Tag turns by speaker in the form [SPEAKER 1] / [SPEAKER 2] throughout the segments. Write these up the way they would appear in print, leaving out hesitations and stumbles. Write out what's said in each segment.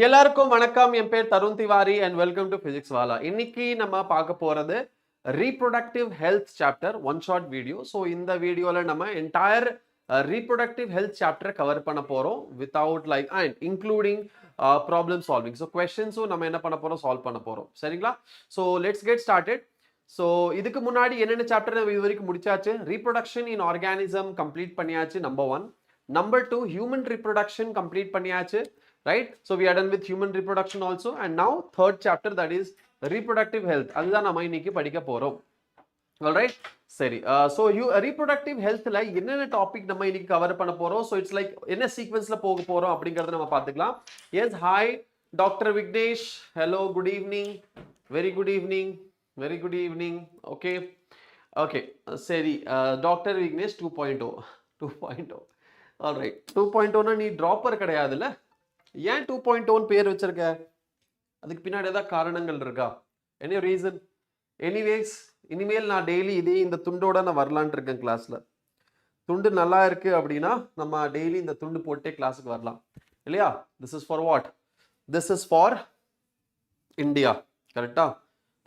[SPEAKER 1] எல்லாருக்கும் வணக்கம். என் பேர் Tarun Tiwari and welcome to Physics Wala. இன்னைக்கு நம்ம பார்க்க போறது reproductive health chapter one shot video. So இந்த வீடியோல நம்ம entire reproductive health chapter cover பண்ண போறோம் without like and including problem solving. So questions நம்ம என்ன பண்ண போறோம் solve பண்ண போறோம். சரிங்களா? So let's get started. So இதுக்கு முன்னாடி என்னென்ன சாப்டர் நம்ம இதுவரைக்கும் முடிச்சாச்சு? Reproduction in organism complete பண்ணியாச்சு number 1. Number 2 human reproduction complete பண்ணியாச்சு. Right, so we are done with human reproduction also, and now third chapter, that is reproductive health. அதுதான் நம்ம இன்னைக்கு படிக்க போறோம். All right, சரி. So reproductive health ல என்னென்ன டாபிக் நம்ம இன்னைக்கு கவர் பண்ண போறோம்? So it's like என்ன சீக்வென்ஸ்ல போக போறோம் அப்படிங்கறத நம்ம பார்த்துக்கலாம். Yes, hi Dr. Vignesh. Hello, good evening. Very good evening. Very good evening. Okay. Okay, சரி. Dr. Vignesh 2.0. 2.0. All right. 2.0 னா நீ டிராப்பர் கிடையாதுல்ல? ஏன் 2.0 பேர் வச்சிருக்க? அதுக்கு பின்னாடி ஏதாவது காரணங்கள் இருக்கா? Any reason? எனிவேஸ், இனிமேல் நான் டெய்லி இதே இந்த துண்டோட நான் வரலான்ட்டு இருக்கேன் கிளாஸ்ல. துண்டு நல்லா இருக்கு அப்படின்னா நம்ம டெய்லி இந்த துண்டு போட்டே கிளாஸுக்கு வரலாம் இல்லையா? This is for what? This is for India. கரெக்டா?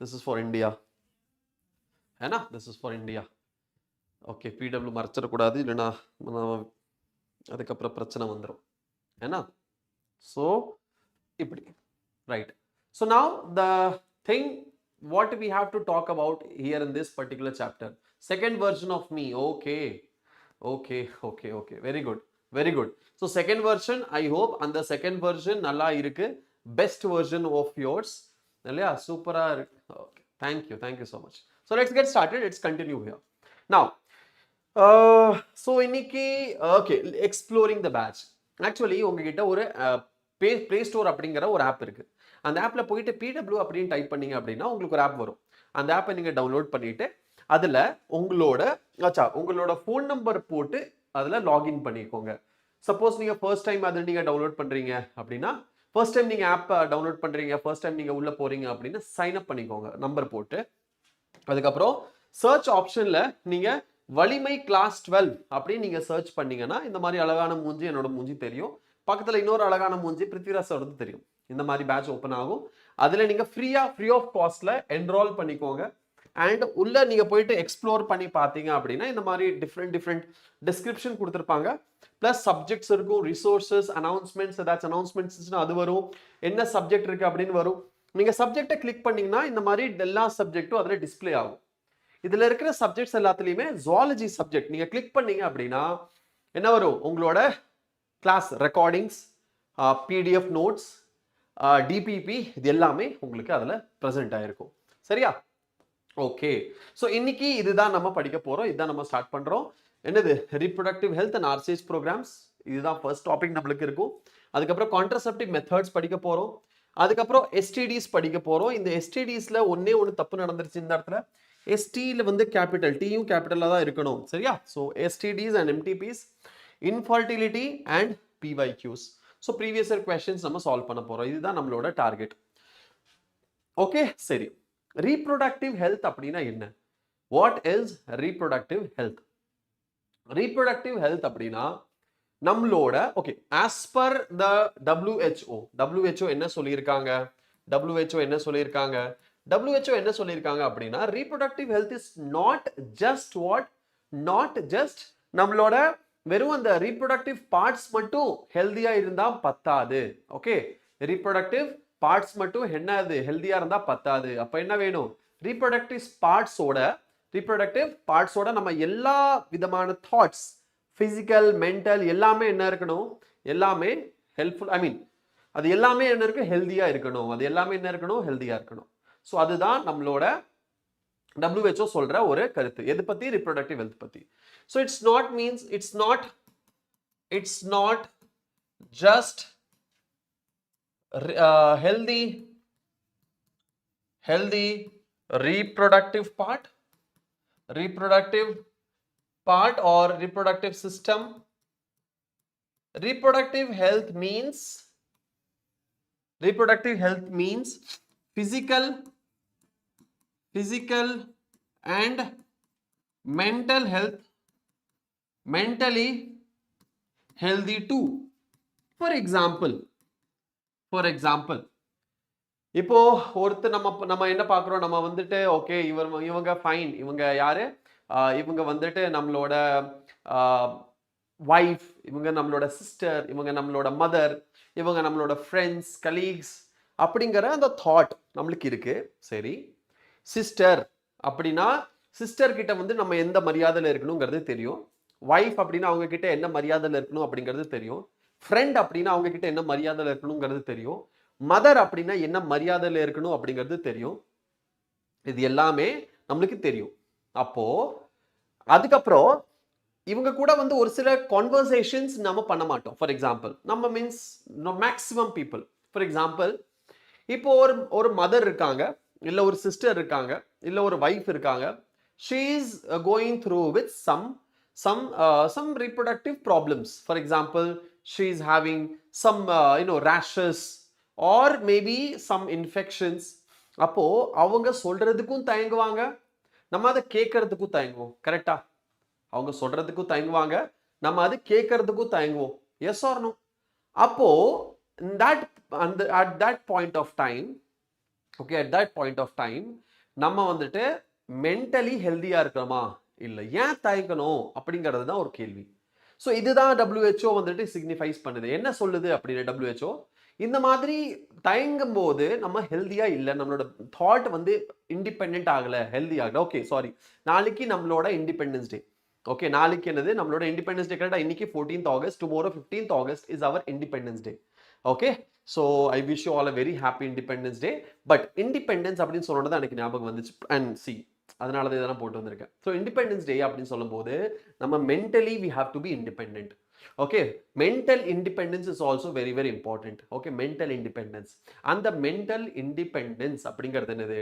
[SPEAKER 1] This is for India. ஏன்னா this is for India. Okay, PW மறைச்சிடக்கூடாது, இல்லைன்னா அதுக்கப்புறம் பிரச்சனை வந்துடும். ஏன்னா so ipdi, right? So now the thing what we have to talk about here in this particular chapter, second version of me. Okay, very good, very good. So second version, I hope and the second version nalla irukku, best version of yours illaya, super. Okay, thank you so much. So let's get started. Let's continue here now. So இன்னைக்கு okay, exploring the batch. Actually உங்ககிட்ட ஒரு play store அப்படிங்கிற ஒரு app இருக்கு. அந்த ஆப்ல போயிட்டு PW அப்படின்னு டைப் பண்ணீங்க அப்படின்னா உங்களுக்கு ஒரு ஆப் வரும். அந்த ஆப்பை நீங்க டவுன்லோட் பண்ணிட்டு அதுல உங்களோட ஃபோன் நம்பர் போட்டு அதுல லாகின் பண்ணிக்கோங்க. சப்போஸ் நீங்க ஃபர்ஸ்ட் டைம் அதை நீங்க டவுன்லோட் பண்றீங்க அப்படின்னா, ஃபர்ஸ்ட் டைம் நீங்க ஆப் டவுன்லோட் பண்றீங்க, ஃபர்ஸ்ட் டைம் நீங்க உள்ள போறீங்க அப்படின்னா சைன் அப் பண்ணிக்கோங்க நம்பர் போட்டு. அதுக்கப்புறம் சர்ச் ஆப்ஷன்ல நீங்க வலிமை கிளாஸ் 12 அப்படின்னு நீங்க சர்ச் பண்ணீங்கன்னா இந்த மாதிரி அழகான மூஞ்சி என்னோட மூஞ்சி தெரியும். பக்கத்துல இன்னொரு அழகான மூஞ்சி பிருத்விராஜ் சார் தெரியும். இந்த மாதிரி பேட்ச் ஓப்பன் ஆகும். அதுல நீங்க ஃப்ரீ ஆஃப் காஸ்ட்ல என்ரோல் பண்ணிக்கோங்க. அண்ட் உள்ள நீங்க போயிட்டு எக்ஸ்ப்ளோர் பண்ணி பார்த்தீங்க அப்படின்னா இந்த மாதிரி டிஃப்ரெண்ட் டிஸ்கிரிப்ஷன் கொடுத்துருப்பாங்க. பிளஸ் சப்ஜெக்ட்ஸ் இருக்கும், ரிசோர்சஸ், அனௌன்ஸ்மெண்ட்ஸ், ஏதாச்சும் அனௌன்ஸ்மெண்ட்ஸ்னா அது வரும், என்ன சப்ஜெக்ட் இருக்கு அப்படின்னு வரும். நீங்க சப்ஜெக்டை கிளிக் பண்ணீங்கன்னா இந்த மாதிரி எல்லா சப்ஜெக்டும் அதுல டிஸ்பிளே ஆகும். இதுல இருக்கிற சப்ஜெக்ட்ஸ் எல்லாத்துலயுமே ஜுவாலஜி சப்ஜெக்ட் நீங்க கிளிக் பண்ணீங்க அப்படின்னா என்ன வரும்? உங்களோட class recordings, PDF notes, DPP, இது எல்லாமே உங்களுக்கு அதுல பிரசன்ட் ஆயிருக்கும். சரியா? ஓகே, ஸோ இன்னைக்கு இதுதான் நம்ம படிக்க போறோம். இதுதான் நம்ம ஸ்டார்ட் பண்றோம். என்னது? Reproductive health and RCH programmes. இதுதான் ஃபர்ஸ்ட் டாபிக் நம்மளுக்கு இருக்கும். அதுக்கப்புறம் கான்ட்ரசெப்டிவ் மெத்தட்ஸ் படிக்க போறோம். அதுக்கப்புறம் எஸ்டிடிஸ் படிக்க போறோம். இந்த எஸ்டிடிஸ்ல ஒண்ணு தப்பு நடந்துருச்சு இந்த இடத்துல. STல வந்து கேபிட்டல், Tயும் கேபிட்டலா தான் இருக்கணும். சரியா? So STDs and MTPs, infertility and PYQs. So previous year questions நம்ம சால்வ் பண்ண போறோம். இதுதான் நம்மளோட டார்கெட். ஓகே, சரி. ரீப்ரொடக்டிவ் ஹெல்த் அப்படின்னா என்ன? What is reproductive health? Reproductive health அப்படின்னா நம்மளோட okay, as per the WHO என்ன சொல்லியிருக்காங்க? WHO என்ன சொல்லியிருக்காங்க? WHO என்ன சொல்லியிருக்காங்க அப்படின்னா, reproductive health is not just நம்மளோட வெறும் அந்த ரீப்ரொடக்டிவ் பார்ட்ஸ் மட்டும் ஹெல்தியா இருந்தா பத்தாது. ஓகே, ரீப்ரொடக்டிவ் பார்ட்ஸ் மட்டும் என்னது ஹெல்தியா இருந்தா பத்தாது. அப்ப என்ன வேணும்? ரீப்ரொடக்டிவ் பார்ட்ஸோட நம்ம எல்லா விதமான தாட்ஸ், பிசிக்கல், மென்டல் எல்லாமே என்ன இருக்கணும்? எல்லாமே ஹெல்ப்ஃபுல், ஐ மீன் அது எல்லாமே என்ன இருக்கு? ஹெல்தியா இருக்கணும். அது எல்லாமே என்ன இருக்கணும்? ஹெல்தியா இருக்கணும். ஸோ அதுதான் நம்மளோட WHO சொல்ற ஒரு கருத்து. எது பத்தி? ரிப்ரொடக்டிவ் ஹெல்த் பத்தி. So it's not just healthy reproductive part or reproductive system. Reproductive health means physical and mental health, mentally healthy too. For example, for example இப்போ ஒருத்தர் நம்ம என்ன பார்க்குறோம், நம்ம வந்துட்டு ஓகே இவங்க ஃபைன், இவங்க யாரு, இவங்க வந்துட்டு நம்மளோட வைஃப், இவங்க நம்மளோட சிஸ்டர், இவங்க நம்மளோட மதர், இவங்க நம்மளோட ஃப்ரெண்ட்ஸ், கலீக்ஸ் அப்படிங்கிற அந்த தாட் நம்மளுக்கு இருக்கு. சரி, சிஸ்டர் அப்படின்னா சிஸ்டர் கிட்ட வந்து நம்ம எந்த மரியாதையில் இருக்கணுங்கிறது தெரியும். வைஃப் அப்படின்னா அவங்க கிட்ட என்ன மரியாதையில் இருக்கணும் அப்படிங்கிறது தெரியும். ஃப்ரெண்ட் அப்படின்னா அவங்க கிட்ட என்ன மரியாதையில் இருக்கணுங்கிறது தெரியும். மதர் அப்படின்னா என்ன மரியாதையில் இருக்கணும் அப்படிங்கிறது தெரியும். இது எல்லாமே நம்மளுக்கு தெரியும். அப்போ அதுக்கப்புறம் இவங்க கூட வந்து ஒரு சில கான்வர்சேஷன்ஸ் நம்ம பண்ண மாட்டோம். ஃபார் எக்ஸாம்பிள் நம்ம means maximum people, for example இப்போ ஒரு மதர் இருக்காங்க, இல்லை ஒரு சிஸ்டர் இருக்காங்க, இல்லை ஒரு வைஃப் இருக்காங்க. She is going through with some reproductive problems. For example, she is having some rashes or maybe some infections. அப்போ அவங்க சொல்றதுக்கும் தயங்குவாங்க, நம்ம அதை கேட்கறதுக்கும் தயங்குவோம். கரெக்டா? அவங்க சொல்றதுக்கும் தயங்குவாங்க, நம்ம அது கேட்கறதுக்கும் தயங்குவோம். Yes or no? அப்போ at that point of time, okay, at that point of time நம்ம வந்துட்டு மென்டலி ஹெல்தியா இருக்கிறோமா இல்லை, ஏன் தயங்கணும் அப்படிங்கிறது தான் ஒரு கேள்வி. ஸோ இதுதான் WHO வந்துட்டு சிக்னிஃபைஸ் பண்ணுது. என்ன சொல்லுது அப்படின்னு WHO, இந்த மாதிரி தயங்கும் போது நம்ம ஹெல்தியா இல்லை, நம்மளோட தாட் வந்து இண்டிபெண்ட் ஆகலை, ஹெல்தி ஆகலை. ஓகே, சாரி, நாளைக்கு நம்மளோட இண்டிபெண்டன்ஸ் டே. ஓகே, நாளைக்கு என்னது நம்மளோட இண்டிபெண்டன்ஸ் டே. கரெக்டாக இன்னைக்கு 14th August, tomorrow 15th August is our Independence Day. Okay, so I wish you all a very happy Independence Day. But independence அப்படின்னு சொன்னது தான் எனக்கு ஞாபகம் வந்துச்சு. அண்ட் சி, அதனால தான் இதெல்லாம் போட்டு வந்திருக்கேன். ஸோ இண்டிபெண்டன்ஸ் டே அப்படின்னு சொல்லும்போது நம்ம mentally we have to be independent. Okay, mental independence is also very very important. Okay, mental independence. அந்த மென்டல் இண்டிபெண்டன்ஸ் அப்படிங்கிறது என்னது,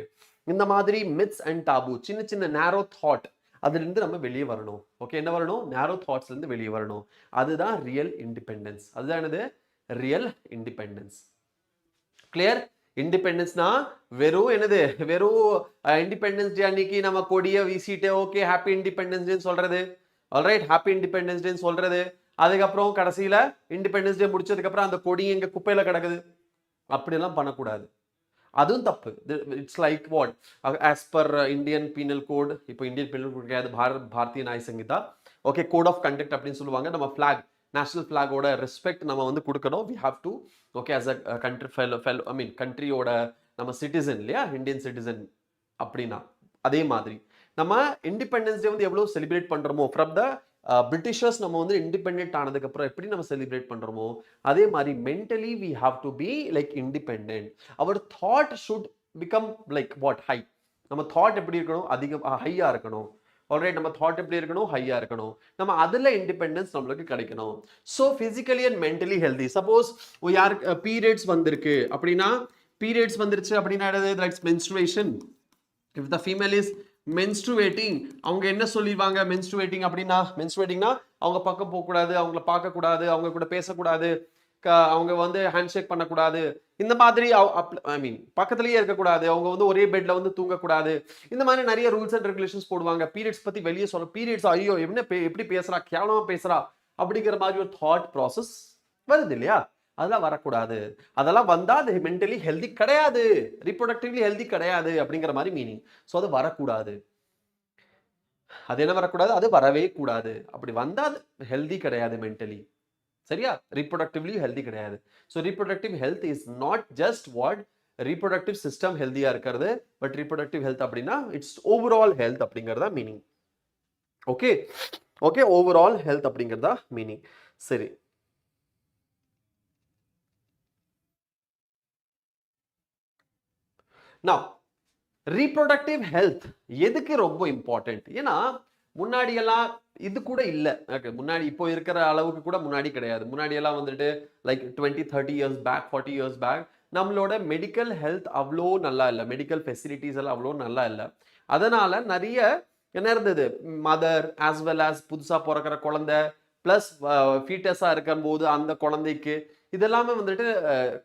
[SPEAKER 1] இந்த மாதிரி மித்ஸ் அண்ட் டாபு, சின்ன சின்ன நேரோ தாட், அதுலேருந்து நம்ம வெளியே வரணும். ஓகே, என்ன வரணும், நேரோ தாட்ஸ்லேருந்து வெளியே வரணும். அதுதான் ரியல் இண்டிபெண்டன்ஸ். அதுதான் என்னது, ரியல் இண்டிபெண்டன்ஸ். கிளியர்? இண்டிபெண்டன்ஸ்னா வெறும் என்னது, வெறும் இண்டிபெண்டன்ஸ் டே அன்னைக்கு நம்ம கொடியை வீசிட்டு ஓகே ஹாப்பி இண்டிபெண்டன்ஸ் டே சொல்றது, ஆல்ரைட், ஹாப்பி இண்டிபெண்டன்ஸ் டே சொல்றது, அதுக்கப்புறம் கடைசியில இண்டிபெண்டன்ஸ் டே முடிச்சதுக்கு அப்புறம் அந்த கொடி எங்க குப்பையில கிடக்குது, அப்படியெல்லாம் பண்ணக்கூடாது. அதுவும் தப்பு. It's like what, as per Indian penal code, இப்போ இந்தியன் பீனல் கோட் கிடையாது, Bharatiya Nyaya Sanhita, okay, code of conduct அப்படின்னு சொல்லுவாங்க. நம்ம ஃபிளாக், நேஷனல் ஃபிளாகோட ரெஸ்பெக்ட் நம்ம வந்து கொடுக்கணும். We have to, okay, as a country fellow I mean கண்ட்ரியோட நம்ம சிட்டிசன் இல்லையா, இந்தியன் சிட்டிசன் அப்படின்னா. அதே மாதிரி நம்ம இண்டிபெண்டன்ஸ் டே வந்து எவ்வளோ செலிப்ரேட் பண்றோமோ ஃப்ரம் த பிரிட்டிஷர்ஸ், நம்ம வந்து இண்டிபெண்டன்ட் ஆனதுக்கு அப்புறம் எப்படி நம்ம செலிப்ரேட் பண்றோமோ அதே மாதிரி mentally we have to be like independent. Our thought should become like what, high. நம்ம தாட் எப்படி இருக்கணும், அதிகம் ஹையா இருக்கணும். ஆல்ரைட், நம்ம தாட் எப்படி இருக்கணும், ஹையா இருக்கணும். நம்ம அதுல இண்டிபெண்டன்ஸ் நம்மளுக்கு கிடைக்கணும். So physically and mentally healthy. Suppose யாருக்கு பீரியட்ஸ் வந்திருக்கு அப்படின்னா, பீரியட்ஸ் வந்துருச்சு அப்படின்னா that's menstruation. If the female is menstruating, அவங்க என்ன சொல்லிடுவாங்க, மென்ஸ்ட்ருவேட்டிங் அப்படின்னா, மென்ஸ்ட்ருவேட்டிங்னா அவங்க பக்கம் போகக்கூடாது, அவங்கள பார்க்கக்கூடாது, அவங்க கூட பேசக்கூடாது, அவங்க வந்து ஹேண்ட் ஷேக் பண்ணக்கூடாது, இந்த மாதிரி ஐ மீன் பக்கத்துலயே இருக்கக்கூடாது, அவங்க வந்து ஒரே பெட்ல வந்து தூங்கக்கூடாது, இந்த மாதிரி நிறைய ரூல்ஸ் அண்ட் ரெகுலேஷன்ஸ் போடுவாங்க. பீரியட்ஸ் பத்தி வெளியே சொல்ல, பீரியட்ஸ் ஐயோ என்ன எப்படி பேசுறா, கேவலமா பேசுறா அப்படிங்கிற மாதிரி ஒரு தாட் ப்ராசஸ் வருது இல்லையா, அதெல்லாம் வரக்கூடாது. அதெல்லாம் வந்தா அது மென்டலி ஹெல்தி கிடையாது, ரீப்ரொடக்டிவ்லி ஹெல்தி கிடையாது அப்படிங்கிற மாதிரி மீனிங். ஸோ அது வரக்கூடாது. அது என்ன வரக்கூடாது, அது வரவே கூடாது. அப்படி வந்தா அது ஹெல்தி கிடையாது மென்டலி. சரியா? ரீப்ரொடக்டிவ்லி ஹெல்தி கிடையாது. So reproductive health is not just what reproductive system ஹெல்தியா இருக்கிறது, பட் ரீப்ரொடக்டிவ் ஹெல்த் அப்படின்னா இட்ஸ் ஓவரால் ஹெல்த் அப்படிங்கிறதா meaning. Okay, okay, overall health அப்படிங்கிறதா மீனிங். சரி, now ரீப்ரொடக்டிவ் ஹெல்த் எதுக்கு ரொம்ப இம்பார்ட்டன்ட்? ஏன்னா முன்னாடி எல்லாம் இது கூட இல்லை. முன்னாடி இப்போ இருக்கிற அளவுக்கு கூட முன்னாடி கிடையாது. முன்னாடி எல்லாம் வந்துட்டு like 20-30 years back, 40 years back நம்மளோட மெடிக்கல் ஹெல்த் அவ்வளோ நல்லா இல்லை, மெடிக்கல் ஃபெசிலிட்டிஸ் எல்லாம் அவ்வளோ நல்லா இல்லை. அதனால நிறைய என்ன இருந்தது, மதர் ஆஸ் வெல் ஆஸ் புதுசாக பிறக்கிற குழந்தை ப்ளஸ் ஃபீட்டஸாக இருக்கும்போது அந்த குழந்தைக்கு இதெல்லாமே வந்துட்டு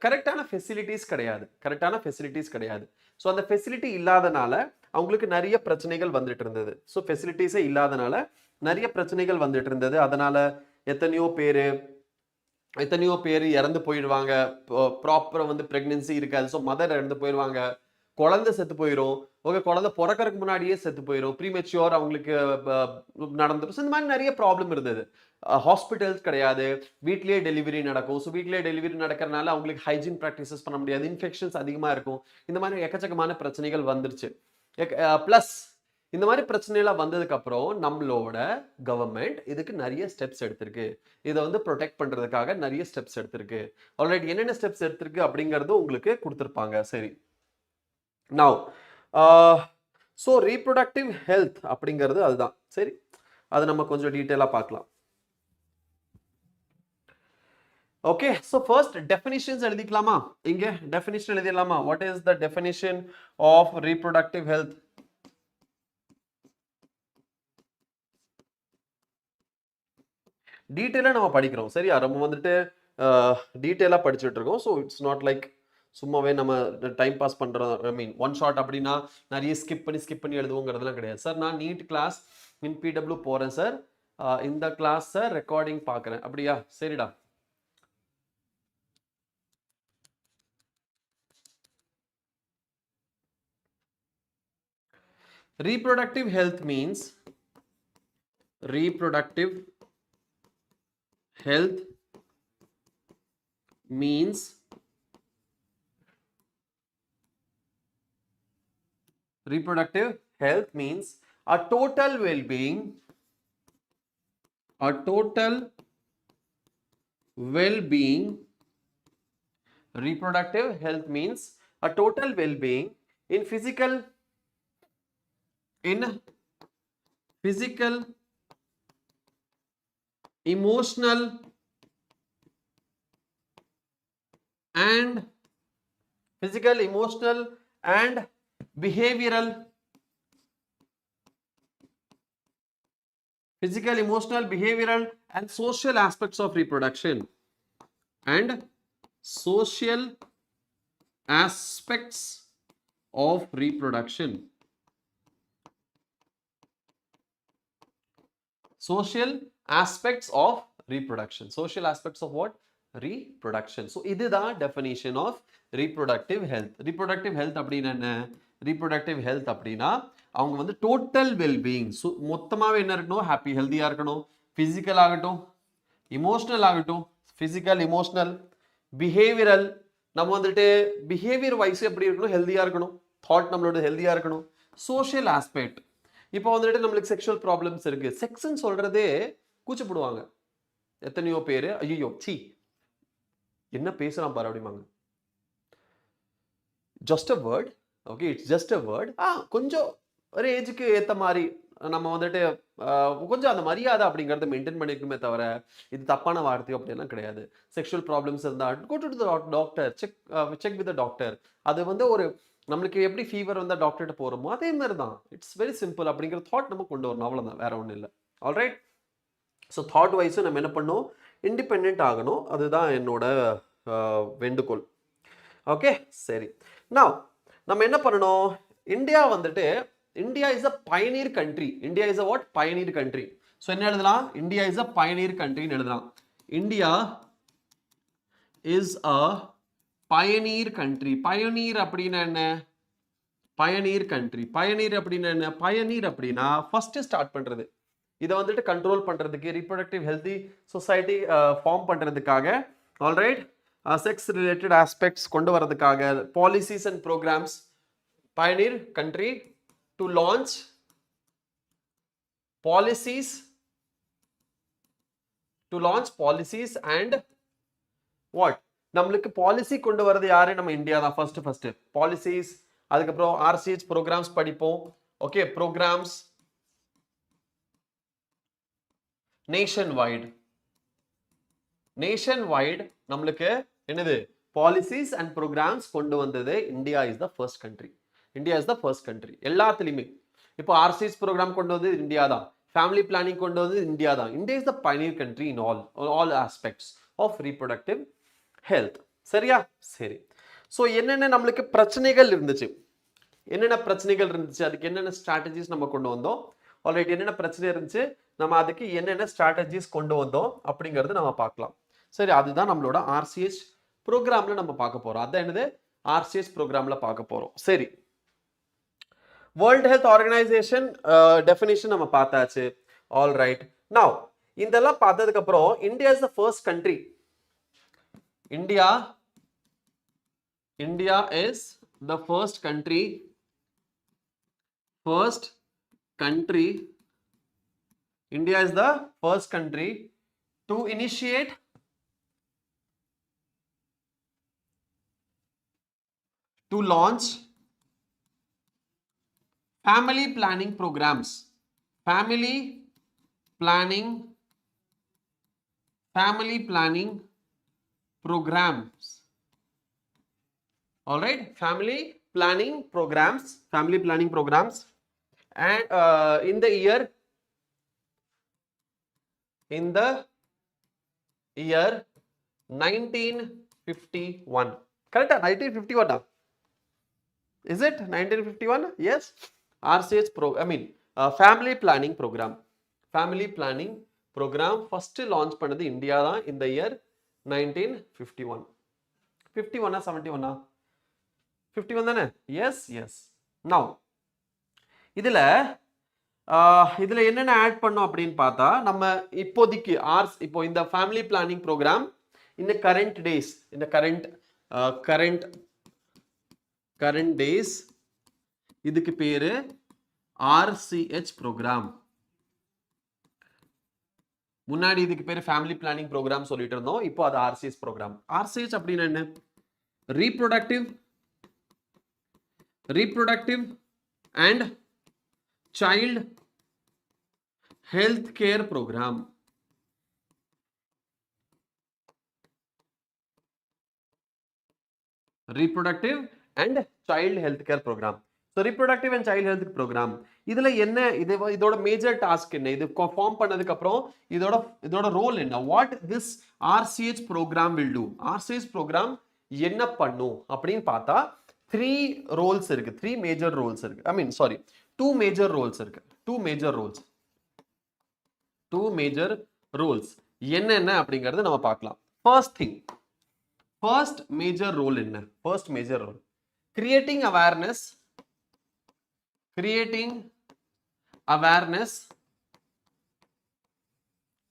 [SPEAKER 1] கரெக்டான ஃபெசிலிட்டிஸ் கிடையாது, கரெக்டான ஃபெசிலிட்டிஸ் கிடையாது. ஸோ அந்த ஃபெசிலிட்டி இல்லாதனால அவங்களுக்கு நிறைய பிரச்சனைகள் வந்துட்டு இருந்தது. ஸோ ஃபெசிலிட்டிஸே இல்லாதனால நிறைய பிரச்சனைகள் வந்துட்டு இருந்தது. அதனால எத்தனையோ பேர் எத்தனையோ பேர் இறந்து போயிடுவாங்க, ப்ராப்பரா வந்து பிரெக்னன்சி இருக்காது, ஸோ மதர் இறந்து போயிடுவாங்க, குழந்தை செத்து போயிடும், ஓகே குழந்தை பிறக்கறதுக்கு முன்னாடியே செத்து போயிடும், ப்ரீமெச்சுவர் அவங்களுக்கு நடந்துடும். ஸோ இந்த மாதிரி நிறைய ப்ராப்ளம் இருந்தது. ஹாஸ்பிட்டல்ஸ் கிடையாது, வீட்லேயே டெலிவரி நடக்கும். ஸோ வீட்லேயே டெலிவரி நடக்கிறனால அவங்களுக்கு ஹைஜீன் ப்ராக்டிசஸ் பண்ண முடியாது, இன்ஃபெக்ஷன்ஸ் அதிகமாக இருக்கும். இந்த மாதிரி எக்கச்சக்கமான பிரச்சனைகள் வந்துருச்சு. ப்ளஸ் இந்த மாதிரி பிரச்சனைலாம் வந்ததுக்கு அப்புறம் நம்மளோட கவர்மெண்ட் இதுக்கு நிறைய ஸ்டெப்ஸ் எடுத்திருக்கு. இதை வந்து ப்ரொடெக்ட் பண்றதுக்காக நிறைய ஸ்டெப்ஸ் எடுத்திருக்கு. ஆல்ரைட், என்னென்ன ஸ்டெப்ஸ் எடுத்திருக்கு அப்படிங்கிறது உங்களுக்கு கொடுத்துருப்பாங்க. சரி, நவ் ஸோ ரீப்ரொடக்டிவ் ஹெல்த் அப்படிங்கிறது அதுதான். சரி, அதை நம்ம கொஞ்சம் டீட்டெயிலாக பார்க்கலாம். ஓகே, ஸோ ஃபர்ஸ்ட் டெஃபினிஷன்ஸ் எழுதிக்கலாமா? இங்க டெஃபினிஷன் எழுதிடலாமா? What is the definition of reproductive health? டீட்டெயிலாக நம்ம படிக்கிறோம், சரியா? நம்ம வந்துட்டு டீட்டெயிலாக படிச்சுட்டு இருக்கோம். ஸோ இட்ஸ் நாட் லைக் சும்மாவே நம்ம டைம் பாஸ் பண்ணுறோம். ஐ மீன் ஒன் ஷாட் அப்படின்னா நிறைய ஸ்கிப் பண்ணி எழுதுவோங்கிறதுலாம் கிடையாது. சார் நான் நீட் கிளாஸ் இன் பிடபிள்யூ போகிறேன் சார், இந்த கிளாஸ் சார் ரெக்கார்டிங் பார்க்குறேன், அப்படியா? சரிடா. Reproductive health means reproductive health means reproductive health means a total well-being, a total well-being. Reproductive health means a total well-being in physical, emotional and behavioral, and social aspects of reproduction, and social aspects of reproduction. Social aspects of reproduction. Social aspects of what? Reproduction. So இது தான் definition of reproductive health. Reproductive health அப்படின்னா என்ன? Reproductive health அப்படின்னா அவங்க வந்து total wellbeing, மொத்தமாகவே என்ன இருக்கணும்? ஹாப்பி, ஹெல்த்தியாக இருக்கணும். ஃபிசிக்கல் ஆகட்டும், இமோஷனல் ஆகட்டும், ஃபிசிக்கல், இமோஷனல், பிஹேவியரல், நம்ம வந்துட்டு பிஹேவியர் வைஸ் எப்படி இருக்கணும்? ஹெல்த்தியாக இருக்கணும். தாட் நம்மளோட ஹெல்த்தியாக இருக்கணும். சோஷியல் ஆஸ்பெக்ட், இப்போ வந்துட்டு நம்மளுக்கு செக்ஷுவல் ப்ராப்ளம்ஸ் இருக்கு, செக்ஸ்ன்னு சொல்றதே கூச்சப்படுவாங்க எத்தனையோ பேர். ஐயோ சி என்ன பேசுறான் பாரு அப்படிமாங்க. Just a word, okay, it's just a word. கொஞ்சம் ஒரு ஏஜுக்கு ஏற்ற மாதிரி நம்ம வந்துட்டு கொஞ்சம் அந்த மரியாதை அப்படிங்கிறத மெயின்டைன் பண்ணிக்கணுமே தவிர இது தப்பான வார்த்தையோ அப்படியெல்லாம் கிடையாது. செக்ஷுவல் ப்ராப்ளம்ஸ் இருந்தால் go to the doctor, check with the doctor. அது வந்து ஒரு நம்மளுக்கு எப்படி ஃபீவர் வந்தால் டாக்டர்கிட்ட போகிறோமோ அதே மாதிரி தான். இட்ஸ் வெரி சிம்பிள் அப்படிங்கிற தாட் நம்ம கொண்டு வரணும், அவ்வளோதான், வேற ஒன்றும் இல்லை. ஆல்ரைட், ஸோ தாட் வைஸும் நம்ம என்ன பண்ணணும்? இண்டிபெண்ட் ஆகணும். அதுதான் என்னோட வேண்டுகோள். ஓகே, சரி. நான் நம்ம என்ன பண்ணணும்? இந்தியா வந்துட்டு, India is a pioneer country. India is a what? Pioneer country. So என்ன எழுதலாம்? இந்தியா இஸ் அ பயனீர் கண்ட்ரின்னு எழுதலாம். India is a pioneer country. Pioneer அப்படின்னா என்ன? பயனீர் கண்ட்ரி. பயனீர் அப்படின்னா என்ன? பயனீர் அப்படின்னா ஃபர்ஸ்ட் ஸ்டார்ட் பண்றது. இதை வந்துட்டு கண்ட்ரோல் பண்றதுக்கு, ரீப்ரொடக்டிவ் ஹெல்தி சொசைட்டி ஃபார்ம் பண்றதுக்காக, ஆல்ரைட், செக்ஸ் ரிலேட்டட் ஆஸ்பெக்ட்ஸ் கொண்டு வரதுக்காக, policies and programmes, pioneer country to launch policies and what? நம்மளுக்கு பாலிசி கொண்டு வரது யாரு? நம்ம இந்தியா தான் ஃபர்ஸ்ட் பாலிசிஸ். அதுக்கப்புறம் ஆர்சிஹெச் ப்ரோக்ராம்ஸ் படிப்போம். ஓகே, ப்ரோக்ராம்ஸ் நேஷன் வைட் நம்மளுக்கு என்னது? பாலிசிஸ் அண்ட் ப்ரோக்ராம்ஸ் கொண்டு வந்தது India is the first country. India is the first country எல்லாத்துலயுமே. இப்போ ஆர்சிஹெச் ப்ரோக்ராம் கொண்டு வந்தது இந்தியா தான், ஃபேமிலி பிளானிங் கொண்டு வந்தது இந்தியா தான். India is the pioneer country in all aspects of reproductive health. சரியா? சரி. ஸோ என்னென்ன நம்மளுக்கு பிரச்சனைகள் இருந்துச்சு, அதுக்கு என்னென்ன ஸ்ட்ராட்டஜிஸ் நம்ம கொண்டு வந்தோம், ஆல்ரைட், என்னென்ன பிரச்சனை இருந்துச்சு, நம்ம அதுக்கு என்னென்ன ஸ்ட்ராட்டஜிஸ் கொண்டு வந்தோம் அப்படிங்கிறது நம்ம பார்க்கலாம். சரி, அதுதான் நம்மளோட ஆர்சிஎஸ் ப்ரோக்ராம்ல நம்ம பார்க்க போறோம். அதான் என்னது, ஆர்சிஎஸ் ப்ரோக்ராம்ல பார்க்க போறோம். சரி, வேர்ல்ட் ஹெல்த் ஆர்கனைசேஷன் டெஃபினிஷன் நம்ம பார்த்தாச்சு. ஆல் ரைட், நவ் இதெல்லாம் பார்த்ததுக்கு அப்புறம் India is the first country. India is the first country India is the first country to initiate to launch family planning programs. Family planning programs. All right, family planning programs, and in the year 1951. Correct? 1951. Is it 1951? Yes. RCH family planning program. First launch பண்ணது India தான் in the year 1951. 51 71 51 தானே? Yes. Now இதுல என்னென்ன add பண்ணோம் அப்படின்னு பார்த்தா, நம்ம இப்போதைக்கு இப்போ இந்த ஃபேமிலி பிளானிங் ப்ரோக்ராம் இந்த கரண்ட் டேஸ் இதுக்கு பேரு ஆர்சிஹெச் ப்ரோக்ராம். முன்னாடி இதுக்கு பேரு ஃபேமிலி பிளானிங் ப்ரோக்ராம் சொல்லிட்டு இருந்தோம். இப்போ அது ஆர்சிஹெச் ப்ரோக்ராம். ஆர்சிஹெச் அப்படின்னா என்ன? reproductive and child health care program. Reproductive and child health care program. So reproductive and child health program இதுல என்ன, இதோட மேஜர் டாஸ்க் என்ன, இது ஃபார்ம் பண்ணதுக்கு அப்புறம் இதோட ரோல் என்ன, what this RCH program will do. RCH program என்ன பண்ணும் அப்படின்னு பார்த்தா, two major roles இருக்கு. two major roles என்ன அப்படிங்கறது நம்ம பார்க்கலாம். first major role என்ன?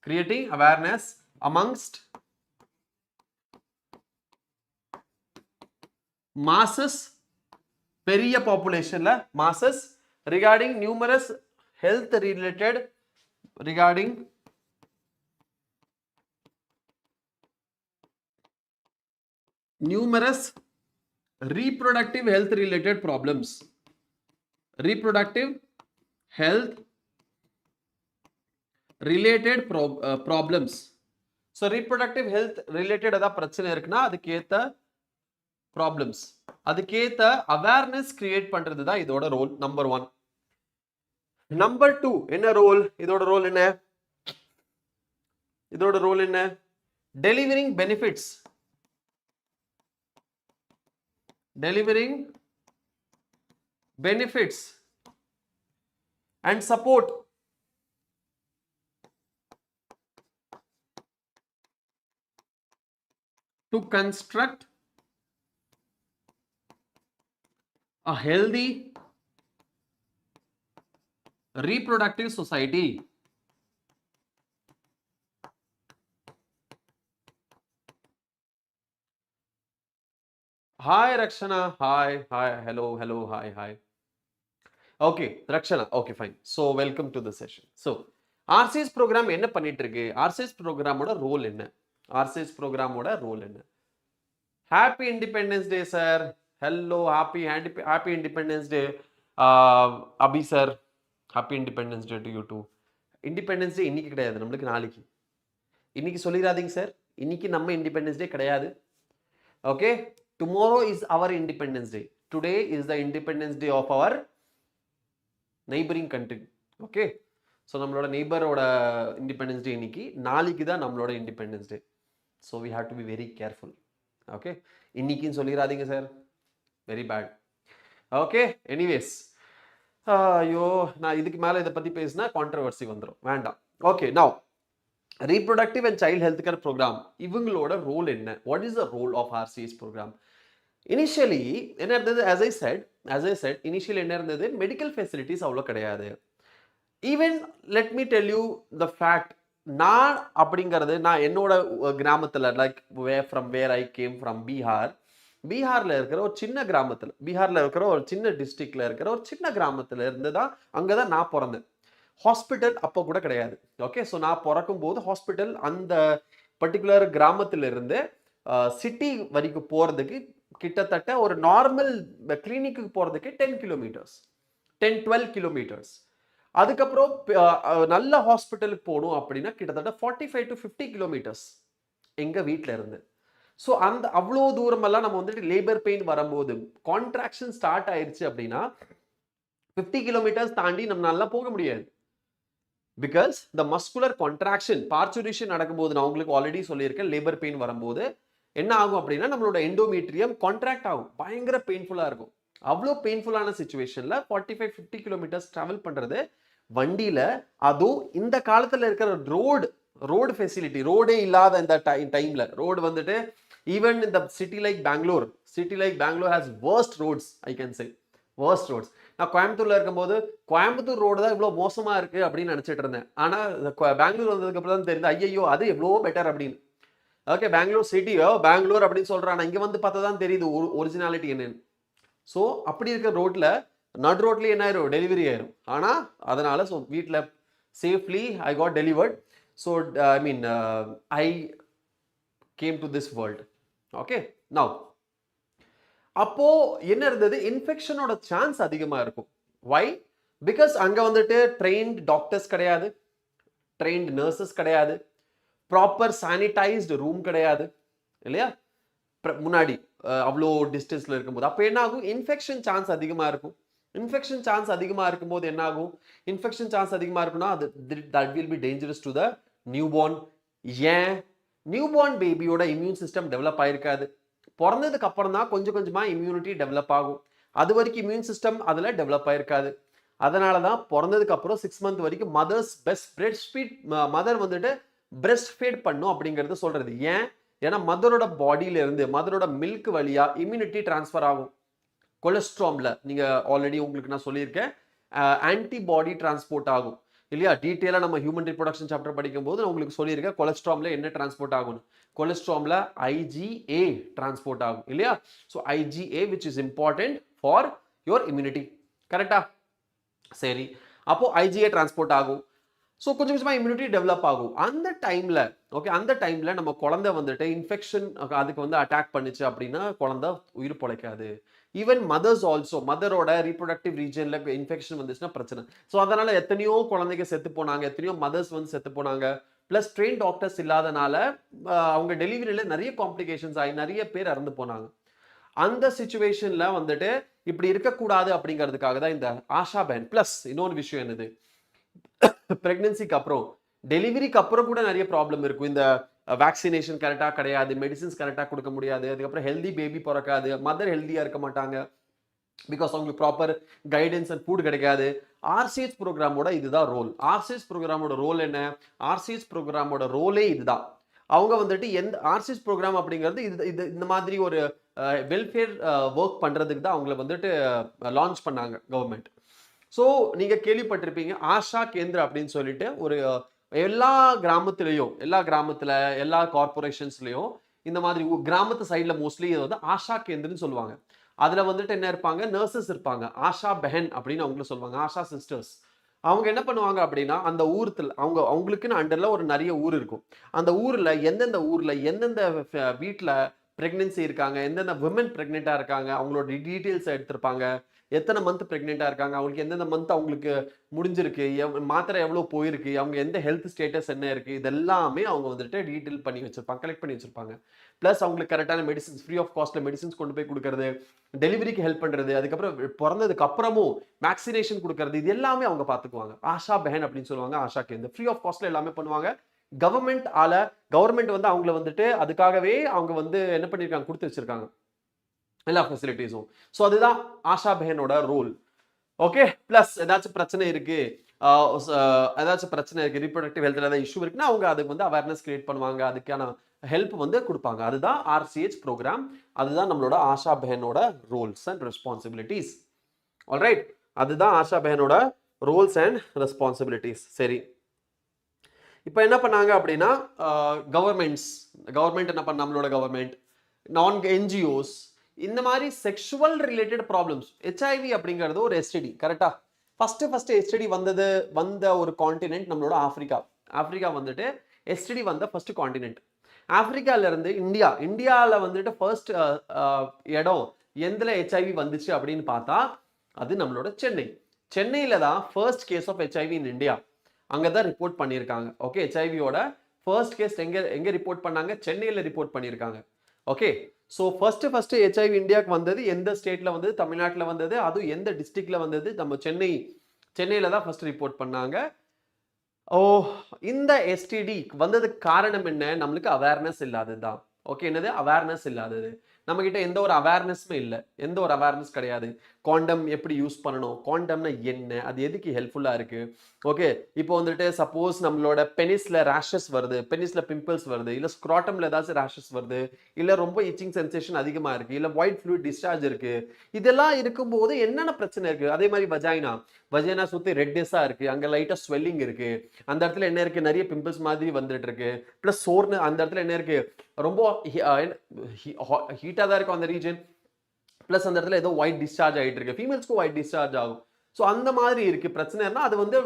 [SPEAKER 1] creating awareness amongst masses, பெரிய பாப்புலேஷன்ல masses regarding numerous health related reproductive health related problems. So reproductive health related ஏதாவது பிரச்சனை இருக்குன்னா அதுக்கு ஏத்த ப்ராப்ளம்ஸ், அதுக்கேத்த அவேர்னஸ் கிரியேட் பண்றது தான் இதோட ரோல் நம்பர் 1. நம்பர் 2 என்ன ரோல்? இதோட ரோல் என்ன? delivering benefits and support to construct a healthy reproductive society. Hi Rakshana, hi, hello, hi. Okay, Rakshana, okay, fine. So welcome to the session. So RCS program என்ன பண்ணிட்டு இருக்கு? RCS program ஓட role என்ன? Happy Independence Day sir. Hello, happy Independence Day. Abhi sir, happy Independence Day to you too. Independence Day இன்னைக்கு கிடையாது, நமக்கு நாளைக்கு. இன்னைக்கு சொல்லிராதீங்க சார், இன்னைக்கு நம்ம Independence Day கிடையாது. Okay, tomorrow is our Independence Day. Today is the Independence Day of our neighboring country. Okay, so நம்மளோட நெய்பரோட Independence Day இன்னைக்கு, நாளைக்கு தான் நம்மளோட Independence Day. So we have to be very careful. Okay, இன்னைக்குன்னு சொல்லிராதீங்க sir, very bad. Okay, anyways, ஐயோ நான் இதுக்கு மேல இதை பத்தி பேசினா கான்ட்ரவர்சி வந்துடும், வேண்டாம். Okay, now reproductive and child health care program இவங்களோட ரோல் என்ன? What is the role of RCS program? Initially என்ன இருந்தது? as I said initially என்ன இருந்தது? மெடிக்கல் ஃபெசிலிட்டிஸ் அவ்வளோ கிடையாது. Even let me tell you the fact, நான் அப்படிங்கிறது நான் என்னோட கிராமத்தில் like from where I came from பீகாரில் இருக்கிற ஒரு சின்ன கிராமத்தில், பீகாரில் இருக்கிற ஒரு சின்ன டிஸ்ட்ரிக்டில் இருக்கிற ஒரு சின்ன கிராமத்தில் இருந்து தான் அங்கே தான் நான் பிறந்தேன். ஹாஸ்பிட்டல் அப்போ கூட கிடையாது. ஓகே, ஸோ நான் பிறக்கும் போது ஹாஸ்பிட்டல் அந்த பர்டிகுலர் கிராமத்திலிருந்து சிட்டி வரைக்கும் போகிறதுக்கு கிட்டத்தட்ட ஒரு நார்மல் கிளினிக்கு போகிறதுக்கு 10 கிலோமீட்டர்ஸ் 10-12 கிலோமீட்டர்ஸ். அதுக்கப்புறம் நல்ல ஹாஸ்பிட்டலுக்கு போகணும் அப்படின்னா கிட்டத்தட்ட 45 to 50 கிலோமீட்டர்ஸ் எங்கள் வீட்டில் இருந்து. ஸோ அந்த அவ்வளோ தூரமெல்லாம் நம்ம வந்துட்டு லேபர் பெயின் வரும்போது கான்ட்ராக்ஷன் ஸ்டார்ட் ஆயிடுச்சு அப்படின்னா 50 கிலோமீட்டர்ஸ் தாண்டி நம்ம நல்லா போக முடியாது. Because the muscular contraction parturition நடக்கும்போது நான் உங்களுக்கு ஆல்ரெடி சொல்லியிருக்கேன், லேபர் பெயின் வரும்போது என்ன ஆகும் அப்படின்னா நம்மளோட எண்டோமீட்ரியம் கான்ட்ராக்ட் ஆகும், பயங்கர பெயின்ஃபுல்லாக இருக்கும். அவ்வளோ பெயின்ஃபுல்லான சுச்சுவேஷனில் 45-50 கிலோமீட்டர்ஸ் ட்ராவல் பண்ணுறது வண்டியில், அதுவும் இந்த காலத்தில் இருக்கிற ரோடு ஃபெசிலிட்டி, ரோடே இல்லாத இந்த டைமில் ரோடு வந்துட்டு ஈவன் இந்த city like Bangalore has worst roads, I can say worst roads. நான் கோயம்புத்தூர்ல இருக்கும்போது கோயம்புத்தூர் ரோடு தான் இவ்வளோ மோசமா இருக்கு அப்படின்னு நினைச்சிட்டு இருந்தேன். ஆனா பெங்களூர் வந்ததுக்கு அப்புறம் தான் தெரியுது ஐயோ அது எவ்வளோ பெட்டர் அப்படின்னு. ஓகே, பெங்களூர் சிட்டியோ பெங்களூர் அப்படின்னு சொல்றான், இங்க வந்து பார்த்தா தான் தெரியுது ஒரிஜினாலிட்டி என்னன்னு. ஸோ அப்படி இருக்கிற ரோட்ல நடு ரோட்லேயே என்ன ஆயிரும், டெலிவரி ஆயிரும். ஆனால் அதனால ஸோ வீட்டில் safely I got delivered. So I mean I came to this world. Okay, now அப்போ என்ன இருந்தது, இன்ஃபெக்ஷனோட சான்ஸ் அதிகமாக இருக்கும். வை? பிகாஸ் அங்கே வந்துட்டு ட்ரெயின்ட் டாக்டர்ஸ் கிடையாது, ட்ரெயின்ட் நர்சஸ் கிடையாது, ப்ராப்பர் சானிடைஸ்டு ரூம் கிடையாது இல்லையா முன்னாடி அவ்வளோ டிஸ்டன்ஸில் இருக்கும்போது. அப்போ என்ன ஆகும், இன்ஃபெக்ஷன் சான்ஸ் அதிகமாக இருக்கும். இன்ஃபெக்ஷன் சான்ஸ் அதிகமாக இருக்கும்போது என்ன ஆகும், இன்ஃபெக்ஷன் சான்ஸ் அதிகமாக இருக்குன்னா that will be dangerous to the newborn. ஏன்? நியூபார்ன் பேபியோட இம்யூன் சிஸ்டம் டெவலப் ஆயிருக்காது. பிறந்ததுக்கு அப்புறம் தான் கொஞ்சம் கொஞ்சமாக இம்யூனிட்டி டெவலப் ஆகும். அது வரைக்கும் இம்யூன் சிஸ்டம் அதில் டெவலப் ஆயிருக்காது. அதனால தான் பிறந்ததுக்கு அப்புறம் 6 months வரைக்கும் மதர் வந்துட்டு பிரெஸ்ட் ஃபீட் பண்ணும் அப்படிங்கிறது சொல்றது. ஏன்? ஏன்னா மதரோட பாடியில இருந்து மதரோட மில்க் வழியா இம்யூனிட்டி டிரான்ஸ்ஃபர் ஆகும். கொலஸ்ட்ராம்ல நீங்க ஆல்ரெடி உங்களுக்கு நான் சொல்லியிருக்கேன், ஆன்டிபாடி டிரான்ஸ்போர்ட் ஆகும் இல்லையா. டீட்டெயிலாக நம்ம ஹியூமன் ரிப்ரொடக்ஷன் சாப்டர் படிக்கும் போது நான் உங்களுக்கு சொல்லியிருக்கேன் கொலஸ்ட்ராம்ல என்ன டிரான்ஸ்போர்ட் ஆகும். கொலஸ்ட்ராம்ல IgA டிரான்ஸ்போர்ட் ஆகும் இல்லையா. So IgA which is important for your immunity. கரெக்டா? சரி, அப்போ IgA டிரான்ஸ்போர்ட் ஆகும். ஸோ கொஞ்சம் கொஞ்சமாக இம்யூனிட்டி டெவலப் ஆகும். அந்த டைமில் நம்ம குழந்தை வந்துட்டு இன்ஃபெக்ஷன் அதுக்கு வந்து அட்டாக் பண்ணிச்சு அப்படின்னா குழந்தை உயிர் பிழைக்காது. ஈவன் மதர்ஸ் ஆல்சோ, மதரோட ரீப்ரொடக்டிவ் ரீஜனில் இன்ஃபெக்ஷன் வந்துச்சுன்னா பிரச்சனை. ஸோ அதனால எத்தனையோ குழந்தைங்க செத்து போனாங்க, எத்தனையோ மதர்ஸ் வந்து செத்து போனாங்க. ப்ளஸ் ட்ரெயின் டாக்டர்ஸ் இல்லாதனால அவங்க டெலிவரியில் நிறைய காம்ப்ளிகேஷன்ஸ் ஆகி நிறைய பேர் இறந்து போனாங்க. அந்த சிச்சுவேஷனில் வந்துட்டு இப்படி இருக்கக்கூடாது அப்படிங்கிறதுக்காக தான் இந்த ஆஷா பென். ப்ளஸ் இன்னொரு விஷயம் என்னது, பிரெக்னன்சிக்கு அப்புறம் டெலிவரிக்கு அப்புறம் கூட நிறைய ப்ராப்ளம் இருக்கும். இந்த வேக்சினேஷன் கரெக்டாக கிடையாது, மெடிசின்ஸ் கரெக்டாக கொடுக்க முடியாது, அதுக்கப்புறம் ஹெல்தி பேபி பிறக்காது, மதர் ஹெல்த்தியாக இருக்க மாட்டாங்க பிகாஸ் அவங்களுக்கு ப்ராப்பர் கைடன்ஸ் அண்ட் ஃபுட் கிடைக்காது. RCH ப்ரோக்ராமோட இதுதான் ரோல். RCH ப்ரோக்ராமோட ரோல் என்ன? RCH ப்ரோக்ராமோட ரோலே இதுதான். அவங்க வந்துட்டு எந்த RCH ப்ரோக்ராம் அப்படிங்கிறது இது இந்த மாதிரி ஒரு வெல்ஃபேர் ஒர்க் பண்ணுறதுக்கு தான் அவங்கள வந்துட்டு லான்ச் பண்ணாங்க கவர்மெண்ட். ஸோ நீங்கள் கேள்விப்பட்டிருப்பீங்க ஆஷா கேந்திரா அப்படின்னு சொல்லிட்டு ஒரு எல்லா கிராமத்துலேயும் எல்லா கார்பரேஷன்ஸ்லையும் இந்த மாதிரி கிராமத்து சைடில் மோஸ்ட்லி வந்து ஆஷா கேந்திரன்னு சொல்லுவாங்க. அதில் வந்துட்டு என்ன இருப்பாங்க, நர்சஸ் இருப்பாங்க, ஆஷா பெஹன் அப்படின்னு அவங்கள சொல்லுவாங்க, ஆஷா சிஸ்டர்ஸ். அவங்க என்ன பண்ணுவாங்க அப்படின்னா அந்த ஊரத்தில் அவங்களுக்குன்னு அண்டரில் ஒரு நிறைய ஊர் இருக்கும். அந்த ஊரில் எந்தெந்த வீட்டில் ப்ரெக்னென்சி இருக்காங்க, எந்தெந்த விமன் ப்ரெக்னெண்ட்டாக இருக்காங்க, அவங்களோட டீட்டெயில்ஸ் எடுத்திருப்பாங்க, எத்தனை மந்த் ப்ரெக்னெண்ட்டாக இருக்காங்க, அவங்களுக்கு எந்தெந்த மந்த் அவங்களுக்கு முடிஞ்சிருக்கு, மாத்திரை எவ்வளோ போயிருக்கு, அவங்க எந்த ஹெல்த் ஸ்டேட்டஸ் என்ன இருக்குது, இதெல்லாமே அவங்க வந்துட்டு டீட்டெயில் பண்ணி வச்சுருப்பாங்க, கலெக்ட் பண்ணி வச்சுருப்பாங்க. ப்ளஸ் அவங்களுக்கு கரெக்டான மெடிசின்ஸ், ஃப்ரீ ஆஃப் காஸ்ட்டில் மெடிசின்ஸ் கொண்டு போய் கொடுக்கறது, டெலிவரிக்கு ஹெல்ப் பண்ணுறது, அதுக்கப்புறம் பிறந்ததுக்கு அப்புறமும் வேக்சினேஷன் கொடுக்கறது, இது எல்லாமே அவங்க பார்த்துக்குவாங்க. ஆஷா பெஹன் அப்படின்னு சொல்லுவாங்க, ஆஷா கேந்திர ஃப்ரீ ஆஃப் காஸ்ட்டில் எல்லாமே பண்ணுவாங்க. கவர்மெண்ட் வந்து அவங்கள வந்துட்டு அதுக்காகவே அவங்க வந்து என்ன பண்ணியிருக்காங்க, கொடுத்து வச்சிருக்காங்க எல்லா ஃபெசிலிட்டிஸும். ஸோ அதுதான் ஆஷா பெஹனோட ரோல். ஓகே, பிளஸ் ஏதாச்சும் பிரச்சனை இருக்கு, ஏதாச்சும் பிரச்சனை இருக்கு, ரீப்ரொடக்டிவ் ஹெல்த்ல ஏதாவது இஷ்யூ இருக்குன்னா அவங்க அதுக்கு வந்து அவேர்னஸ் கிரியேட் பண்ணுவாங்க, அதுக்கான ஹெல்ப் வந்து கொடுப்பாங்க. அதுதான் RCH ப்ரோக்ராம். அதுதான் நம்மளோட ஆஷா பெஹனோட ரோல்ஸ் அண்ட் ரெஸ்பான்சிபிலிட்டிஸ். ஆல்ரைட், அதுதான் ஆஷா பெஹனோட ரோல்ஸ் அண்ட் ரெஸ்பான்சிபிலிட்டிஸ். சரி, இப்போ என்ன பண்ணாங்க அப்படின்னா கவர்மெண்ட் என்ன பண்ண, நம்மளோட கவர்மெண்ட், NGOs, இந்த மாதிரி செக்ஷுவல் ரிலேட்டட் ப்ராப்ளம்ஸ். HIV அப்படிங்கிறது ஒரு STD, கரெக்டா? ஃபர்ஸ்ட் STD வந்த ஒரு காண்டினென்ட் நம்மளோட ஆப்பிரிக்கா வந்துட்டு STD வந்த ஃபர்ஸ்ட் காண்டினென்ட். ஆப்பிரிக்கால இருந்து இந்தியாவில் வந்துட்டு ஃபர்ஸ்ட் இடம் எந்தில் HIV வந்துச்சு அப்படின்னு பார்த்தா அது நம்மளோட சென்னையில தான் first case of HIV in India. அங்கே தான் ரிப்போர்ட் பண்ணியிருக்காங்க. ஓகே, HIVயோட ஃபர்ஸ்ட் கேஸ் எங்கே ரிப்போர்ட் பண்ணாங்க? சென்னையில் ரிப்போர்ட் பண்ணியிருக்காங்க. ஓகே, ஸோ ஃபர்ஸ்ட் HIV இந்தியாவுக்கு வந்தது எந்த ஸ்டேட்ல வந்தது? தமிழ்நாட்டில் வந்தது. அதுவும் எந்த டிஸ்ட்ரிக்ட்ல வந்தது? நம்ம சென்னையில தான் ஃபர்ஸ்ட் ரிப்போர்ட் பண்ணாங்க. இந்த STD வந்ததுக்கு காரணம் என்ன? நம்மளுக்கு அவேர்னஸ் இல்லாதது தான். ஓகே, என்னது? அவேர்னஸ் இல்லாதது. நம்ம கிட்ட எந்த ஒரு அவேர்னஸுமே இல்லை, எந்த ஒரு அவேர்னஸ் கிடையாது. காண்டம் எப்படி யூஸ் பண்ணணும், காண்டம்னா என்ன, அது எதுக்கு ஹெல்ப்ஃபுல்லா இருக்கு. ஓகே, இப்போ வந்துட்டு சப்போஸ் நம்மளோட பெனிஸ்ல ரேஷஸ் வருது, பெனிஸ்ல பிம்பிள்ஸ் வருது, இல்ல ஸ்க்ராட்டம்ல ஏதாச்சும் ரேஷஸ் வருது, இல்ல ரொம்ப இச்சிங் சென்சேஷன் அதிகமா இருக்கு, இல்ல ஒயிட் ஃப்ளூயிட் டிஸ்சார்ஜ் இருக்கு, இதெல்லாம் இருக்கும்போது என்னென்ன பிரச்சனை இருக்கு? அதே மாதிரி வஜைனா சுத்தி ரெட்டிஸா இருக்கு, அங்க லைட்டா ஸ்வெல்லிங் இருக்கு, அந்த இடத்துல என்ன இருக்கு? நிறைய பிம்பிள்ஸ் மாதிரி வந்துட்டு இருக்கு, பிளஸ் சோர்னு அந்த இடத்துல என்ன இருக்கு? ரொம்ப ஹீட்டா தான் இருக்கும் அந்த ரீஜன், பிளஸ் அந்த இடத்துல ஏதோ ஒயிட் டிஸ்சார்ஜ் ஆகிட்டு இருக்கு, ஃபீமேல்ஸ்க்கும் ஒயிட் டிஸ்சார்ஜ் ஆகும். ஸோ அந்த மாதிரி இருக்கு பிரச்சனைனா அது வந்து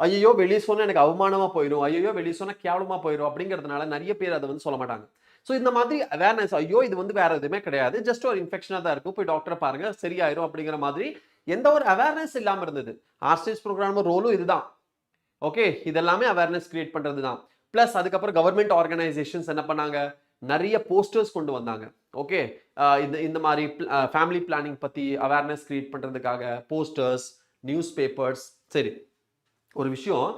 [SPEAKER 1] ஐயோ வெளியே சொன்னா எனக்கு அவமானமா போயிடும், ஐயோ வெளியே சொன்னா கேவலமா போயிடும் அப்படிங்கிறதுனால நிறைய பேர் அதை வந்து சொல்ல மாட்டாங்க. ஸோ இந்த மாதிரி அவேர்னஸ், ஐயோ இது வந்து வேற எதுவுமே கிடையாது, ஜஸ்ட் ஒரு இன்ஃபெக்ஷனாக தான் இருக்கும், போய் டாக்டரை பாருங்க சரியாயிரும் அப்படிங்கிற மாதிரி எந்த ஒரு அவேர்னஸ் இல்லாமல் இருந்தது. RCH ப்ரோக்ராம் ரோலும் இதுதான். ஓகே, இதெல்லாமே அவேர்னஸ் கிரியேட் பண்றது தான். பிளஸ் அதுக்கப்புறம் கவர்மெண்ட் ஆர்கனைசேஷன்ஸ் என்ன பண்ணாங்க? நிறைய போஸ்டர்ஸ் கொண்டு வந்தாங்க. ஓகே, இந்த மாதிரி ஃபேமிலி பிளானிங் பத்தி அவேர்னஸ் கிரியேட் பண்றதுக்காக போஸ்டர்ஸ், நியூஸ் பேப்பர்ஸ். சரி, ஒரு விஷயம்,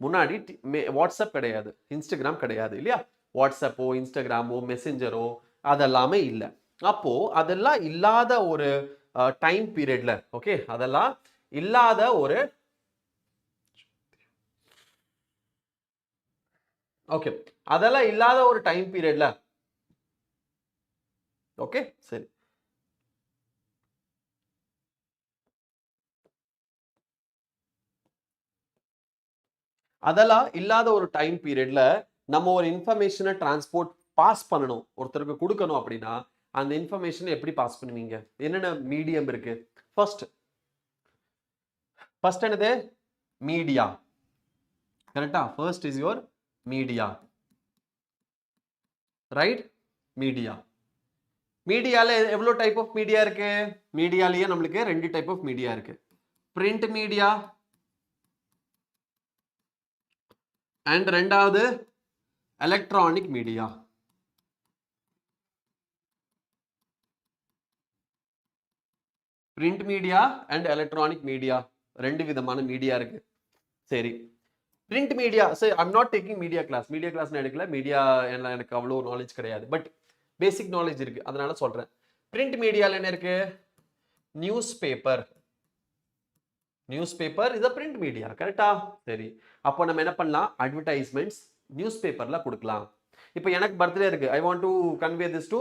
[SPEAKER 1] முன்னாடி வாட்ஸ்அப் கிடையாது, இன்ஸ்டாகிராம் கிடையாது இல்லையா? வாட்ஸ்அப்போ இன்ஸ்டாகிராமோ மெசஞ்சரோ அதெல்லாமே இல்லை. அப்போ அதெல்லாம் இல்லாத ஒரு டைம் பீரியட்ல, ஓகே, அதெல்லாம் இல்லாத ஒரு டைம் பீரியட்ல, ஓகே சரி, அதெல்லாம் இல்லாத ஒரு டைம் பீரியட்ல நம்ம ஒரு இன்ஃபர்மேஷனை டிரான்ஸ்போர்ட் பாஸ் பண்ணணும், ஒருத்தருக்கு கொடுக்கணும் அப்படின்னா அந்த இன்ஃபர்மேஷனை எப்படி பாஸ் பண்ணுவீங்க? என்னென்ன மீடியம் இருக்கு? ஃபர்ஸ்ட் என்னது? மீடியா, கரெக்டா? First is your media, right? மீடியால எவ்வளவு டைப் ஆஃப் மீடியா இருக்கு? மீடியாலயே நம்மளுக்கு ரெண்டு டைப் ஆஃப் மீடியா இருக்கு, பிரிண்ட் மீடியா அண்ட் ரெண்டாவது electronic media. Print media and electronic media, ரெண்டு விதமான மீடியா இருக்கு. சரி, பிரிண்ட் மீடியா, சரி, I'm not taking media class நான் எடுக்கல, மீடியா எனக்கு அவ்வளோ நாலேஜ் கிடையாது, பட் பேசிக் நாலேஜ் இருக்கு, அதனால சொல்றேன். பிரிண்ட் மீடியால என்ன இருக்கு? News paper is a print media, கரெக்டா? சரி, அப்போ நம்ம என்ன பண்ணலாம்? அட்வர்டைஸ்மெண்ட்ஸ் நியூஸ் பேப்பர்ல கொடுக்கலாம். இப்போ எனக்கு பர்த்டே இருக்கு, I want to convey this to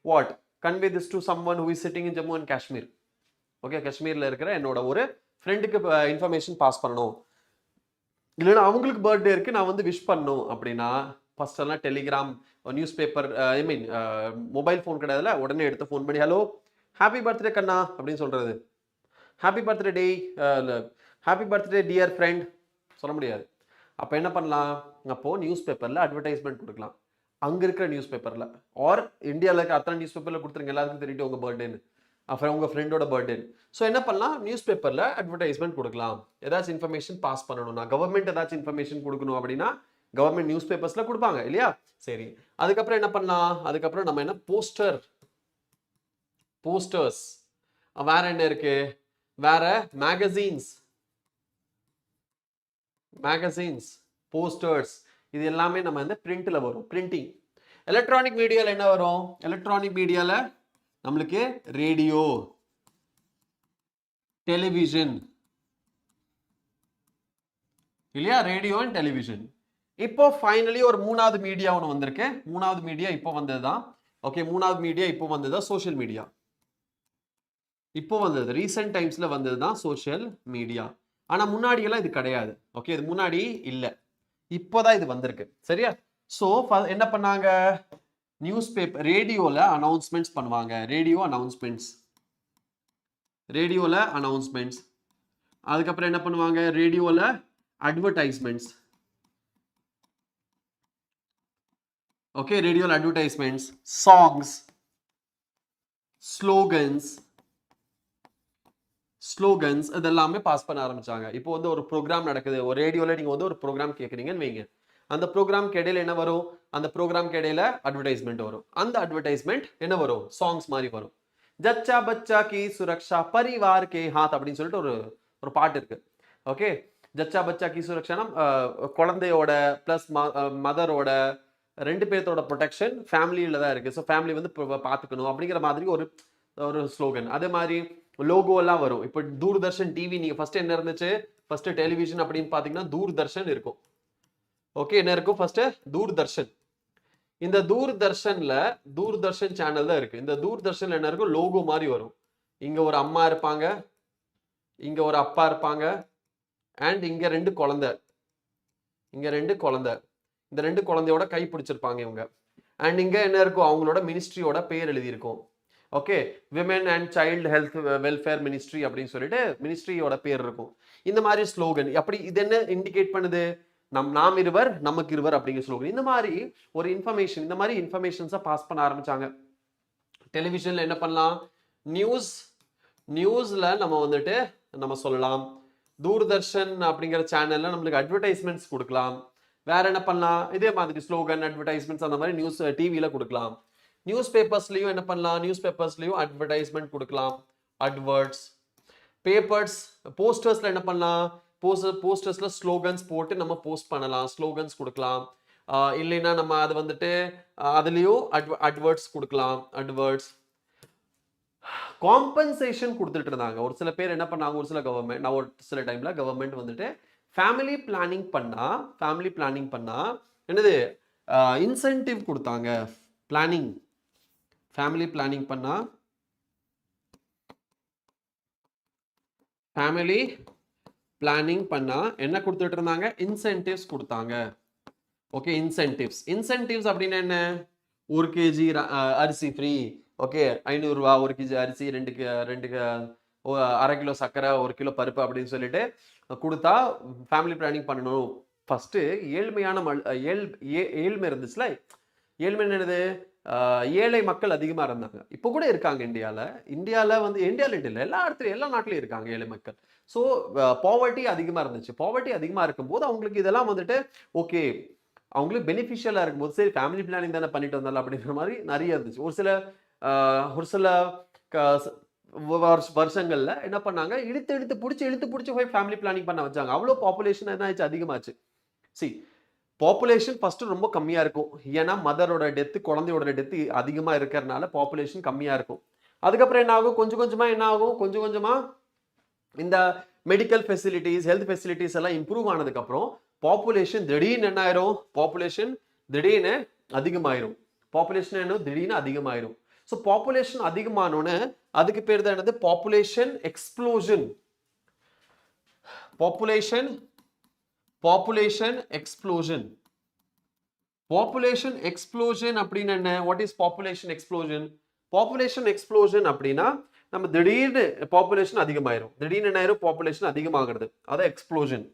[SPEAKER 1] what? Convey this to someone who is sitting in Jammu and Kashmir. Okay, காஷ்மீர்ல இருக்கிற என்னோட ஒரு ஃப்ரெண்டுக்கு இன்ஃபர்மேஷன் பாஸ் பண்ணணும், இல்லைன்னா அவங்களுக்கு பர்த்டே இருக்கு, நான் வந்து விஷ் பண்ணணும் அப்படின்னா ஃபர்ஸ்ட் எல்லாம் டெலிகிராம், நியூஸ் பேப்பர், ஐ மீன் மொபைல் ஃபோன் கிடையாதுல, உடனே எடுத்து ஃபோன் பண்ணி ஹலோ ஹாப்பி பர்த்டே கண்ணா அப்படின்னு சொல்றது, happy birthday day, happy birthday dear friend சொல்ல முடியாது. அப்போ என்ன பண்ணலாம்? அப்போ நியூஸ் பேப்பர்ல அட்வர்டைஸ்மெண்ட் கொடுக்கலாம், அங்க இருக்கிற நியூஸ் பேப்பர்ல, ஆர் இந்தியாவில் இருக்க அத்தனை நியூஸ் பேப்பர்ல கொடுத்துருங்க, எல்லாருக்கும் தெரியும் உங்க பர்த்டேன்னு, அப்புறம் உங்க ஃப்ரெண்டோட பர்த்டே. ஸோ என்ன பண்ணலாம்? நியூஸ் பேப்பர்ல அட்வர்டைஸ்மெண்ட் கொடுக்கலாம். ஏதாச்சும் இன்ஃபர்மேஷன் பாஸ் பண்ணணும்னா, கவர்மெண்ட் ஏதாச்சும் இன்ஃபர்மேஷன் கொடுக்கணும் அப்படின்னா கவர்மெண்ட் நியூஸ் பேப்பர்ஸ்ல கொடுப்பாங்க இல்லையா? சரி, அதுக்கப்புறம் என்ன பண்ணலாம்? அதுக்கப்புறம் நம்ம என்ன போஸ்டர்ஸ், வேற என்ன இருக்கு? வேற மேகசீன்ஸ், போஸ்டர்ஸ், இது எல்லாமே நம்ம வந்து பிரிண்ட்ல வரும், பிரிண்டிங். எலக்ட்ரானிக் மீடியால என்ன வரும்? எலக்ட்ரானிக் மீடியால நம்மளுக்கு ரேடியோ, டெலிவிஷன், இல்லையா, ரேடியோ அண்ட் டெலிவிஷன். இப்போ ஃபைனலி ஒரு மூணாவது மீடியா ஒன்று வந்திருக்கு. மூணாவது மீடியா இப்போ வந்ததுதான். ஓகே, மூணாவது மீடியா இப்போ வந்ததுதான் சோஷியல் மீடியா. இப்போ வந்தது ரீசெண்ட் டைம்ஸ்ல வந்ததுதான் சோஷியல் மீடியா. ஆனா முன்னாடி எல்லாம் இது கிடையாது. ஓகே, இது முன்னாடி இல்ல, இப்போதான் இது வந்திருக்கு. சரியா? சோ என்ன பண்ணாங்க, நியூஸ் பேப்பர் ரேடியோல அனௌன்ஸ்மெண்ட்ஸ் பண்ணுவாங்க. ரேடியோல அனௌன்ஸ்மெண்ட்ஸ். அதுக்கப்புறம் என்ன பண்ணுவாங்க, ரேடியோல அட்வர்டைஸ்மெண்ட்ஸ். ஓகே, ரேடியோல அட்வர்டைஸ்மெண்ட்ஸ், சாங்ஸ், ஸ்லோகன்ஸ் இதெல்லாமே பாஸ் பண்ண ஆரம்பிச்சாங்க. இப்போ வந்து ஒரு ப்ரோக்ராம் நடக்குது, ஒரு ரேடியோல நீங்க வந்து ஒரு ப்ரோக்ராம் கேட்குறீங்கன்னு வைங்க. அந்த ப்ரோக்ராம் இடையில என்ன வரும், அந்த ப்ரோக்ராம் இடையில அட்வர்டைஸ்மெண்ட் வரும். அந்த அட்வர்டைஸ்மெண்ட் என்ன வரும், சாங்ஸ் மாதிரி வரும். ஜச்சா பச்சா கி சுரக்ஷா பரிவார் கே ஹாத் அப்படின்னு சொல்லிட்டு ஒரு ஒரு பாட்டு இருக்கு. ஓகே, ஜச்சா பச்சா கி சுரக்ஷானா குழந்தையோட பிளஸ் மதரோட ரெண்டு பேர்த்தோட ப்ரொடெக்ஷன் ஃபேமிலியில தான் இருக்கு. ஸோ ஃபேமிலி வந்து பார்த்துக்கணும் அப்படிங்கிற மாதிரி ஒரு ஒரு ஸ்லோகன். அதே மாதிரி லோகோ எல்லாம் வரும். இப்போ தூர்தர்ஷன் டிவி, நீங்க ஃபர்ஸ்ட் என்ன இருந்துச்சு, ஃபர்ஸ்ட் டெலிவிஷன் அப்படின்னு பாத்தீங்கன்னா தூர்தர்ஷன் இருக்கும். ஓகே, என்ன இருக்கும் ஃபர்ஸ்ட், தூர்தர்ஷன். இந்த தூர்தர்ஷன் சேனல் தான் இருக்கு. இந்த தூர்தர்ஷன்ல என்ன இருக்கும், லோகோ மாதிரி வரும். இங்க ஒரு அம்மா இருப்பாங்க, இங்க ஒரு அப்பா இருப்பாங்க, அண்ட் இங்க ரெண்டு குழந்தை, இந்த ரெண்டு குழந்தையோட கை பிடிச்சிருப்பாங்க இவங்க. அண்ட் இங்க என்ன இருக்கும், அவங்களோட மினிஸ்ட்ரியோட பேர் எழுதி இருக்கும். Okay, women and child health welfare ministry அப்படின்னு சொல்லிட்டு மினிஸ்ட்ரியோட பேர் இருக்கும். இந்த மாதிரி ஸ்லோகன். அப்படி இது என்ன இண்டிகேட் பண்ணுது, நாம் இருவர் நமக்கு இருவர் அப்படிங்கிற ஸ்லோகன். இந்த மாதிரி ஒரு இன்ஃபர்மேஷன், இந்த மாதிரி இன்ஃபர்மேஷன்ஸை பாஸ் பண்ண ஆரம்பிச்சாங்க. டெலிவிஷன்ல என்ன பண்ணலாம், நியூஸ்ல நம்ம வந்துட்டு நம்ம சொல்லலாம். தூர்தர்ஷன் அப்படிங்கிற சேனல்ல நம்மளுக்கு அட்வர்டைஸ்மெண்ட்ஸ் கொடுக்கலாம். வேற என்ன பண்ணலாம், இதே மாதிரி ஸ்லோகன், அட்வர்டைஸ்மெண்ட்ஸ் அந்த மாதிரி நியூஸ் டிவியில கொடுக்கலாம். நியூஸ் பேப்பர்ஸ்லயும் என்ன பண்ணலாம், நியூஸ் பேப்பர்ஸ்லயும் அட்வர்டைஸ்மெண்ட் கொடுக்கலாம், அட்வர்ட்ஸ். பேப்பர்ஸ் போஸ்டர்ஸ்ல என்ன பண்ணலாம், போஸ்டர்ஸ்ல ஸ்லோகன்ஸ் போட்டு நம்ம போஸ்ட் பண்ணலாம், ஸ்லோகன்ஸ் கொடுக்கலாம். இல்லைன்னா நம்ம அது வந்துட்டு அதுலயும் அட்வர்ட்ஸ் கொடுக்கலாம், அட்வர்ட்ஸ். காம்பன்சேஷன் கொடுத்துட்டு இருந்தாங்க. ஒரு சில பேர் என்ன பண்ணாங்க, ஒரு சில கவர்மெண்ட், நான் ஒரு சில டைம்ல கவர்மெண்ட் வந்துட்டு ஃபேமிலி பிளானிங் பண்ணா என்னது இன்சென்டிவ் கொடுத்தாங்க. ஃபேமிலி பிளானிங் பண்ணா என்ன கொடுத்துட்டு இருந்தாங்க, இன்சென்டிவ்ஸ் கொடுத்தாங்க. ஓகே, இன்சென்டிவ்ஸ் அப்படின்னா என்ன, 1 kg அரிசி ஃப்ரீ. ஓகே, 500 ரூபா 1 kg அரிசி, 2 1/2 கிலோ சர்க்கரை, 1 கிலோ பருப்பு அப்படின்னு சொல்லிட்டு கொடுத்தா ஃபேமிலி பிளானிங் பண்ணணும். ஃபர்ஸ்ட் ஏழ்மை இருந்துச்சுல, ஏழ்மை என்னது, ஏழை மக்கள் அதிகமா இருந்தாங்க. இப்போ கூட இருக்காங்க இந்தியால வந்து, இந்தியால இல்லை, எல்லா இடத்துலயும் எல்லா நாட்டிலையும் இருக்காங்க ஏழை மக்கள். ஸோ பாவர்ட்டி அதிகமா இருந்துச்சு. பாவர்ட்டி அதிகமா இருக்கும்போது அவங்களுக்கு இதெல்லாம் வந்துட்டு ஓகே, அவங்களுக்கு பெனிஃபிஷியலா இருக்கும்போது சரி ஃபேமிலி பிளானிங் தானே பண்ணிட்டு வந்தாலும் அப்படிங்கிற மாதிரி நிறைய இருந்துச்சு. ஒரு சில வருஷங்கள்ல என்ன பண்ணாங்க, இழுத்து பிடிச்சி போய் ஃபேமிலி பிளானிங் பண்ண வச்சாங்க. அவ்வளோ பாப்புலேஷன் என்ன ஆச்சு, அதிகமாச்சு. பாப்புலேஷன் ஃபர்ஸ்ட் ரொம்ப கம்மியா இருக்கும். ஏன்னா மதரோட டெத்து, குழந்தையோட டெத்து அதிகமா இருக்கிறதுனால பாப்புலேஷன் கம்மியா இருக்கும். அதுக்கப்புறம் என்ன ஆகும், கொஞ்சம் கொஞ்சமா இந்த மெடிக்கல் ஃபெசிலிட்டிஸ், ஹெல்த் ஃபெசிலிட்டிஸ் எல்லாம் இம்ப்ரூவ் ஆனதுக்கு அப்புறம் பாப்புலேஷன் திடீர்னு என்ன ஆயிரும், திடீர்னு அதிகமாயிரும். ஸோ பாப்புலேஷன் அதிகமானோன்னு அதுக்கு பேர் தான் என்னது, பாப்புலேஷன் எக்ஸ்ப்ளோஷன். பாப்புலேஷன் எக்ஸ்ப்ளோஷன் அப்படின்னா என்ன, வாட் இஸ் பாப்புலேஷன் எக்ஸ்ப்ளோஷன் அப்படின்னா நம்ம திடீர்னு பாப்புலேஷன் அதிகமாயிரும். பாப்புலேஷன் அதிகமாகிறது, அதான் எக்ஸ்ப்ளோஷன்.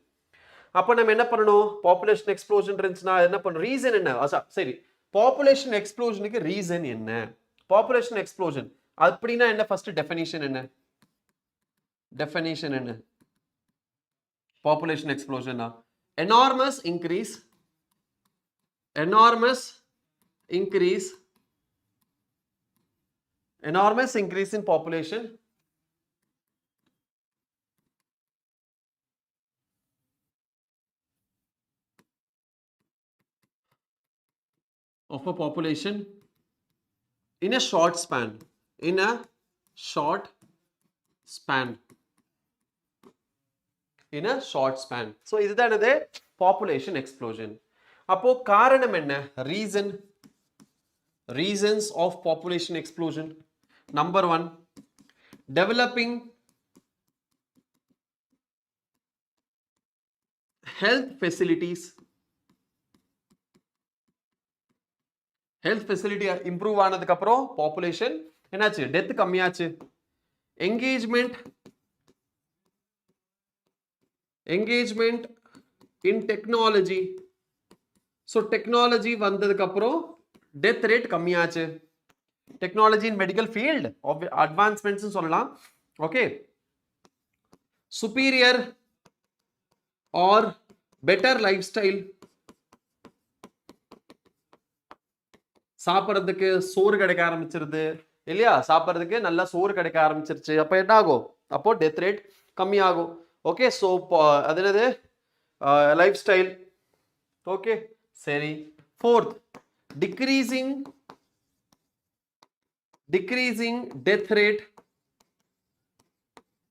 [SPEAKER 1] அப்ப நம்ம என்ன பண்ணணும், பாப்புலேஷன் எக்ஸ்ப்ளோஷன் இருந்துச்சுன்னா என்ன பண்ணணும், ரீசன் என்ன, சரி பாப்புலேஷன் எக்ஸ்ப்ளோஷனுக்கு ரீசன் என்ன, பாப்புலேஷன் எக்ஸ்ப்ளோஷன் அப்படின்னா என்ன, ஃபர்ஸ்ட் டெஃபினிஷன் என்ன, population explosion enormous increase in population of a population in a short span. in a short span. So இதுதான் என்னது population explosion. அப்போ காரணம் என்ன? Reasons of population explosion. Number 1, developing health facilities. Health facility improve ஆனதுக்கு அப்புறம் population என்னாச்சு? Death கம்மியாச்சு. Engagement in technology. So technology வந்ததுக்கு அப்புறம் death rate கம்மியாச்சு. Technology in medical field of advancements சொல்லலாம். Okay. Superior or better lifestyle. சாப்பிட்றதுக்கு சோறு கிடைக்க ஆரம்பிச்சிருது இல்லையா? சாப்பிட்றதுக்கு நல்லா சோறு கிடைக்க ஆரம்பிச்சிருச்சு. அப்போ என்ன ஆகும்? அப்போ டெத் ரேட் கம்மியாகும். ஓகே, ஸோ அது என்னது? Life style. ஓகே, சரி. 4th, decreasing death rate.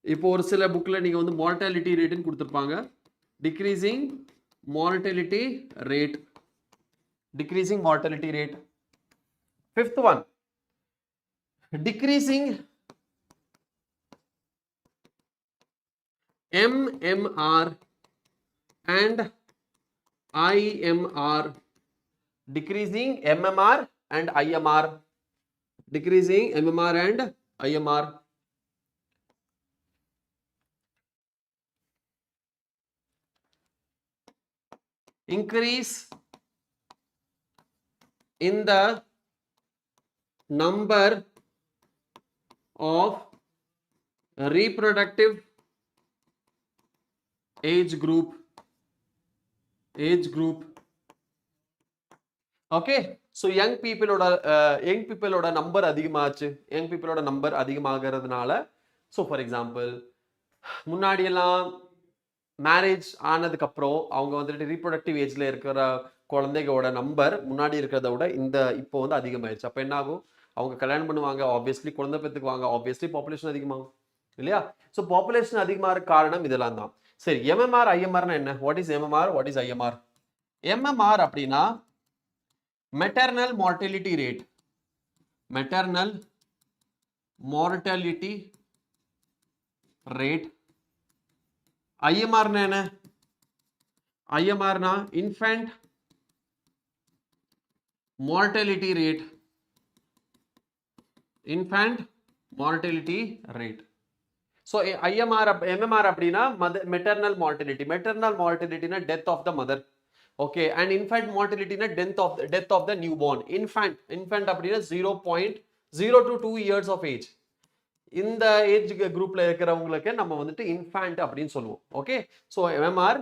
[SPEAKER 1] இப்போ ஒரு சில புக்ல நீங்க வந்து mortality rate ன்னு கொடுத்திருப்பாங்க. Decreasing mortality rate. 5th one, decreasing MMR and IMR. Decreasing MMR and IMR. Decreasing MMR and IMR. Increase in the number of reproductive age group. Okay, so young people oda number அதிகமாச்சு. young people oda number அதிகமாகிறதுனால, so for example, முன்னாடி எல்லாம் marriage ஆனதுக்கு அப்புறம் அவங்க வந்துட்டு reproductive ஏஜ்ல இருக்கிற குழந்தைகளோட நம்பர் முன்னாடி இருக்கிறத விட இப்போ வந்து அதிகமாயிருச்சு. அப்போ என்ன ஆகும்? அவங்க கல்யாணம் பண்ணுவாங்க, ஆப்வியஸ்லி குழந்தை பெற்றுக்குவாங்க, ஆப்வியஸ்லி பாப்புலேஷன் அதிகமாகும் இல்லையா? ஸோ பாப்புலேஷன் அதிகமாக காரணம் இதெல்லாம் தான். சரி, எம்எம்ஆர் ஐஎம்ஆர்னா என்ன? What is MMR, what is IMR? MMR அப்படின்னா maternal mortality rate. Maternal mortality rate. ஐஎம்ஆர்னா என்ன? ஐஎம்ஆர்னா infant mortality rate. Infant mortality rate. So IMR MMR அப்படின்னா மெட்டர்னல் மார்டலிட்டி. மெட்டர்னல் மார்டலிட்டினா death of the mother. Okay, and infant மார்டலிட்டினா death of the new born. Infant அப்படின்னா 0.0 to 2 years of age. இந்த age குரூப்ல இருக்கிறவங்களுக்கு நம்ம வந்துட்டு இன்ஃபேண்ட் அப்படின்னு சொல்லுவோம். Okay, so MMR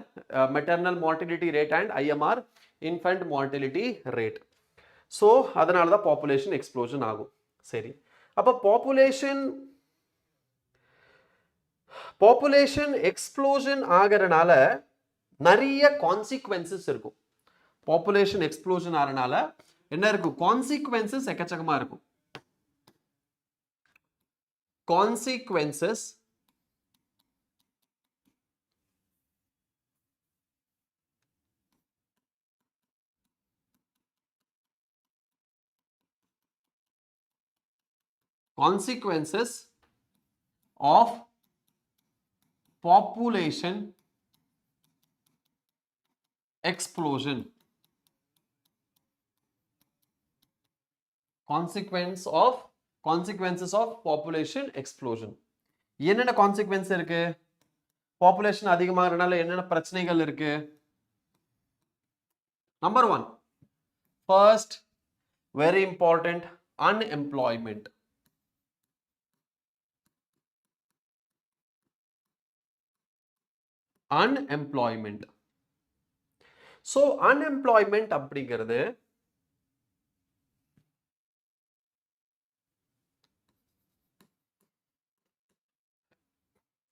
[SPEAKER 1] maternal mortality rate and IMR infant mortality rate. So அதனால தான் பாப்புலேஷன் எக்ஸ்ப்ளோஷன் ஆகும். சரி, அப்போ பாப்புலேஷன் எக்ஸ்ப்ளோஷன் ஆகிறனால நிறைய கான்சிக்வன்சஸ் இருக்கும். பாப்புலேஷன் எக்ஸ்ப்ளோஷன் ஆகிறனால என்ன இருக்கும்? கான்சிக்வன்சஸ் எக்கச்சக்கமா இருக்கும். Consequences of population explosion. Consequences of population explosion. என்னென்ன கான்சிக்வென்ஸ் இருக்கு? பாப்புலேஷன் அதிகமாகறதுனால என்னென்ன பிரச்சனைகள் இருக்கு? Number 1, first very important, unemployment. Unemployment. So unemployment அப்படிங்கிறது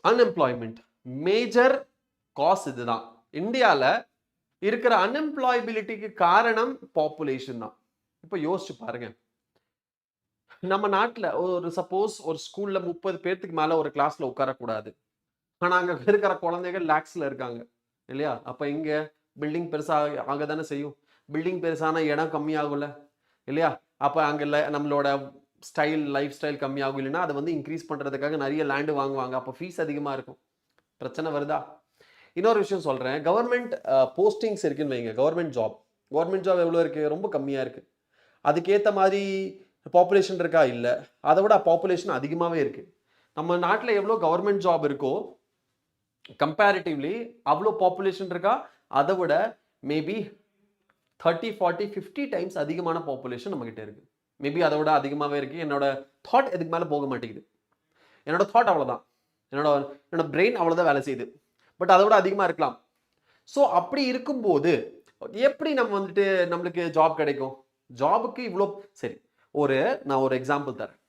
[SPEAKER 1] அன்எம்ப்ளாய்மெண்ட் மேஜர் காஸ் இதுதான். இந்தியாவில் இருக்கிற அன்எம்ப்ளாயபிலிட்டிக்கு காரணம் பாப்புலேஷன் தான். இப்போ யோசிச்சு பாருங்க, நம்ம நாட்டில் ஒரு சப்போஸ் ஒரு ஸ்கூல்ல 30 பேர்த்துக்கு மேல ஒரு கிளாஸ்ல உட்காரக்கூடாது. ஆனா அங்க இருக்கிற குழந்தைகள் லேக்ஸ்ல இருக்காங்க இல்லையா? அப்ப இங்க பில்டிங் பெருசா ஆக தானே செய்யும். பில்டிங் பெருசான இடம் கம்மியாகும்ல இல்லையா? அப்ப அங்க நம்மளோட லைஃப் ஸ்டைல் கம்மியாகும். இல்லைன்னா அதை வந்து இன்க்ரீஸ் பண்றதுக்காக நிறைய லேண்டு வாங்குவாங்க. அப்போ ஃபீஸ் அதிகமா இருக்கும். பிரச்சனை வருதா? இன்னொரு விஷயம் சொல்றேன். கவர்மெண்ட் போஸ்டிங்ஸ் இருக்குன்னு வைங்க. கவர்மெண்ட் ஜாப் எவ்வளோ இருக்கு? ரொம்ப கம்மியா இருக்கு. அதுக்கேற்ற மாதிரி பாப்புலேஷன் இருக்கா? இல்லை. அதை விட பாப்புலேஷன் அதிகமாகவே இருக்கு. நம்ம நாட்டில் எவ்வளோ கவர்மெண்ட் ஜாப் இருக்கோ கம்பேரிட்டிவ்லி அவ்வளோ பாப்புலேஷன் இருக்கா? அதை விட மேபி 30, 40, 50 டைம்ஸ் அதிகமான பாப்புலேஷன் நம்மகிட்ட இருக்கு. மேபி அதை விட அதிகமாகவே இருக்கு. என்னோட தாட் எதுக்கு மேலே போக மாட்டேங்குது. என்னோட தாட் அவ்வளோதான். என்னோட பிரெயின் அவ்வளோதான் வேலை செய்யுது. பட் அதை விட அதிகமாக இருக்கலாம். ஸோ அப்படி இருக்கும்போது எப்படி நம்ம வந்துட்டு நம்மளுக்கு ஜாப் கிடைக்கும்? ஜாபுக்கு இவ்வளோ சரி. நான் ஒரு எக்ஸாம்பிள் தரேன்.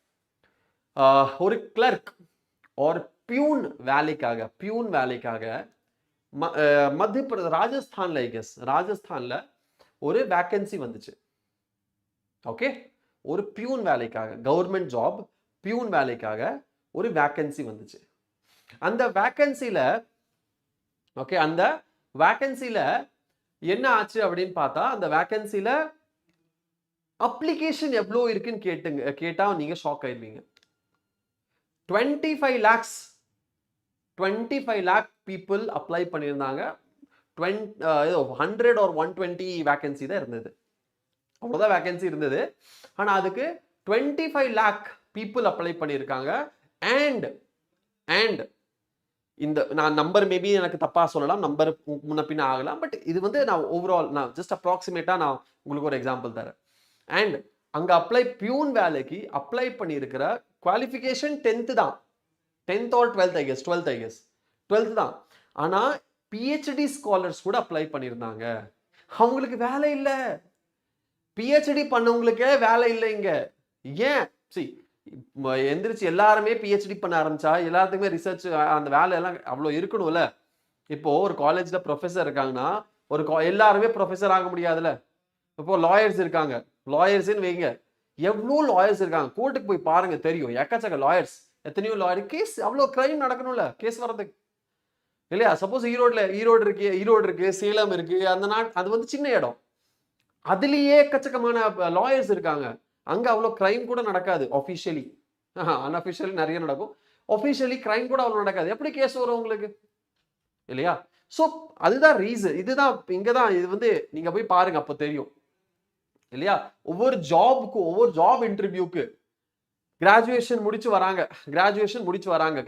[SPEAKER 1] ஒரு கிளர்க் ஒரு பியூன் வேலைக்காக மத்திய பிரதேஷ் ராஜஸ்தான்ல ஒரு வேக்கன்சி வந்துச்சு. ஓகே, ஒரு பியூன் வேலைக்காக கவர்மெண்ட் ஜாப் பியூன் வேலைக்காக ஒரு வேக்கன்சி வந்துச்சு. அந்த வேக்கன்சில என்ன ஆச்சு அப்படின்னு பார்த்தா, அந்த வேக்கன்சில அப்ளிகேஷன் எவ்வளோ இருக்குன்னு கேட்டா நீங்க ஷாக் ஆயிடுவீங்க. 25 lakh people அப்ளை பண்ணியிருந்தாங்க. 100 or 120 வேக்கன்சி தான் இருந்தது. அவ்வளோதான் வேக்கன்சி இருந்தது. ஆனால் அதுக்கு 25 lakh people அப்ளை பண்ணியிருக்காங்க. அண்ட் இந்த நான் நம்பர் மேபி எனக்கு தப்பா சொல்லலாம், நம்பர் முன்ன பின்ன ஆகலாம். பட் இது வந்து நான் ஓவரால் நான் ஜஸ்ட் அப்ராக்சிமேட்டா நான் உங்களுக்கு ஒரு எக்ஸாம்பிள் தரேன். அண்ட் அங்க பியூன் வேலைக்கு அப்ளை பண்ணியிருக்கிற குவாலிஃபிகேஷன் 10th தான். 10th or 12th I guess 12th தான். ஆனா பிஹெச்டி ஸ்காலர்ஸ் கூட அப்ளை பண்ணியிருந்தாங்க. அவங்களுக்கு வேலை இல்லை. பிஹெச்டி பண்ணவங்களுக்கே வேலை இல்லைங்க. ஏன்? எந்திரிச்சு எல்லாருமே பிஹெச்டி பண்ண ஆரம்பிச்சா எல்லாத்துக்குமே ரிசர்ச் அந்த வேலை எல்லாம் அவ்வளோ இருக்கணும்ல. இப்போ ஒரு காலேஜ்ல ப்ரொஃபஸர் இருக்காங்கன்னா எல்லாருமே ப்ரொஃபஸர் ஆக முடியாதுல்ல. இப்போ லாயர்ஸ் இருக்காங்க, லாயர்ஸ்ன்னு வைங்க. எவ்வளோ லாயர்ஸ் இருக்காங்க, கோர்ட்டுக்கு போய் பாருங்க தெரியும். எக்கச்சக்க லாயர்ஸ், எத்தனையோ லாயர். கேஸ் அவ்வளோ கிரைம் நடக்கணும்ல கேஸ் வர்றதுக்கு இல்லையா? சப்போஸ் ஈரோடு இருக்கு, சேலம் இருக்கு, அந்த அது வந்து சின்ன இடம். அதுலயே எக்கச்சக்கமான லாயர்ஸ் இருக்காங்க. அங்க அவ்வளோ கிரைம் கூட நடக்காது. ஆஃபிஷியலி அன்அஃபிஷியலி நிறைய நடக்கும். ஆஃபிஷியலி கிரைம் கூட அவ்வளோ நடக்காது. எப்படி கேஸ் வரும் உங்களுக்கு இல்லையா? ஸோ அதுதான் ரீசன். இதுதான் இங்கதான் இது வந்து நீங்க போய் பாருங்க, அப்போ தெரியும் இல்லையா? ஒவ்வொரு ஜாப் இன்டர்வியூக்கு கிராஜுவேஷன் முடிச்சு வராங்க.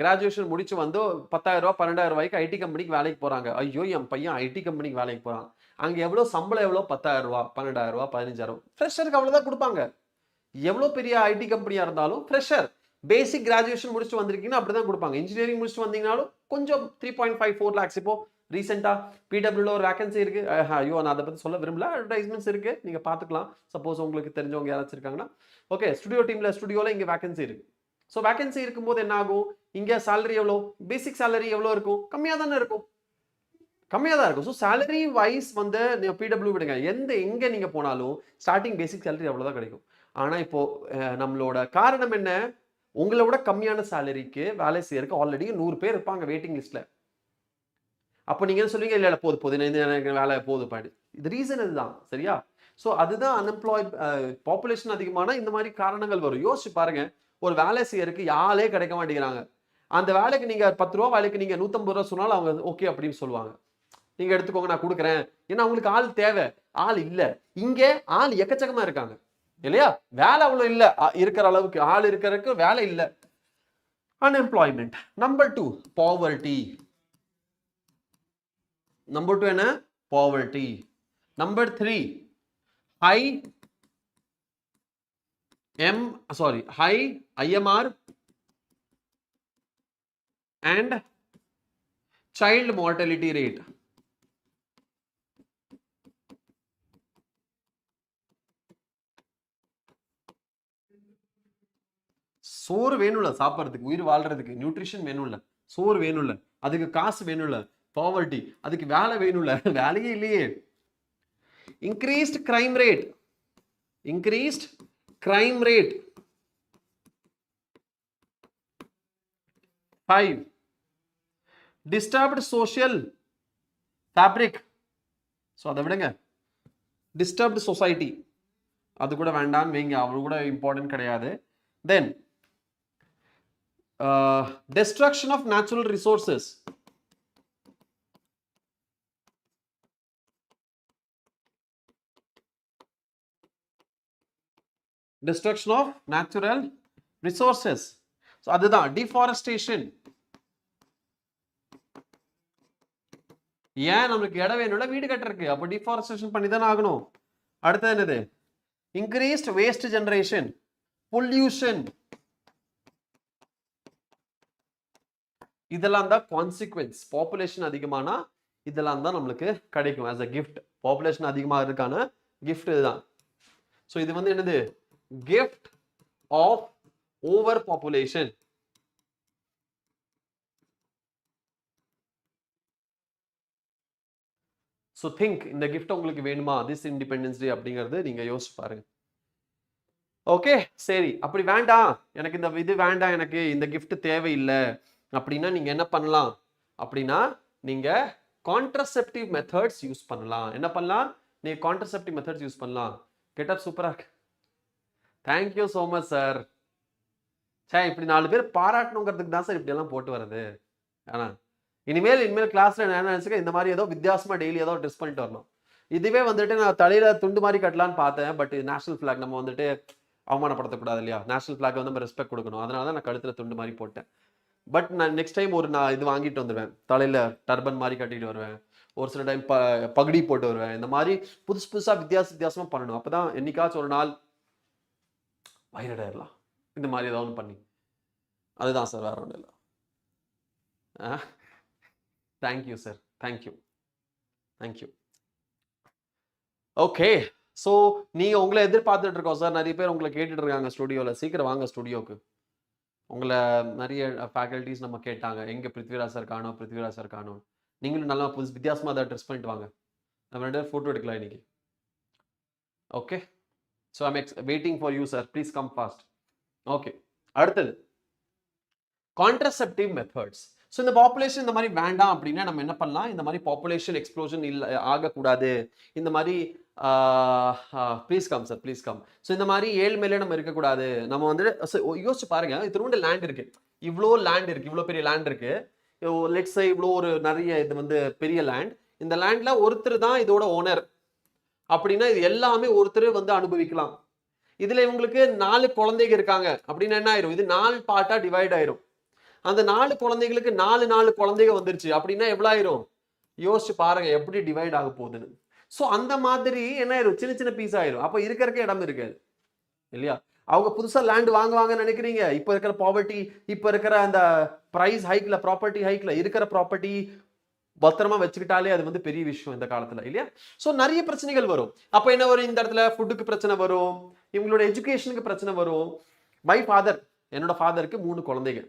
[SPEAKER 1] கிராஜுவேஷன் முடிச்சு வந்து 10,000 ரூபாய் 12,000 ரூபாய்க்கு ஐடி கம்பெனிக்கு வேலைக்கு போறாங்க. ஐயோ, என் பையன் ஐடி கம்பெனிக்கு வேலைக்கு போறான். அங்க எவ்வளவு சம்பளம்? எவ்வளவு? 10,000 ரூபாய், 12,000 ரூபாய், 15,000. ஃப்ரெஷருக்கு அவ்வளவுதான் கொடுப்பாங்க. எவ்வளவு பெரிய ஐடி கம்பெனியா இருந்தாலும் ஃப்ரெஷர் பேசிக் கிராஜுவேஷன் முடிச்சு வந்திருக்கீங்கன்னா அப்படிதான் கொடுப்பாங்க. இன்ஜினியரிங் முடிச்சு வந்தீங்கனாலும் கொஞ்சம் 3.54 lakhs. இப்போ ரீசெண்டா பிடபிள்யூல ஒரு வேகன்சி இருக்கு. ஐயோ, நான் அதை பத்தி சொல்ல விரும்பல. அட்வர்டைஸ்மெண்ட்ஸ் இருக்கு, நீங்க பாத்துக்கலாம். சப்போஸ் உங்களுக்கு தெரிஞ்சவங்க யாராச்சும் இருக்காங்கன்னா. ஓகே, ஸ்டுடியோல இங்க வேகன்சி இருக்கு. ஸோ வேகன்சி இருக்கும்போது என்ன ஆகும்? இங்க சேலரி எவ்வளோ? பேசிக் சேலரி எவ்வளோ இருக்கும்? கம்மியா தான் இருக்கும். ஸோ சேலரி வைஸ் வந்து பிடபிள்யூ விடுங்க, எங்க நீங்க போனாலும் ஸ்டார்டிங் பேசிக் சேலரி அவ்வளவுதான் கிடைக்கும். ஆனா இப்போ நம்மளோட காரணம் என்ன? உங்களை விட கம்மியான சேலரிக்கு வேலை செய்யறதுக்கு ஆல்ரெடி 100 பேர் இருப்பாங்க வெயிட்டிங் லிஸ்ட்ல. அப்ப நீங்க சொல்லுவீங்க, இல்ல போது வேலை போது பாடு. இது ரீசன் இதுதான். சரியா? ஸோ அதுதான் அன்எம்ப்ளாய்ட் பாப்புலேஷன் அதிகமான இந்த மாதிரி காரணங்கள் வரும். யோசிச்சு பாருங்க, ஒரு வேலை செய்யறதுக்கு யாரே கிடைக்க மாட்டேங்கிறாங்க. அந்த வேலைக்கு நீங்க 10 ரூபா வேலைக்கு நீங்க 150 ரூபா சொன்னாலும் அவங்க ஓகே அப்படின்னு சொல்லுவாங்க. நீங்க எடுத்துக்கோங்க, நான் கொடுக்குறேன். ஏன்னா அவங்களுக்கு ஆள் தேவை, ஆள் இல்ல. இங்க ஆள் எக்கச்சக்கமா இருக்காங்க இல்லையா? வேலை அவ்வளவு இல்ல, இருக்கிற அளவுக்கு ஆள் இருக்கிறதுக்கு வேலை இல்ல. அன்எம்ப்ளாய்மெண்ட். Number 2 poverty. நம்பர் 2 என்ன? Poverty. Number 3 high IMR and child mortality rate. சோறு வேணும்ல சாப்பிட்றதுக்கு, உயிர் வாழ்றதுக்கு நியூட்ரிஷன் வேணும்ல, சோறு வேணும்ல, அதுக்கு காசு வேணும்ல. பாவர்ட்டி, அதுக்கு வேலை வேணும்ல, வேலையே இல்லையே. Increased crime rate 5. disturbed social fabric. So அதை விடுங்க. disturbed society அது கூட வேண்டான்னு வைங்க, அவ்வளோ கூட இம்பார்ட்டன்ட் கிடையாது. தென் destruction of natural resources. destruction of natural resources. So அதுதான் deforestation. ஏன் நம்மளுக்கு இடம் வேணும்ல வீடு கட்டுறதுக்கு, அப்போ deforestation பண்ணி தானே ஆகணும். அடுத்தது என்னது? increased waste generation, pollution. இதெல்லாம் தான் கான்சிக்வென்ஸ். பாப்புலேஷன் அதிகமானா இதெல்லாம் தான் நம்மளுக்கு கிடைக்கும் as a gift. பாப்புலேஷன் அதிகமாக இருக்கான gift இதுதான். ஸோ இது வந்து என்னது? gift of over population. So think, இந்த gift உங்களுக்கு வேணுமா திஸ் இண்டிபெண்டன்ஸ் டே அப்படிங்கிறது நீங்க யோசிச்சு பாருங்க. ஓகே சரி, அப்படி வேண்டாம் எனக்கு இந்த இது வேண்டாம், எனக்கு இந்த gift தேவையில்லை அப்படின்னா நீங்க என்ன பண்ணலாம் அப்படின்னா நீங்க கான்ட்ரசெப்டிவ் மெத்தட்ஸ் யூஸ் பண்ணலாம். என்ன பண்ணலாம்? நீங்க கான்ட்ரசெப்டிவ் மெத்தட்ஸ் யூஸ் பண்ணலாம். கெட்டப் சூப்பரா இருக்கு. Thank you so much sir. Sir இப்படி 4 பேர் பாராட்டணுங்கிறதுக்கு தான் சார் இப்படி எல்லாம் போட்டு வர்றது. ஆனா இனிமேல் கிளாஸ்ல நான் நினைச்சுக்க இந்த மாதிரி ஏதோ வித்தியாசமா டெய்லி ஏதோ ட்ரெஸ் பண்ணிட்டு வரணும். இதுவே வந்துட்டு நான் தலையில துண்டு மாதிரி கட்டலான்னு பார்த்தேன். பட் நேஷனல் ஃபிளாக் நம்ம வந்துட்டு அவமானப்படுத்தக்கூடாது இல்லையா? நேஷனல் ஃபிளாக் வந்து நம்ம ரெஸ்பெக்ட் கொடுக்கணும். அதனால தான் நான் கழுத்துல துண்டு மாதிரி போட்டேன். பட் நான் நெக்ஸ்ட் டைம் நான் இது வாங்கிட்டு வந்துடுவேன், தலையில டர்பன் மாதிரி கட்டிட்டு வருவேன். ஒரு சில டைம் பகுடி போட்டு வருவேன். இந்த மாதிரி புதுசா வித்தியாசமா பண்ணணும். அப்பதான் என்னைக்காச்சும் ஒரு நாள் வைரடாயிரலாம் இந்த மாதிரி ஏதாவது ஒன்று பண்ணி. அதுதான் சார், வேற ஒன்றும் இல்லை. Thank you sir, thank you. Okay, so நீங்கள் உங்களை எதிர்பார்த்துட்டு இருக்கோம் சார். நிறைய பேர் உங்களை கேட்டுட்டு இருக்காங்க ஸ்டுடியோவில். சீக்கிரம் வாங்க ஸ்டுடியோவுக்கு. உங்களை நிறைய ஃபேக்கல்ட்டிஸ் நம்ம கேட்டாங்க, எங்கே பிருத்விராஜ் சார் காணோம். நீங்களும் நல்லா வித்தியாசமாக அதை ட்ரெஸ் பண்ணிட்டு வாங்க. நம்ம 2 ஃபோட்டோ எடுக்கலாம் இன்னைக்கு. Okay, so I'm waiting for you sir, please come fast. Okay, அடுத்தது கான்ட்ரசெப்டிவ் மெத்தட்ஸ். ஸோ இந்த பாப்புலேஷன் இந்த மாதிரி வேண்டாம் அப்படின்னா நம்ம என்ன பண்ணலாம்? இந்த மாதிரி பாப்புலேஷன் எக்ஸ்ப்ளோஷன் ஆகக்கூடாது. இந்த மாதிரி please come sir, please come. So இந்த மாதிரி ஏழ்மையிலே நம்ம இருக்கக்கூடாது. நம்ம வந்துட்டு யோசிச்சு பாருங்க, இத்தினோண்டு லேண்ட் இருக்கு, இவ்வளோ லேண்ட் இருக்கு, இவ்வளோ பெரிய லேண்ட் இருக்கு. லெட்ஸ் சே இவ்வளோ ஒரு நிறைய இது வந்து பெரிய லேண்ட். இந்த லேண்ட்ல ஒருத்தர் தான் இதோட ஓனர் அப்படின்னா இது எல்லாமே ஒருத்தர் வந்து அனுபவிக்கலாம். இதுல இவங்களுக்கு 4 குழந்தைங்க இருக்காங்க அப்படின்னா என்ன ஆயிரும்? இது 4 பார்ட்டா டிவைட் ஆயிரும். அந்த 4 குழந்தைகளுக்கு 4 குழந்தைங்க வந்துருச்சு அப்படின்னா எவ்வளவு ஆயிரும்? யோசிச்சு பாருங்க எப்படி டிவைட் ஆக போகுதுன்னு. ஸோ அந்த மாதிரி என்ன ஆயிரும்? சின்ன பீஸ் ஆயிரும். அப்போ இருக்கிறதுக்கு இடம் இருக்காது இல்லையா? அவங்க புதுசா லேண்ட் வாங்குவாங்கன்னு நினைக்கிறீங்க. இப்போ இருக்கிற ப்ராப்பர்ட்டி, இப்போ இருக்கிற அந்த பிரைஸ் ஹைக்ல, ப்ராப்பர்ட்டி ஹைக்ல இருக்கிற ப்ராப்பர்ட்டி பத்திரமா வச்சுக்கிட்டாலே அது வந்து பெரிய விஷயம் இந்த காலத்துல இல்லையா? ஸோ நிறைய பிரச்சனைகள் வரும். அப்போ என்ன வரும்? இந்த இடத்துல ஃபுட்டுக்கு பிரச்சனை வரும், இவங்களோட எஜுகேஷனுக்கு பிரச்சனை வரும். மை ஃபாதர், என்னோட ஃபாதருக்கு 3 குழந்தைங்க.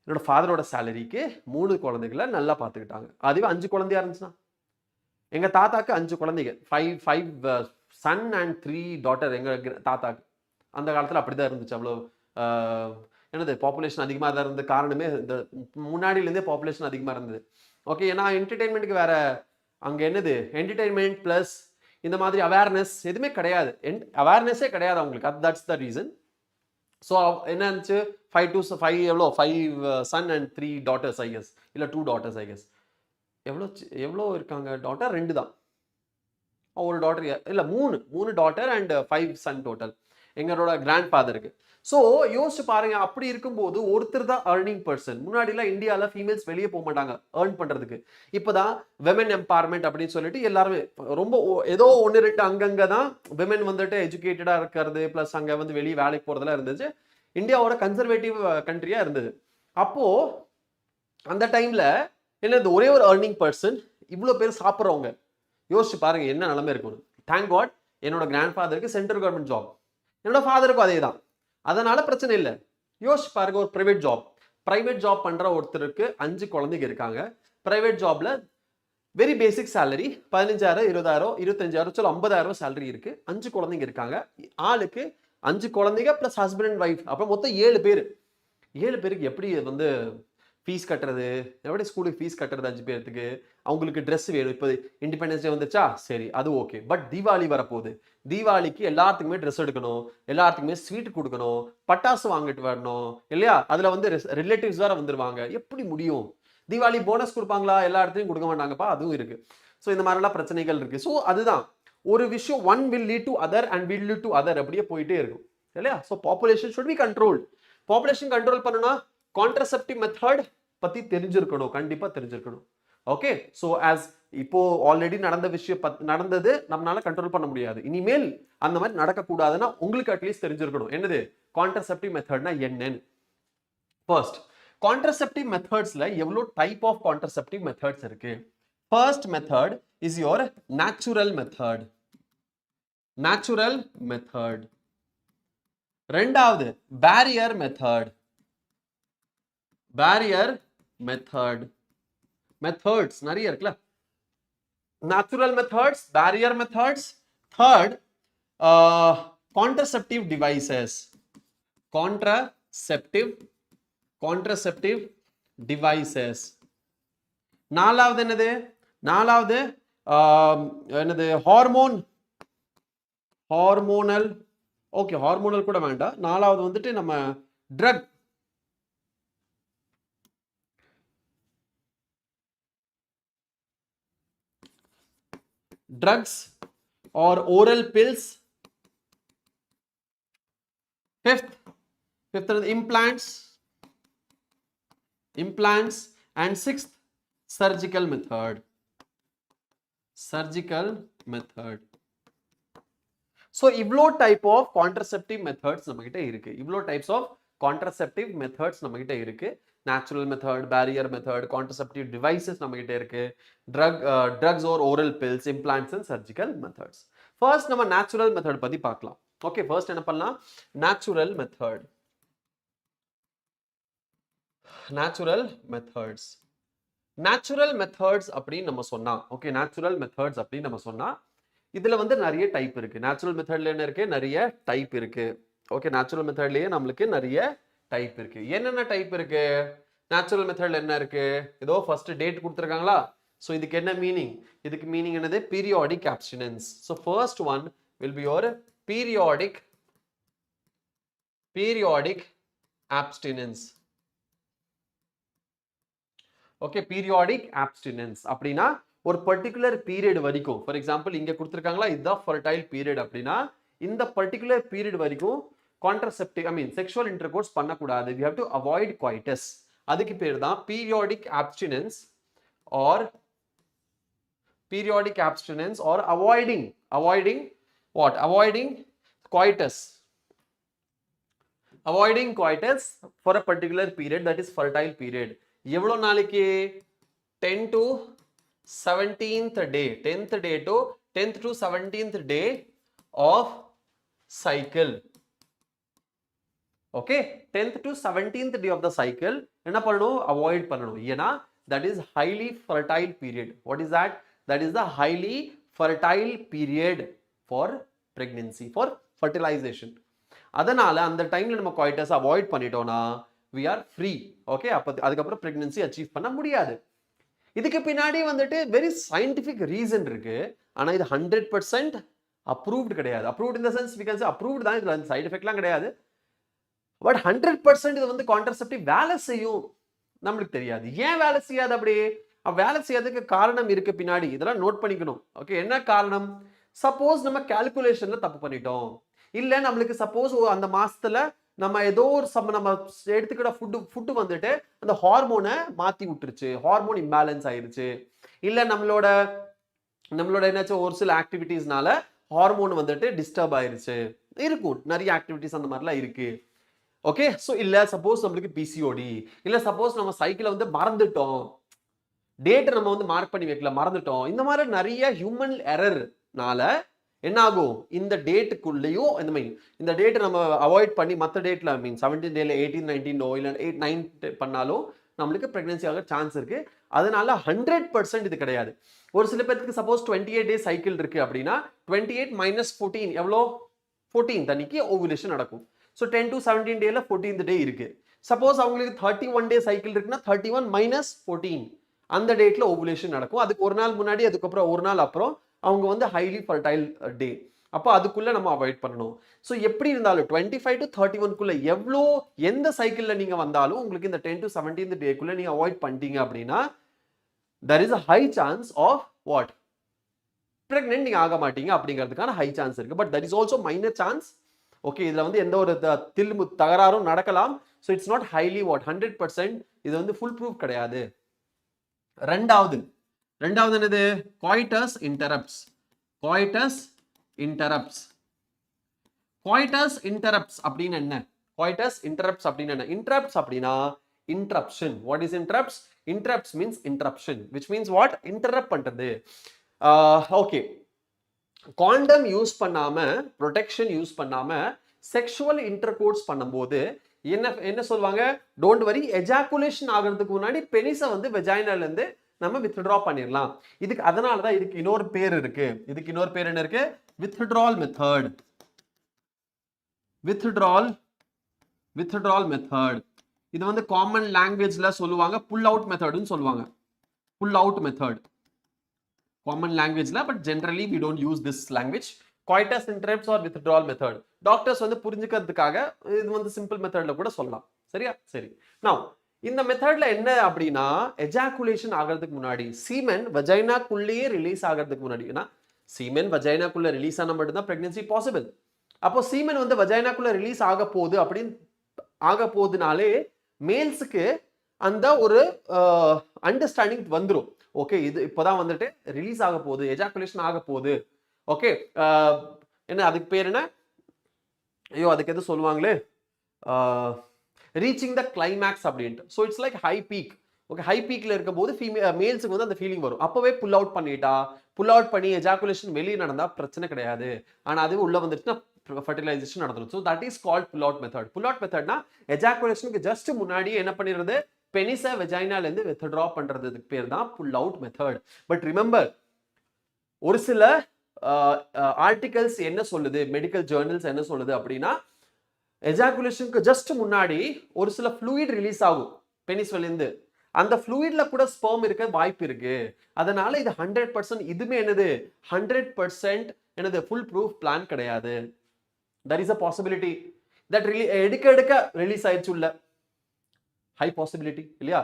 [SPEAKER 1] என்னோட ஃபாதரோட சேலரிக்கு 3 குழந்தைகளை நல்லா பார்த்துக்கிட்டாங்க. அதுவே 5 குழந்தையா இருந்துச்சுன்னா, எங்க தாத்தாக்கு 5 குழந்தைங்க, 5 சன் அண்ட் 3 டாட்டர். எங்க தாத்தாக்கு அந்த காலத்துல அப்படிதான் இருந்துச்சு. அவ்வளோ என்னது பாப்புலேஷன் அதிகமாக தான் இருந்தது. காரணமே இந்த முன்னாடியிலேருந்தே பாப்புலேஷன் அதிகமாக இருந்தது. ஓகே, ஏன்னா என்டர்டெயின்மெண்ட்டுக்கு வேற அங்கே என்னது என்டர்டெயின்மெண்ட் ப்ளஸ் இந்த மாதிரி அவேர்னஸ் எதுவுமே கிடையாது. அவேர்னஸே கிடையாது அவங்களுக்கு. That's the reason. ஸோ என்ன இருந்துச்சு? 5 எவ்வளோ 5 son and 3 daughters I guess, இல்லை 2 டாட்டர்ஸ் ஐ கெஸ். எவ்வளோ இருக்காங்க டாட்டர்? 2 தான். ஒரு டாட்டர் இல்லை 3 டாட்டர் அண்ட் 5 சன் டோட்டல் எங்களோட கிராண்ட் ஃபாதருக்கு. ஸோ யோசிச்சு பாருங்க, அப்படி இருக்கும்போது ஒருத்தர் தான் ஏர்னிங் பர்சன். முன்னாடிலாம் இந்தியாவில் ஃபீமேல்ஸ் வெளியே போக மாட்டாங்க ஏர்ன் பண்றதுக்கு. இப்போதான் விமன் எம்பவர்மெண்ட் அப்படின்னு சொல்லிட்டு எல்லாருமே ரொம்ப ஏதோ 1-2 அங்கங்கே தான் விமன் வந்துட்டு எஜுகேட்டடா இருக்கிறது, பிளஸ் அங்கே வந்து வெளியே வேலைக்கு போறதெல்லாம் இருந்துச்சு. இந்தியாவோட கன்சர்வேட்டிவ் கண்ட்ரியா இருந்தது. அப்போ அந்த டைம்ல என்ன ஒரே ஒரு ஏர்னிங் பர்சன் இவ்வளோ பேர் சாப்பிட்றவங்க. யோசிச்சு பாருங்க என்ன நிலைமை இருக்கும். தேங்க் காட் என்னோட கிராண்ட் ஃபாதருக்கு சென்ட்ரல் கவர்மெண்ட் ஜாப், என்னோட ஃபாதருக்கும் அதே தான். அதனால பிரச்சனை இல்லை. யோசிச்சு பாருங்க, ஒரு பிரைவேட் ஜாப் பண்ற ஒருத்தருக்கு 5 குழந்தைங்க இருக்காங்க. பிரைவேட் ஜாப்ல வெரி பேசிக் சேலரி 15,000, 20,000, 25,000, சொல்ல 50,000 சேலரி இருக்கு. 5 குழந்தைங்க இருக்காங்க. ஆளுக்கு 5 குழந்தைங்க பிளஸ் ஹஸ்பண்ட் அண்ட் ஒய்ஃப், அப்ப மொத்தம் 7 பேர். 7 பேருக்கு எப்படி வந்து ஃபீஸ் கட்டுறது, எப்படி ஸ்கூலுக்கு ஃபீஸ் கட்டுறது 5 பேருக்கு, அவங்களுக்கு ட்ரெஸ் வேணும். இப்போ இண்டிபெண்டன்ஸ் டே வந்துச்சா, சரி அது ஓகே. பட் தீபாவளி வரப்போகுது, தீபாவளிக்கு எல்லாத்துக்குமே ட்ரெஸ் எடுக்கணும், எல்லாத்துக்குமே ஸ்வீட் கொடுக்கணும், பட்டாசு வாங்கிட்டு வரணும் இல்லையா? அதில் வந்து ரிலேட்டிவ்ஸ் வேற வந்துருவாங்க. எப்படி முடியும்? தீபாவளி போனஸ் கொடுப்பாங்களா? எல்லா இடத்துலையும் கொடுக்க மாட்டாங்கப்பா, அதுவும் இருக்கு. ஸோ இந்த மாதிரிலாம் பிரச்சனைகள் இருக்கு. ஸோ அதுதான் ஒரு விஷயம், one will lead to other and will lead to other, அப்படியே போயிட்டே இருக்கும் இல்லையா? So population should be controlled. Population control பண்ணணும்னா கான்ட்ரசெப்டிவ் மெத்தட் பத்தி தெரிஞ்சிருக்கணும், கண்டிப்பா தெரிஞ்சிருக்கணும். ஓகே, சோ as இப்போ ஆல்ரெடி நடந்த விஷயம் நடந்தது, நம்மளால கண்ட்ரோல் பண்ண முடியாது. இனிமேல் அந்த மாதிரி நடக்க கூடாதுன்னா உங்களுக்கு அட்லீஸ்ட் தெரிஞ்சிருக்கணும் என்னது கான்ட்ரசெப்டிவ் மெத்தட்னா என்னன்னு. ஃபர்ஸ்ட், கான்ட்ரசெப்டிவ் மெத்தட்ஸ்ல எவ்வளவு டைப் ஆஃப் கான்ட்ரசெப்டிவ் மெத்தட்ஸ் இருக்கு? First method is your natural method. Natural method. ரெண்டாவது barrier method. Barrier method. Methods நிறைய இருக்குல்ல, natural methods, barrier methods. Third, contraceptive devices. Contraceptive devices. நாலாவது என்னது? நாலாவது என்னது? ஹார்மோனல். ஓகே, ஹார்மோனல் கூட வேண்டாம். நாலாவது வந்துட்டு நம்ம drugs or oral pills. Fifth is implants, and sixth surgical method. So இவ்ளோ டைப் ஆஃப் கான்ட்ரசெப்டிவ் மெத்தட்ஸ் நம்ம கிட்ட இருக்கு. இவ்ளோ டைப்ஸ் ஆஃப் கான்ட்ரசெப்டிவ் மெத்தட்ஸ் நம்ம கிட்ட இருக்கு. Natural method, barrier method, contraceptive devices நம்ம கிட்ட இருக்கு. Drugs or oral pills, implants and surgical methods. First நம்ம நேச்சுரல் மெத்தட் பத்தி பார்க்கலாம். ஓகே, ஃபர்ஸ்ட் என்ன பண்ணலாம்? நேச்சுரல் மெத்தட்ஸ் அப்படின்னு நம்ம சொன்னா, ஓகே, நேச்சுரல் மெத்தட்ஸ் அப்படின்னு நம்ம சொன்னா இதுல வந்து நிறைய டைப் இருக்கு. நேச்சுரல் மெத்தட்ல என்ன இருக்கு? நிறைய டைப் இருக்கு. ஓகே, நேச்சுரல் மெத்தட்லயே நம்மளுக்கு நிறைய டைப் இருக்கு. என்னென்ன டைப் இருக்கு நேச்சுரல் மெத்தட்ல? என்ன இருக்கு? ஏதோ ஃபர்ஸ்ட் டேட் கொடுத்துருக்காங்களா? சோ இதுக்கு என்ன மீனிங்? இதுக்கு மீனிங் என்னது? Periodic abstinence. So first one will be your periodic abstinence. Okay, periodic abstinence அப்படின்னா ஒரு பர்டிகுலர் பீரியட் வரைக்கும், ஃபார் எக்ஸாம்பிள் இங்க கொடுத்துருக்காங்களா, இதுதான் ஃபர்டைல் பீரியட் அப்படின்னா இந்த பர்டிகுலர் பீரியட் வரைக்கும் கான்ட்ரசெப்டிவ் செக்ஷுவல் இன்டர்கோர்ஸ் பண்ணக்கூடாது. we have to avoid coitus. அதுக்கு பேர் தான் periodic abstinence or avoiding what? Avoiding coitus for a particular period, that is fertile period. எவ்வளவு நாளைக்கு? 10 to 17th day, 10th to 17th day of cycle. Okay, 10th to 17th day of the cycle என்ன பண்ணணும்? Avoid பண்ணணும். ஏன்னா that is highly fertile period. What is that? That is the highly fertile period for pregnancy, for fertilization. அதனால அந்த டைம்ல நம்ம coitus avoid பண்ணிட்டோம்னா we are free. Okay, அப்ப அதுக்கப்புறம் pregnancy அச்சீவ் பண்ண முடியாது. இதுக்கு பின்னாடி வந்துட்டு வெரி சயின்டிபிக் ரீசன் இருக்கு. ஆனா இது 100% அப்ரூவ்ட் கிடையாது. Approved in the sense we can say approved தான், இதுல சைடு எஃபெக்ட்லாம் கிடையாது. பட் 100% இது வந்து கான்ட்ரசெப்டிவ் வேலை செய்யும் நம்மளுக்கு தெரியாது. ஏன் வேலை செய்யாது? அப்படி வேலை செய்யறதுக்கு காரணம் இருக்கு பின்னாடி, இதெல்லாம் நோட் பண்ணிக்கணும். ஓகே, என்ன காரணம்? சப்போஸ் நம்ம கால்குலேஷன்ல தப்பு பண்ணிட்டோம், இல்ல நம்மளுக்கு சப்போஸ் அந்த மாசத்துல நம்ம ஏதோ ஒரு நம்ம எடுத்துக்கிட்ட ஃபுட்டு வந்துட்டு அந்த ஹார்மோனை மாத்தி விட்டுருச்சு, ஹார்மோன் இம்பேலன்ஸ் ஆயிருச்சு, இல்ல நம்மளோட என்னாச்சும் ஒரு சில ஆக்டிவிட்டீஸ்னால ஹார்மோன் வந்துட்டு டிஸ்டர்ப் ஆயிருச்சு, இருக்கும் நிறைய ஆக்டிவிட்டீஸ் அந்த மாதிரிலாம் இருக்கு. ஓகே, சோ இல்ல சப்போஸ் நம்மளுக்கு பிசிஓடி, இல்ல சப்போஸ் நம்ம சைக்கிளை வந்து மறந்துட்டோம், டேட் நம்ம வந்து மார்க் பண்ணி வைக்கல, மறந்துட்டோம், இந்த மாதிரி நிறைய ஹியூமன் எரர்னால என்ன ஆகும்? இந்த டேட்டுக்குள்ளேயும் இந்த டேட் நம்ம அவாய்ட் பண்ணி மற்ற டேட்ல 17 டேல 18, 19 இல்ல 8, 9 பண்ணாலும் நம்மளுக்கு பிரெக்னன்சி ஆக சான்ஸ் இருக்கு. அதனால 100% இது கிடையாது. ஒரு சில பேருக்கு சப்போஸ் 28 டேஸ் சைக்கிள் இருக்கு அப்படின்னா 28 minus 14 எவ்வளோ? 14th அன்னைக்கு ஓவுலேஷன் நடக்கும். ஸோ 10 to 17 டேல 14th டே இருக்கு. சப்போஸ் அவங்களுக்கு 31 டே சைக்கிள் இருக்குன்னா 31 மைனஸ் 14 அந்த டேட்ல ஓவுலேஷன் நடக்கும். அதுக்கு ஒரு நாள் முன்னாடி அதுக்கப்புறம் ஒரு நாள் அப்புறம் அவங்க வந்து ஹைலி ஃபர்டைல் டே. அப்போ அதுக்குள்ள நம்ம அவாய்ட் பண்ணணும். ஸோ எப்படி இருந்தாலும் 25 to 31க்குள்ள எவ்வளோ எந்த சைக்கிள்ல நீங்க வந்தாலும் உங்களுக்கு இந்த 10 to 17th டேக்குள்ள நீங்க அவாய்ட் பண்ணிட்டீங்க அப்படின்னா there is a high chance of what? Pregnant நீங்க ஆக மாட்டீங்க அப்படிங்கிறதுக்கான ஹை சான்ஸ் இருக்கு. But there is also minor chance. Okay, இதுல வந்து எந்த ஒரு தகராறும் நடக்கலாம். So it's not highly what 100%. இது வந்து ஃபுல் ப்ரூஃப் கிடையாது. ரெண்டாவது என்னது? coitus interrupts. coitus interrupts அப்படின்னு என்ன? coitus interrupts அப்படின்னு என்ன? interrupts அப்படின்னா interruption. what is interrupts? interrupts means interruption, which means what? interrupt பண்றது. ஓகே, காண்டம் யூஸ் பண்ணாம, ப்ரொடெக்ஷன் யூஸ் பண்ணாம செக்ஷுவல் இன்டர்கோர்ஸ் பண்ணும்போது என்ன சொல்லுவாங்க? டோன்ட் வரி, எஜாகுலேஷன் ஆகிறதுக்கு முன்னாடி பெனிஸை வந்து வெஜைனால இருந்து நம்ம வித்ட்ரா பண்ணிடலாம். அதனால தான் இதுக்கு இன்னொரு பேர் இருக்கு. இதுக்கு இன்னொரு பேர் என்ன இருக்கு? Withdrawal method. Withdrawal method. இது வந்து காமன் லாங்குவேஜ்ல சொல்லுவாங்க புல் அவுட் மெத்தட்னு சொல்லுவாங்க. Pull out method common language la, but generally we don't use this language. coitus interrupts or withdrawal method. Doctors வந்து புரிஞ்சுக்கிறதுக்காக இது வந்து சிம்பிள் மெத்தட்ல கூட சொல்லலாம். சரியா? சரி. now இந்த மெத்தட்ல என்ன அப்படின்னா எஜாகுலேஷன் ஆகிறதுக்கு முன்னாடி சீமென் வஜைனாக்குள்ளேயே ரிலீஸ் ஆகிறதுக்கு முன்னாடி, ஏன்னா சீமென் வஜைனாக்குள்ள ரிலீஸ் ஆன மட்டும் தான் பிரெக்னன்சி பாசிபிள். அப்போ சீமென் வந்து வஜைனாக்குள்ள ரிலீஸ் ஆக போகுது அப்படின்னு ஆக போகுதுனாலே மேல்ஸுக்கு அந்த ஒரு அண்டர்ஸ்டாண்டிங் வந்துடும். ஓகே, இது இப்போதான் வந்துட்டு ரிலீஸ் ஆக போகுது, எஜாகுலேஷன் ஆக போகுது. ஓகே, என்ன அதுக்கு பேர் என்ன? ஐயோ அதுக்கு எது சொல்லுவாங்களே, ரீச்சிங் த கிளைமேக்ஸ் அப்படின்ட்டு. So it's like high peak. Okay, high பீக்ல இருக்கும் போது மேல்ஸுக்கு வந்து அந்த ஃபீலிங் வரும். அப்பவே புல் அவுட் பண்ணிட்டா, புல் அவுட் பண்ணி எஜாகுலேஷன் வெளியே நடந்தா பிரச்சனை கிடையாது. ஆனா அது உள்ள வந்துட்டுனா ஃபர்டிலைசேஷன் நடந்துடும். So that is called pull out method. Pull out மெத்தட்னா எஜாகுலேஷனுக்கு ஜஸ்ட் முன்னாடி என்ன பண்ணிடுறது? பெனிஸை வெஜைனால இருந்து வித்ட்ரா பண்றதுக்கு பேர் தான் pull out method. But remember, ஒரு சில ஆர்டிகல்ஸ் என்ன சொல்லுது, மெடிக்கல் ஜேர்னல்ஸ் என்ன சொல்லுது அப்படின்னா எஜாகுலேஷனுக்கு ஜஸ்ட் முன்னாடி ஒரு சில ஃப்ளூயிட் ரிலீஸ் ஆகும் பெனிஸ் வெளிந்து. அந்த ஃப்ளூயிட்ல கூட ஸ்பெர்ம் இருக்க வாய்ப்பு இருக்கு. அதனால இது 100% இதுமே என்னது 100% என்னது ஃபுல் ப்ரூஃப் பிளான் கிடையாது. there is a possibility that எடுக்க ரிலீஸ் ஆயிடுச்சு உள்ள ஹை பாசிபிலிட்டி இல்லையா?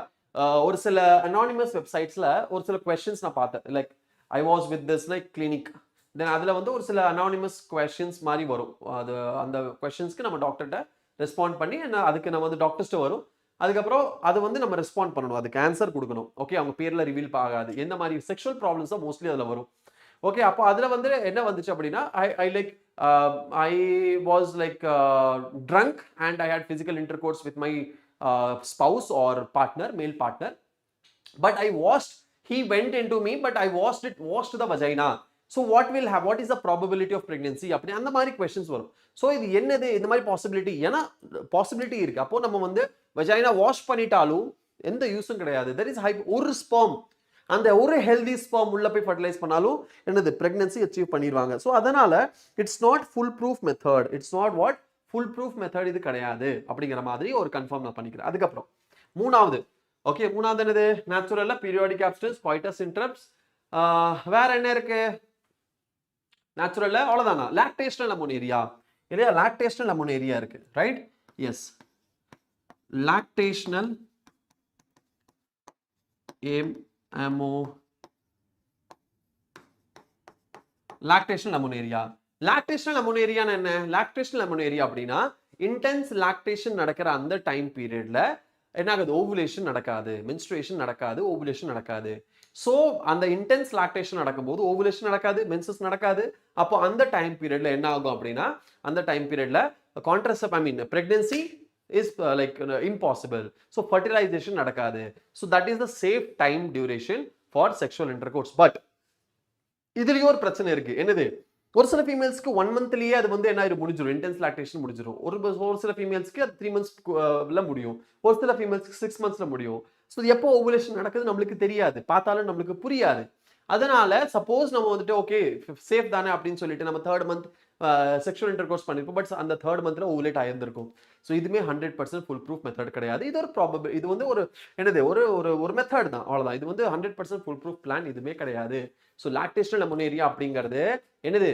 [SPEAKER 1] ஒரு சில அனானிமஸ் வெப்சைட்ஸ்ல ஒரு சில கொஸ்டின்ஸ் நான் பார்த்தேன். Like I was with this like clinic, then அதுல வந்து ஒரு சில அனானிமஸ் கொஸ்டின்ஸ் மாதிரி வரும். அது அந்த கொஸ்டின்ஸ்க்கு நம்ம டாக்டர்கிட்ட ரெஸ்பாண்ட் பண்ணி அதுக்கு நம்ம வந்து டாக்டர்ஸ்ட்டு வரும். அதுக்கப்புறம் அது வந்து நம்ம ரெஸ்பாண்ட் பண்ணணும், அதுக்கு ஆன்சர் கொடுக்கணும். ஓகே, அவங்க பேர்ல ரிவீல் ஆகாது. எந்த மாதிரி செக்ஷுவல் ப்ராப்ளம்ஸ் தான் மோஸ்ட்லி அதுல வரும். ஓகே, அப்போ அதுல வந்து என்ன வந்துச்சு அப்படின்னா I was like drunk and I had physical intercourse with my spouse or partner, male partner, but I washed, he went into me, but I washed the vagina. So what is the probability of pregnancy? அப்படி அந்த மாதிரி questions வரும். So இது என்னது இந்த மாதிரி possibility? ஏன்னா possibility இருக்கு. அப்போ நம்ம வந்து வஜைனா வாஷ் பண்ணிட்டாலும் எந்த யூஸும் கிடையாது. there is ஒரு ஸ்பெர்ம், அந்த ஒரு ஹெல்தி ஸ்பெர்ம் உள்ள போய் ஃபர்டிலைஸ் பண்ணாலும் என்னது பிரெக்னன்சி அச்சீவ் பண்ணிடுவாங்க. ஸோ அதனால it's not full proof method. It's not what full proof method இது கிடையாது அப்படிங்கிற மாதிரி ஒரு கன்ஃபார்ம் நான் பண்ணிக்கிறேன். அதுக்கப்புறம் மூணாவது, ஓகே, மூணாவது என்னது? நேச்சுரல்ல பீரியாடிக் அப்ஸ்டன்ஸ், coitus interrupts. வேற என்ன இருக்கு நேச்சுரல்ல? அவ்வளவுதானா? லாக்டேஷனல் அமோனேரியா இல்லையா? லாக்டேஷனல் அமோனேரியா இருக்கு, right? S, lactational lactational அமோனேரியா. Lactational அமோனேரியா என்ன? லாக்டேஷனல் அமோனேரியா அப்படின்னா இன்டென்ஸ் லாக்டேஷன் நடக்கிற அந்த டைம் பீரியட்ல என்ன ஆகுது? ஓவுலேஷன் நடக்காது, மென்ஸ்ட்ரேஷன் நடக்காது, ஓவுலேஷன் நடக்காது. ஸோ அந்த இன்டென்ஸ் லாக்டேஷன் நடக்கும்போது ஓவுலேஷன் நடக்காது, மென்சஸ் நடக்காது. அப்போ அந்த டைம் பீரியட்ல என்ன ஆகும் அப்படின்னா அந்த டைம் பீரியட்ல pregnancy is like impossible. So fertilization நடக்காது. So that is the safe time duration for sexual intercourse. But இதுலயும் ஒரு பிரச்சனை இருக்கு. என்னது? ஒரு சில ஃபீமேல்ஸ்க்கு 1 மந்த்லயே அது வந்து என்ன ஆயிரும்? முடிஞ்சிடும், இன்டென்ஸ் லாக்டேஷன் முடிஞ்சிடும். ஒரு சில ஃபீமேல்ஸ்க்கு அது 3 மந்த்ஸ்ல முடியும், ஒரு சில ஃபீமேல்ஸ்க்கு 6 மந்த்ஸ்ல முடியும். ஸோ எப்போ ஓவுலேஷன் நடக்குது நம்மளுக்கு தெரியாது, பார்த்தாலும் நம்மளுக்கு புரியாது. அதனால சப்போஸ் நம்ம வந்துட்டு ஓகே சேஃப் தானே அப்படின்னு சொல்லிட்டு நம்ம தேர்ட் மந்த் செக்ஷுவல் இன்டர்கோர்ஸ் பண்ணிருப்போம், பட் அந்த தேர்ட் மந்த்ல ஓவுலேட் ஆயிருந்திருக்கும். ஸோ இதுமே 100% ஃபுல் ப்ரூஃப் மெத்தட் கிடையாது. இது ஒரு ப்ராபபிள், இது வந்து ஒரு என்னது ஒரு ஒரு ஒரு மெத்தட் தான், அவ்வளவுதான். இது வந்து 100% ஃபுல் ப்ரூஃப் பிளான் இதுமே கிடையாது. ஸோ லாக்டேஷனல் அமோனேரியா அப்படிங்கிறது என்னது,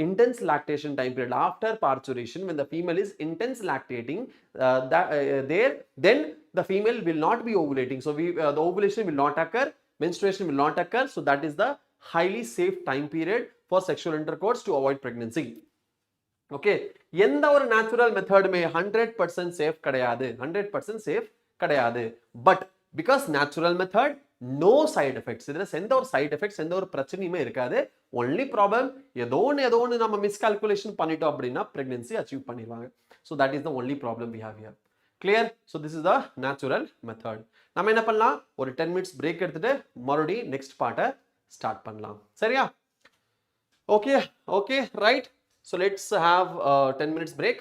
[SPEAKER 1] intense lactation time period after parturition, when the female is intense lactating, then the female will not be ovulating. So the ovulation will not occur, menstruation will not occur. So that is the highly safe time period for sexual intercourse to avoid pregnancy. Okay, எந்த ஒரு natural மெத்தடுமே 100% safe கிடையாது, 100% safe கிடையாது. But because natural method, no side effects, இதுல எந்த ஒரு side effects எந்த ஒரு பிரச்சனையுமே இருக்காது. ஒன்லி ப்ராப்ளம் ஏதோ ஒன்று நம்ம மிஸ்கால்குலேஷன் பண்ணிட்டோம் அப்படின்னா பிரெக்னன்சி அச்சீவ் பண்ணிடுவாங்க. So that is the only problem we have here. Clear? So this is the natural method. நம்ம என்ன பண்ணலாம், ஒரு 10 மினிட்ஸ் பிரேக் எடுத்துட்டு மறுபடியும் நெக்ஸ்ட் பார்ட்டை ஸ்டார்ட் பண்ணலாம். சரியா? Okay okay right. So let's have a 10 minutes break.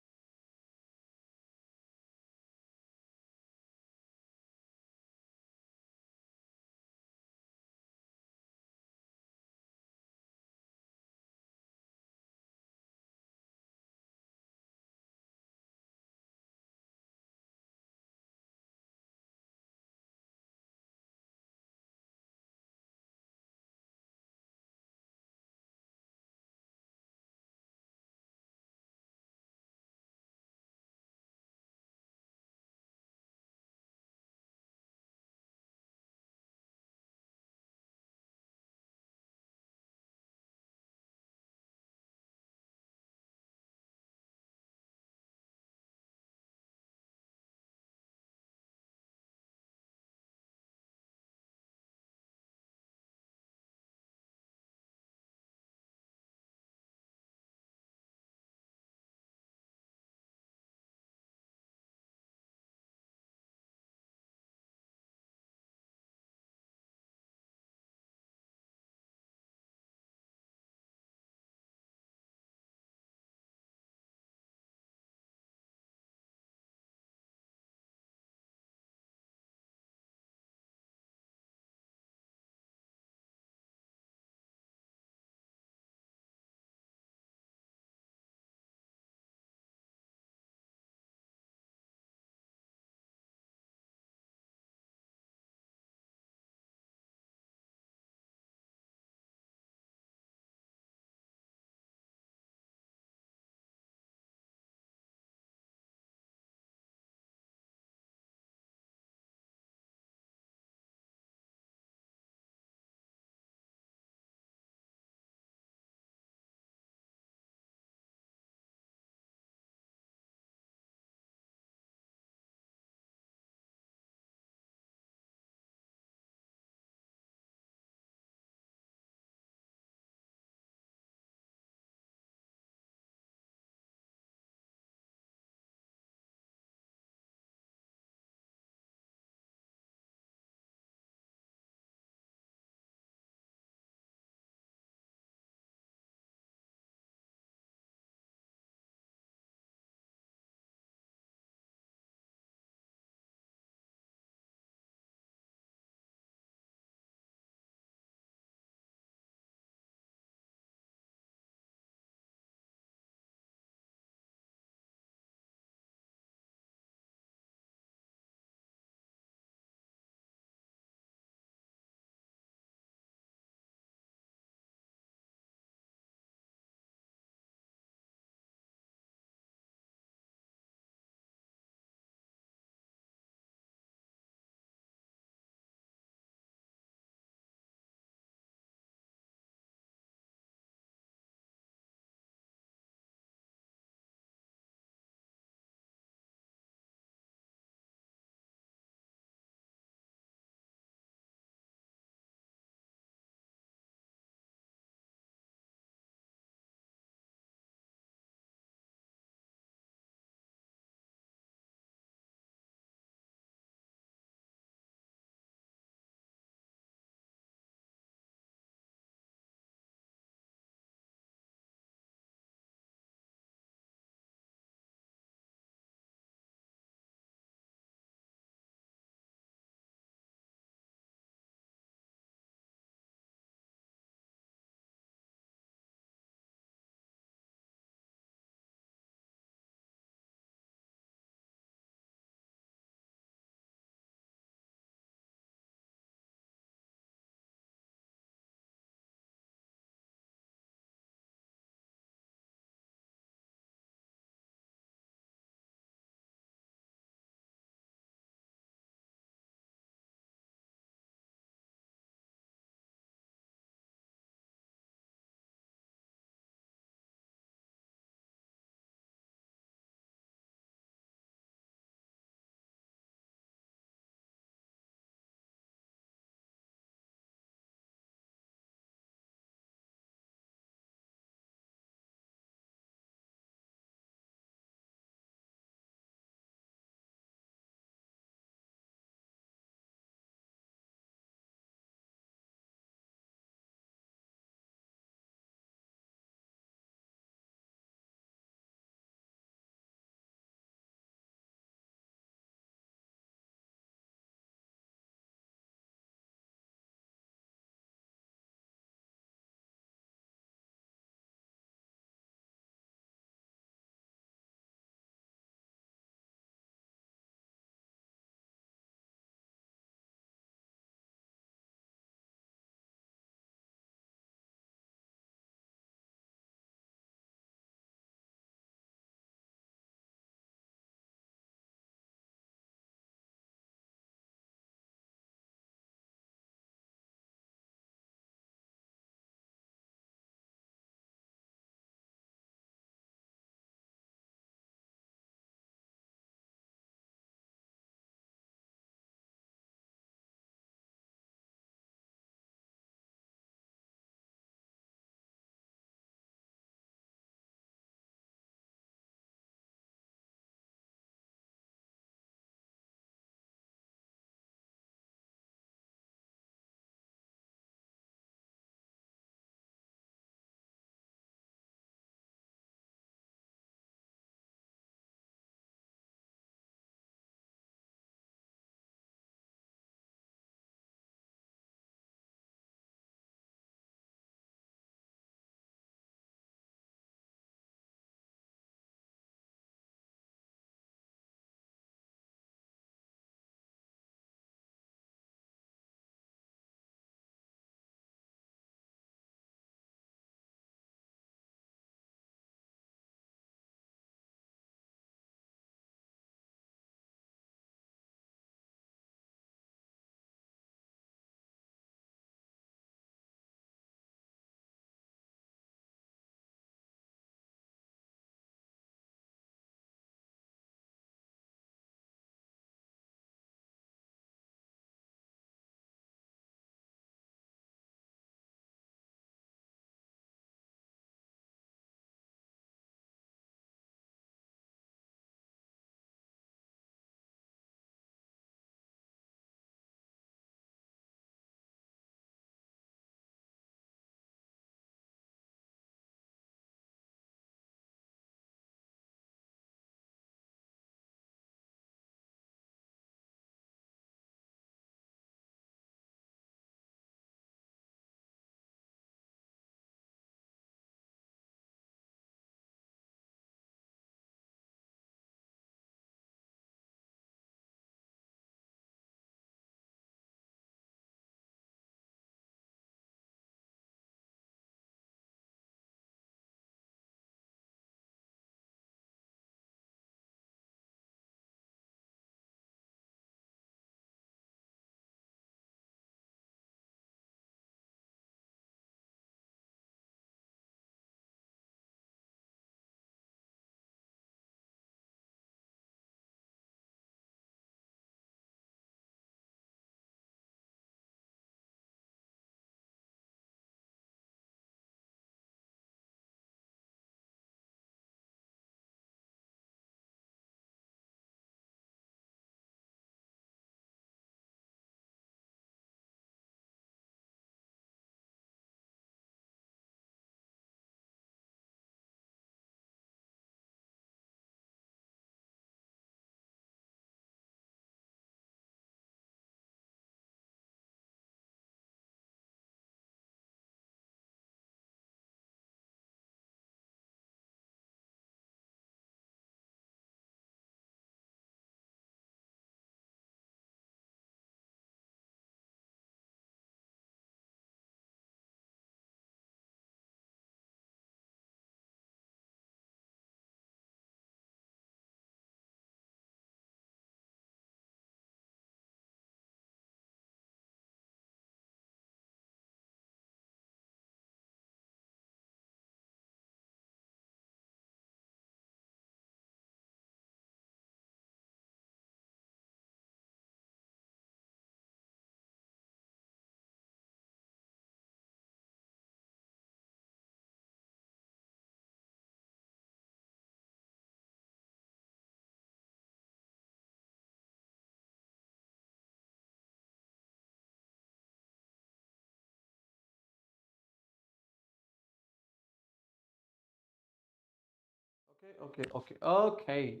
[SPEAKER 1] Okay.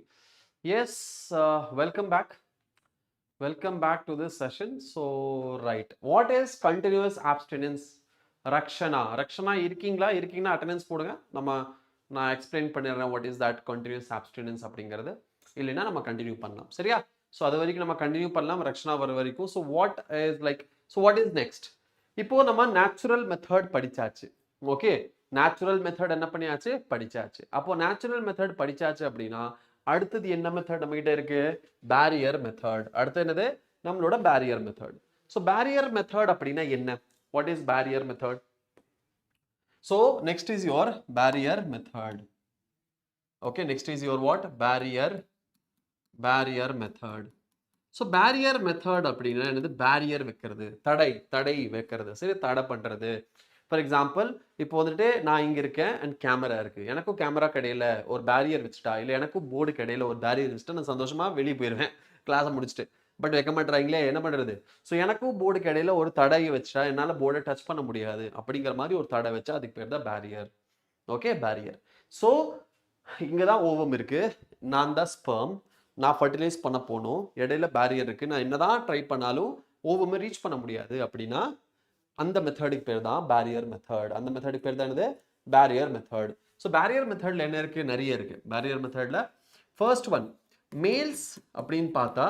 [SPEAKER 1] Yes, welcome back. Welcome back to this session. So, right. What is continuous abstinence? Rakshana. Rakshana இருக்கீங்களா? இருக்கீங்கன்னா attendance போடுங்க. நான் explain பண்ணிடுறேன் what is that continuous abstinence அப்படிங்கிறது. இல்லைன்னா நம்ம continue பண்ணலாம். சரியா? So, அது வரைக்கும் நம்ம continue பண்ணலாம். ரக்ஷனா வர வரைக்கும். So, what is next? இப்போ நம்ம natural method படிச்சாச்சு. ஓகே, நேச்சுரல் மெத்தட் என்ன பண்ணியாச்சு, படிச்சாச்சு. அப்போ நேச்சுரல் மெத்தட் படிச்சாச்சு அப்படின்னா அடுத்தது என்ன மெத்தட் நம்ம கிட்ட இருக்கு, பேரியர் மெத்தட். அடுத்து என்னது, நம்மளோட barrier method. So barrier method அப்படின்னா என்ன, what is barrier method? So next is your barrier method. Okay, next is your what, barrier method. So barrier method அப்படின்னா என்னது, பேரியர் வைக்கிறது, தடை வைக்கிறது, சரி, தடை பண்றது. ஃபார் எக்ஸாம்பிள், இப்போ வந்துட்டு நான் இங்கே இருக்கேன் அண்ட் கேமரா இருக்குது, எனக்கும் கேமரா கடையில் ஒரு பேரியர் வச்சுட்டா, இல்லை எனக்கும் போர்டு கடையில் ஒரு பேரியர் வச்சுட்டா நான் சந்தோஷமாக வெளியே போயிடுவேன் கிளாஸை முடிச்சுட்டு. பட் வைக்க மாட்டேறாங்களே, என்ன பண்ணுறது? ஸோ எனக்கும் போர்டு கடையில் ஒரு தடையை வச்சுட்டா என்னால் போர்டை டச் பண்ண முடியாது, அப்படிங்கிற மாதிரி ஒரு தடை வச்சா அதுக்கு பேர் தான் பேரியர். Okay, barrier. ஸோ இங்கே தான் ஓவம் இருக்குது, நான் தான் ஸ்பெர்ம், நான் ஃபர்டிலைஸ் பண்ண போகணும், இடையில பேரியர் இருக்குது, நான் என்னதான் ட்ரை பண்ணாலும் ஓவமை ரீச் பண்ண முடியாது அப்படின்னா அந்த மெத்தடுக்கு பேர் தான் பேரியர் மெத்தட். அந்த மெத்தடுக்கு பேர் தான் என்னது, பேரியர் மெத்தட். ஸோ பேரியர் மெத்தட்ல என்ன இருக்கு, நிறைய இருக்கு. பேரியர் மெத்தட்ல ஃபர்ஸ்ட் ஒன், மேல்ஸ் அப்படின்னு பார்த்தா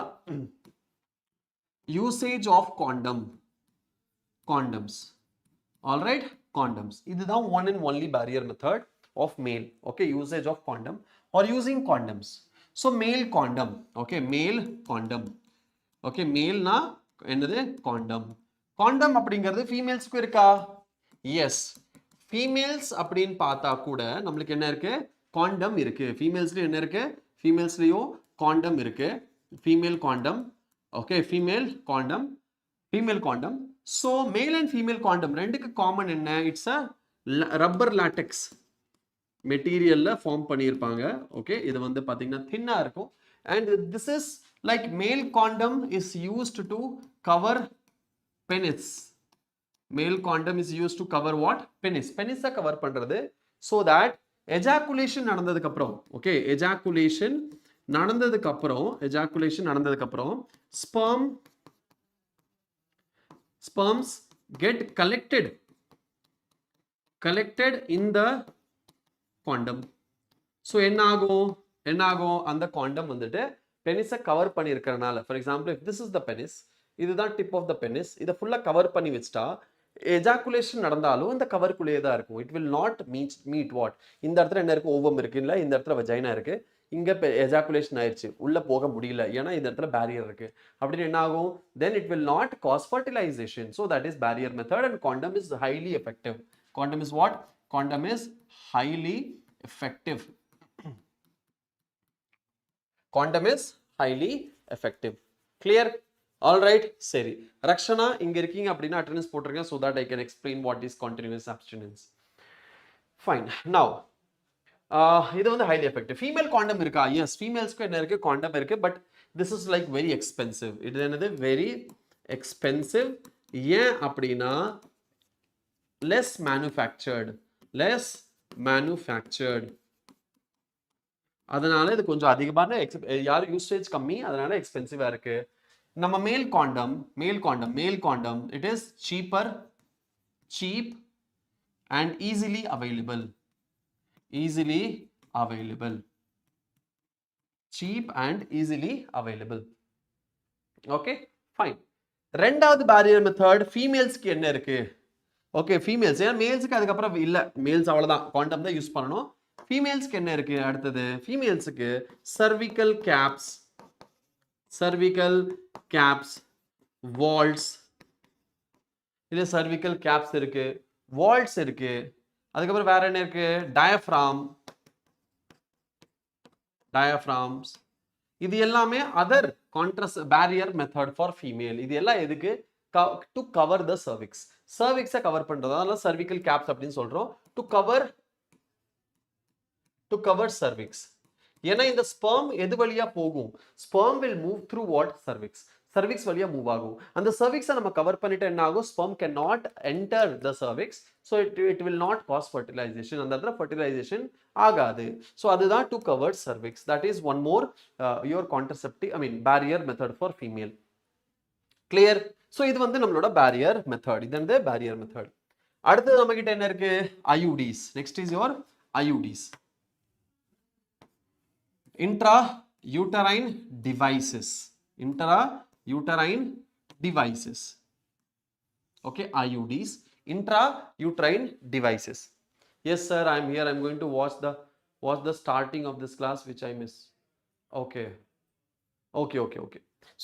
[SPEAKER 1] usage of condoms. Alright, condoms, இதுதான் one and only barrier method of male. Okay, usage of condom or using condoms. So male condom, okay, மேல் காண்டம். ஓகே, மேல்னா என்னது, காண்டம். காண்டம் அப்படிங்கிறது ஃபீமேல்ஸ்க்கு இருக்கா? எஸ், ஃபீமேல்ஸ் அப்படின்னு பார்த்தா கூட நம்மளுக்கு என்ன இருக்கு, காண்டம் இருக்கு. ஃபீமேல்ஸ்லயும் என்ன இருக்கு, ஃபீமேல்ஸ்லயும் காண்டம் இருக்கு, female condom. Okay, female condom. So male and female condom ரெண்டுக்கு காமன் என்ன, இட்ஸ் அ ரப்பர் லாட்டெக்ஸ் மெட்டீரியல்ல ஃபார்ம் பண்ணியிருப்பாங்க. ஓகே, இது வந்து பார்த்தீங்கன்னா தின்னா இருக்கும். And this is like male condom is used to cover penis. Male condom is used to cover what, penis. Penis cover பண்றது, so that ejaculation நடந்ததுக்கு அப்புறம், ஓகே, ejaculation நடந்ததுக்கு அப்புறம் sperms get collected in the condom. so என்ன ஆகும் அந்த காண்டம் வந்துட்டு பெனிஸை cover பண்ணி இருக்கிறனால, for example if this is the penis, இதுதான் டிப் ஆஃப் த பெனிஸ், இதை ஃபுல்லாக கவர் பண்ணி வச்சுட்டா எஜாக்குலேஷன் நடந்தாலும் இந்த கவருக்குள்ளேயே தான் இருக்கும். It will not meet what, இந்த இடத்துல என்ன இருக்கு, ஓவம் இருக்கு, இல்லை இந்த இடத்துல வஜைனா இருக்கு, இங்கே எஜாக்குலேஷன் ஆயிடுச்சு, உள்ள போக முடியல, ஏன்னா இந்த இடத்துல பேரியர் இருக்கு. அப்படின்னு என்ன ஆகும், then it will not cause fertilization. So that is barrier method. And condom is highly effective. Condom is what, condom is highly effective. Condom is highly effective. Clear? All right, சரி. ரக்ஷனா இங்க இருக்கீங்க அப்படின்னா attendance போட்டுருங்க, so that I can explain what is continuous abstinence. Fine. Now, இது வந்து highly effective. Female condom இருக்கா? Yes, females-க்கு என்ன இருக்கு, condom இருக்கு, but this is like very expensive. இது என்னது, very expensive. ஏன் அப்படின்னா less manufactured. அதனால இது கொஞ்சம் அதிகமான யார் யூசேஜ் கம்மி, அதனால எக்ஸ்பென்சிவா இருக்கு. நம்ம மேல் காண்டம், it is cheap and easily available. Cheap and easily available. Okay, fine. ரெண்டாவது பேரியர் மெத்தட் ஃபீமேல்ஸ்க்கு என்ன இருக்கு? ஓகே, ஃபீமேல்ஸ், ஏன்னா மேல்ஸ்க்கு அதுக்கப்புறம் இல்ல, மேல்ஸ் அவ்வளவுதான் காண்டம் தான் யூஸ் பண்ணணும். ஃபீமேல்ஸ்க்கு என்ன இருக்கு அடுத்தது? ஃபீமேல்ஸ்க்கு cervical caps, vaults, இல்ல cervical caps இருக்கு, vaults இருக்கு, அதுக்கப்புறம் வேற என்ன இருக்கு, diaphragms. இது எல்லாமே other contrast barrier method for female. இது எல்லாம் எதுக்கு, டு கவர் த சர்விக்ஸ், சர்விக்ஸை கவர் பண்றது, அதனால cervical caps அப்படின்னு சொல்றோம், டு கவர் சர்விக்ஸ். ஏன்னா இந்த ஸ்பெர்ம் எது வழியா போகும், sperm will move through what, cervix. cervix வழியா மூவ் ஆகும். அந்த cervix நம்ம கவர் பண்ணிட்டு என்ன ஆகும், sperm cannot enter the cervix, so it will not cause fertilization. அந்த இடத்துல fertilization ஆகாது. so அதுதான் to cover cervix. that is one more your contraceptive, I mean barrier method for female. clear? so இது வந்து நம்மளோட barrier method. இது வந்து barrier method. அடுத்து நம்ம கிட்ட என்ன இருக்கு, IUDs. next is your IUDs, intrauterine devices. Intrauterine devices. Okay, IUDs, intrauterine devices. Yes sir, I am here. I am going to watch the starting of this class which I miss. Okay.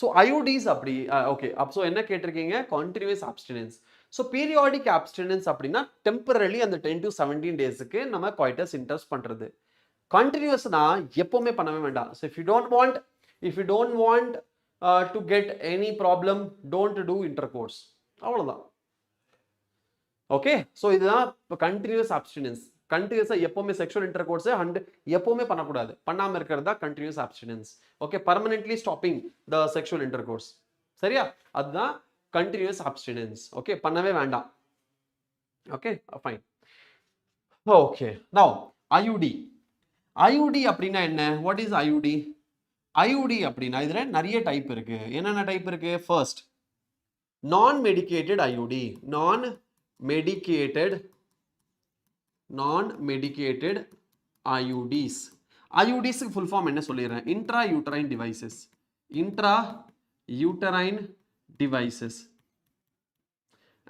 [SPEAKER 1] So IUDs அப்படி okay. அப்போ என்ன கேட்டிருக்கீங்க, continuous abstinence. So periodic abstinence அப்படின்னா temporarily அந்த 10 to 17 daysக்கு நம்ம coitus interest பண்றது. Continuous na எப்பவுமே பண்ணவே வேண்டாம். So if you don't want to get any problem, don't do intercourse. அவ்வளவுதான். Okay, so இதுதான் continuous abstinence. Continuous எப்பவுமே sexual intercourse எப்பவுமே பண்ணக்கூடாது. பண்ணாம இருக்கிறது தான் continuous abstinence. Okay, permanently stopping the sexual intercourse. சரியா? அதுதான் continuous abstinence. Okay, பண்ணவே வேண்டாம். Okay, fine. Okay, now IUD. IUD அப்படின்னா என்ன, what is IUD? IUD அப்படின்னா இதுல நிறைய டைப் இருக்கு. என்னென்ன டைப் இருக்கு? ஃபர்ஸ்ட் நான் மெடிக்கேட்டட் IUD. நான் மெடிக்கேட்டட் IUDs. IUDஸ்க்கு ஃபுல் ஃபார்ம் என்ன சொல்லிடுறேன், intrauterine devices. intrauterine devices.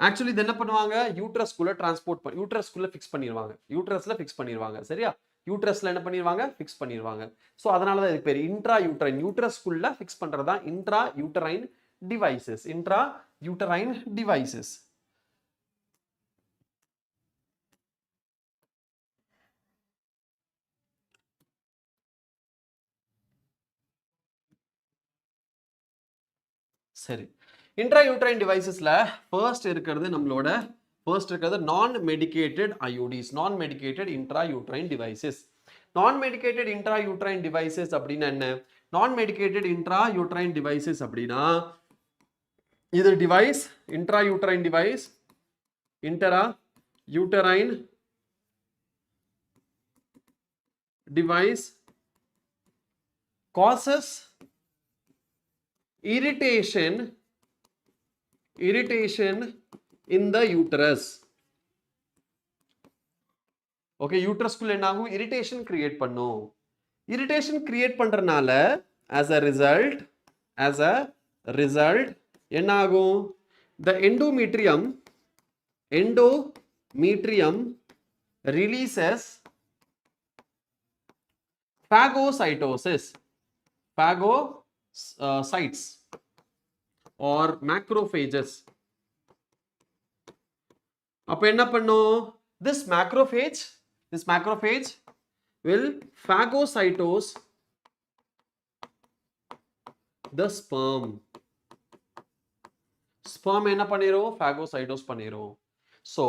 [SPEAKER 1] Actually இது என்ன பண்ணுவாங்க, யூட்ரஸ்குள்ள டிரான்ஸ்போர்ட் யூட்ரஸ்குள்ள ஃபிக்ஸ் பண்ணிடுவாங்க. யூட்ரஸ்ல ஃபிக்ஸ் பண்ணிடுவாங்க. சரியா? யூட்ரஸ்ல என்ன பண்ணிடுவாங்க, ஃபிக்ஸ் பண்ணிடுவாங்க. ஸோ அதனால தான் இதுக்கு பேர் இன்ட்ராயூட்டரைன். யூட்ரஸ்குள்ள ஃபிக்ஸ் பண்றது தான் இன்ட்ராயூட்டரைன் டிவைசஸ். இன்ட்ராயூட்டரைன் டிவைசஸ். சரி, இன்ட்ராயூட்டரைன் டிவைசஸ்ல ஃபர்ஸ்ட் இருக்கிறது நம்மளோட non medicated IUDs. Non medicated intrauterine devices. Non medicated intrauterine devices அப்படின்னா என்ன, நான் மெடிக்கேட்டட் இன்ட்ராயூட்டரைன் டிவைசஸ் அப்படின்னா இது device, intrauterine device, intrauterine device causes irritation in the uterus. Okay, uterus குள்ள என்ன ஆகும், irritation create பண்ணும். irritation create பண்றனால as a result என்ன ஆகும், the endometrium releases phagocytosis, phagocytes or macrophages. அப்ப என்ன பண்ணும், this macrophage will phagocytose the sperm. என்ன பண்ணிரும், phagocytose பண்ணிரும். so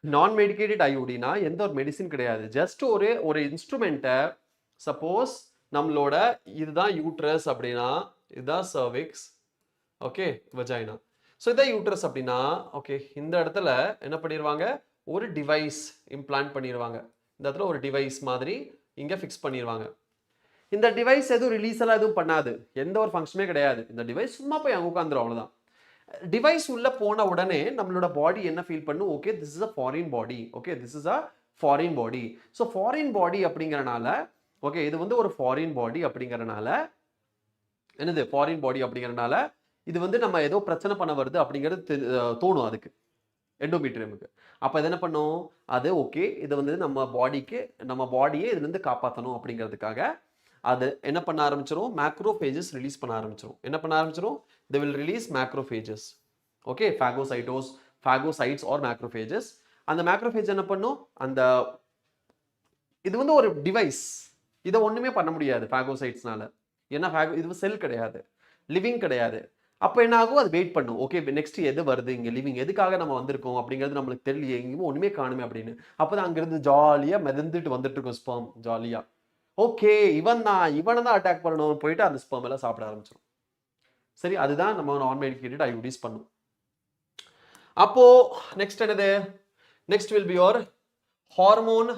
[SPEAKER 1] நான் மெடிக்கேட்டட் IUDனா எந்த ஒரு மெடிசின் கிடையாது, ஜஸ்ட் ஒரு இன்ஸ்ட்ருமெண்ட்டை, சப்போஸ் நம்மளோட இதுதான் யூட்ரஸ் அப்படின்னா இதுதான் சர்விக்ஸ், ஓகே, வஜைனா. ஸோ இதான் யூட்ரஸ் அப்படின்னா ஓகே, இந்த இடத்துல என்ன பண்ணிடுவாங்க, ஒரு டிவைஸ் இம்ப்ளான்ட் பண்ணிடுவாங்க. இந்த இடத்துல ஒரு டிவைஸ் மாதிரி இங்கே ஃபிக்ஸ் பண்ணிடுவாங்க. இந்த டிவைஸ் எதுவும் ரிலீஸ் எல்லாம் எதுவும் பண்ணாது, எந்த ஒரு ஃபங்க்ஷனுமே கிடையாது. இந்த டிவைஸ் சும்மா போய் அங்கே உட்காந்துரும், அவ்வளோதான். டிவைஸ் உள்ள போன உடனே நம்மளோட பாடி என்ன ஃபீல் பண்ணும், okay this is a foreign body, okay this is a foreign body. So foreign பாடி அப்படிங்கிறனால, ஓகே இது வந்து ஒரு ஃபாரின் பாடி அப்படிங்கிறனால, என்னது ஃபாரின் பாடி அப்படிங்கிறனால இது வந்து நம்ம ஏதோ பிரச்சனை பண்ண வருது அப்படிங்கிறது தோணும் அதுக்கு, எண்டோமெட்ரியமுக்கு. அப்போ இது என்ன பண்ணும், அது ஓகே இதை வந்து நம்ம பாடியை இதுலேருந்து காப்பாற்றணும் அப்படிங்கிறதுக்காக அது என்ன பண்ண ஆரம்பிச்சிரும், மேக்ரோஃபேஜஸ் ரிலீஸ் பண்ண ஆரம்பிச்சிரும். என்ன பண்ண ஆரம்பிச்சிரும், they will release macrophages, okay, phagocytes or macrophages. அந்த macrophage என்ன பண்ணும், அந்த இது வந்து ஒரு டிவைஸ், இதை ஒண்ணுமே பண்ண முடியாது phagocytesனால. ஏன்னா இது செல் கிடையாது, லிவிங் கிடையாது. அப்போ என்ன ஆகும், அது வெயிட் பண்ணும், ஓகே நெக்ஸ்ட் எது வருது இங்கே, லிவிங் எதுக்காக நம்ம வந்திருக்கோம் அப்படிங்கிறது நம்மளுக்கு தெரியல, எங்கேயும் ஒண்ணுமே காணுமே அப்படின்னு. அப்போதான் அங்கிருந்து ஜாலியா மிதந்துட்டு வந்துட்டு இருக்கும் ஸ்பெர்ம், ஜாலியா ஓகே இவனை தான் அட்டாக் பண்ணணும் போயிட்டு அந்த ஸ்பெர்ம் எல்லாம் சாப்பிட ஆரம்பிச்சிடும். சரி, அதுதான் நம்ம நான் மெடிக்கேட்டட் ஐயூடிஸ் பண்ணும். அப்போ நெக்ஸ்ட் என்னது? Next will be your hormone.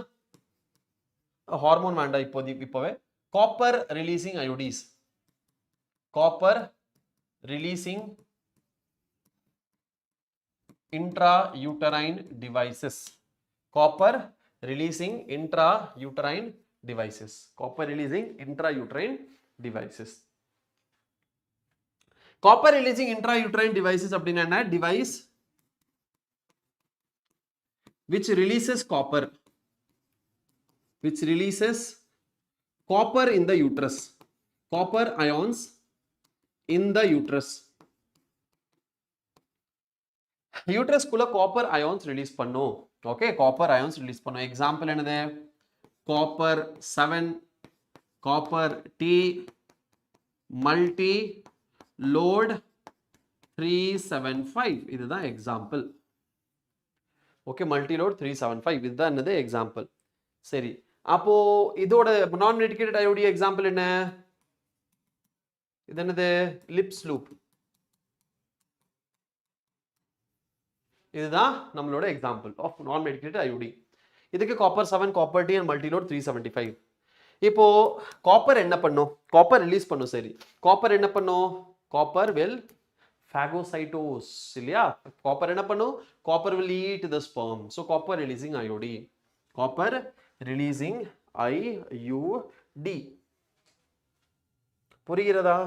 [SPEAKER 1] Hormone வேண்டாம் இப்போவே. Copper releasing IUDs. Copper releasing intrauterine devices. Copper releasing intrauterine devices. Copper releasing intrauterine devices. Copper releasing intrauterine devices அப்படினா என்ன? Device which releases copper in the uterus. Copper ions in the uterus. Uterus குள்ள copper ions release பண்ணும். Okay, copper ions release பண்ணும். Example என்னது? Copper 7, copper T, multi load 375. இதுதான் example. Okay, multi load 375 இதுதான் என்னது? Example. சரி, அப்போ இதோட நான் மெடிக்கேட்டட் அயோடி எக்ஸாம்பிள் என்ன? இது என்னது? Lips loop. இதுதான் நம்மளோட எக்ஸாம்பிள் ஆஃப் நான் மெடிக்கேட்டட் ஐயூடி. இதுக்கு காப்பர் 7, காப்பர் டி அண்ட் மல்டிலோட் 375. இப்போ காப்பர் என்ன பண்ணும்? காப்பர் ரிலீஸ் பண்ணும். சரி, காப்பர் என்ன பண்ணும்? காப்பர் வில் phagocytose இல்லையா? காப்பர் என்ன பண்ணும்? Copper will eat the sperm. So copper releasing IUD. Copper releasing IUD. புரிகிறதா?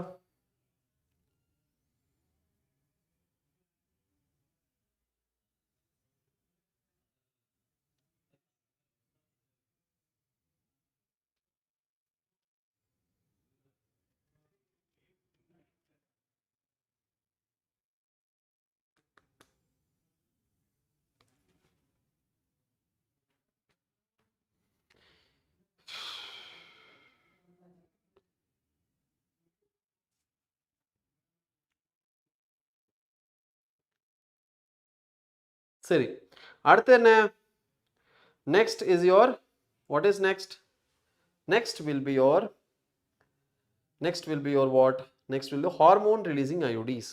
[SPEAKER 1] சரி, அடுத்து என்ன? Next is your, what is next? Next will be your what? Next will be hormone releasing IUDs.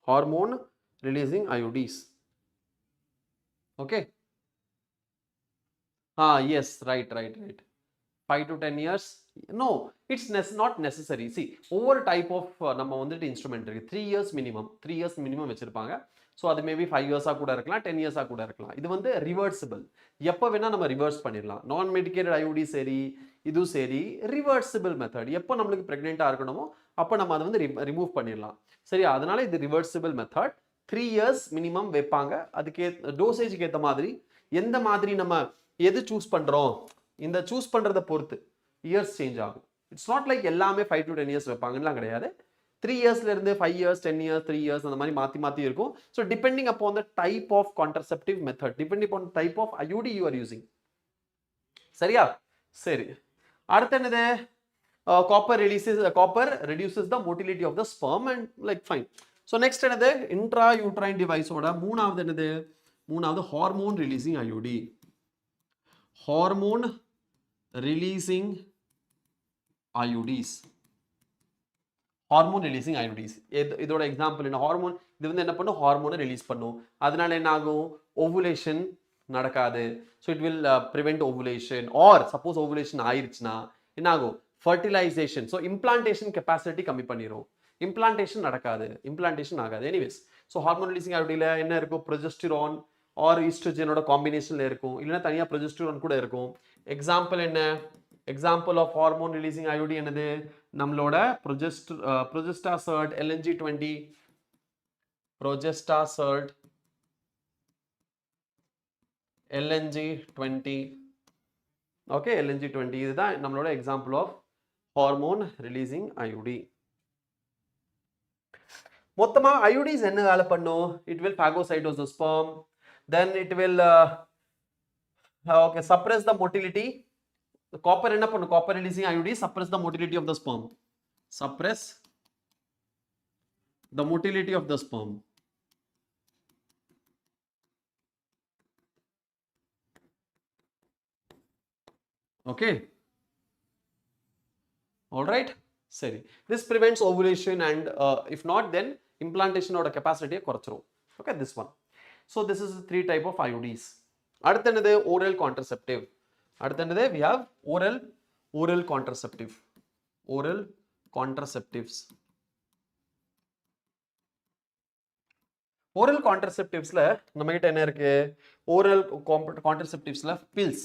[SPEAKER 1] Hormone releasing IUDs. Okay. Yes, right. 5 to 10 years. No, it's not necessary. See, over type of நம்ம வந்துட்டு instrument இருக்கு. 3 years minimum வச்சிருப்பாங்க. So அது maybe 5 இயர்ஸாக கூட இருக்கலாம், 10 இயர்ஸாக கூட இருக்கலாம். இது வந்து ரிவர்சிபிள். எப்போ வேணால் நம்ம ரிவர்ஸ் பண்ணிடலாம். நான் மெடிக்கேட்டட் ஐயூடி சரி, இதுவும் சரி, ரிவர்சிபிள் மெத்தட். எப்போ நம்மளுக்கு ப்ரெக்னெண்ட்டாக இருக்கணுமோ அப்போ நம்ம அதை வந்து ரிமூவ் பண்ணிடலாம். சரி, அதனால இது ரிவர்சிபிள் மெத்தட். 3 இயர்ஸ் மினிமம் வைப்பாங்க. அதுக்கு டோசேஜுக்கு ஏற்ற மாதிரி, எந்த மாதிரி நம்ம எது சூஸ் பண்ணுறோம், இந்த சூஸ் பண்ணுறதை பொறுத்து இயர்ஸ் சேஞ்ச் ஆகும். இட்ஸ் நாட் லைக் எல்லாமே 5 to 10 இயர்ஸ் வைப்பாங்கலாம் கிடையாது. 3 இயர்ஸ்ல இருந்து 5 இயர்ஸ், 10 இயர்ஸ், 3 இயர்ஸ் அந்த மாதிரி மாற்றி இருக்கும். So depending upon the type of contraceptive method, depending upon type of IUD you are using. சரியா? சரி, அடுத்து என்னது? Copper reduces the motility of the sperm and like fine. So next என்னது? intrauterine டிவைஸோட மூணாவது என்னது? மூணாவது hormone releasing IUD. Hormone releasing IUDs. Hormone releasing IUDs. இதோட எக்ஸாம்பிள் என்ன? ஹார்மோன் இது வந்து என்ன பண்ணும்? ஹார்மோனை ரிலீஸ் பண்ணும். அதனால என்ன ஆகும்? ஓவுலேஷன் நடக்காது. So it will prevent ovulation. Or suppose ovulation ஆயிடுச்சுன்னா என்ன ஆகும்? ஃபர்டிலைசேஷன். ஸோ இம்ப்ளான்டேஷன் கெப்பாசிட்டி கம்மி பண்ணிடும். இம்ப்ளான்டேஷன் நடக்காது, இம்ப்ளான்டேஷன் ஆகாது. எனிவேஸ், ஸோ ஹார்மோன் ரிலீசிங் ஐயூடியில் என்ன இருக்கும்? ப்ரொஜெஸ்டிரான் ஆர் ஈஸ்ட்ரோஜனோட காம்பினேஷனில் இருக்கும், இல்லைன்னா தனியாக ப்ரொஜெஸ்டிரான் கூட இருக்கும். எக்ஸாம்பிள் என்ன? Example of hormone releasing IUD என்னது? நம்மளோட ப்ரொஜெஸ்டாசர்ட் LNG20, ப்ரொஜெஸ்டாசர்ட் LNG20. ஓகே, LNG20 இதுதான் நம்மளோட example of hormone releasing IUD. மொத்தமா ஐயூடிஸ் என்ன வேலை பண்ணும்? It will phagocytose the sperm, then it will suppress the motility. Copper என்ன பண்ணும்? Copper releasing IUD suppress the motility of the sperm. Suppress the motility of the sperm. Okay, all right. சரி, this prevents ovulation and if not then implantation ஓட capacity குறைச்சிரும். Okay, this one. So this is the 3 type of IUDs. அடுத்து என்னது? oral contraceptive. அடுத்து என்னது? We have oral contraceptive. Oral contraceptives. Oral contraceptivesல நம்ம கிட்ட என்ன இருக்கு? Oral contraceptivesல pills.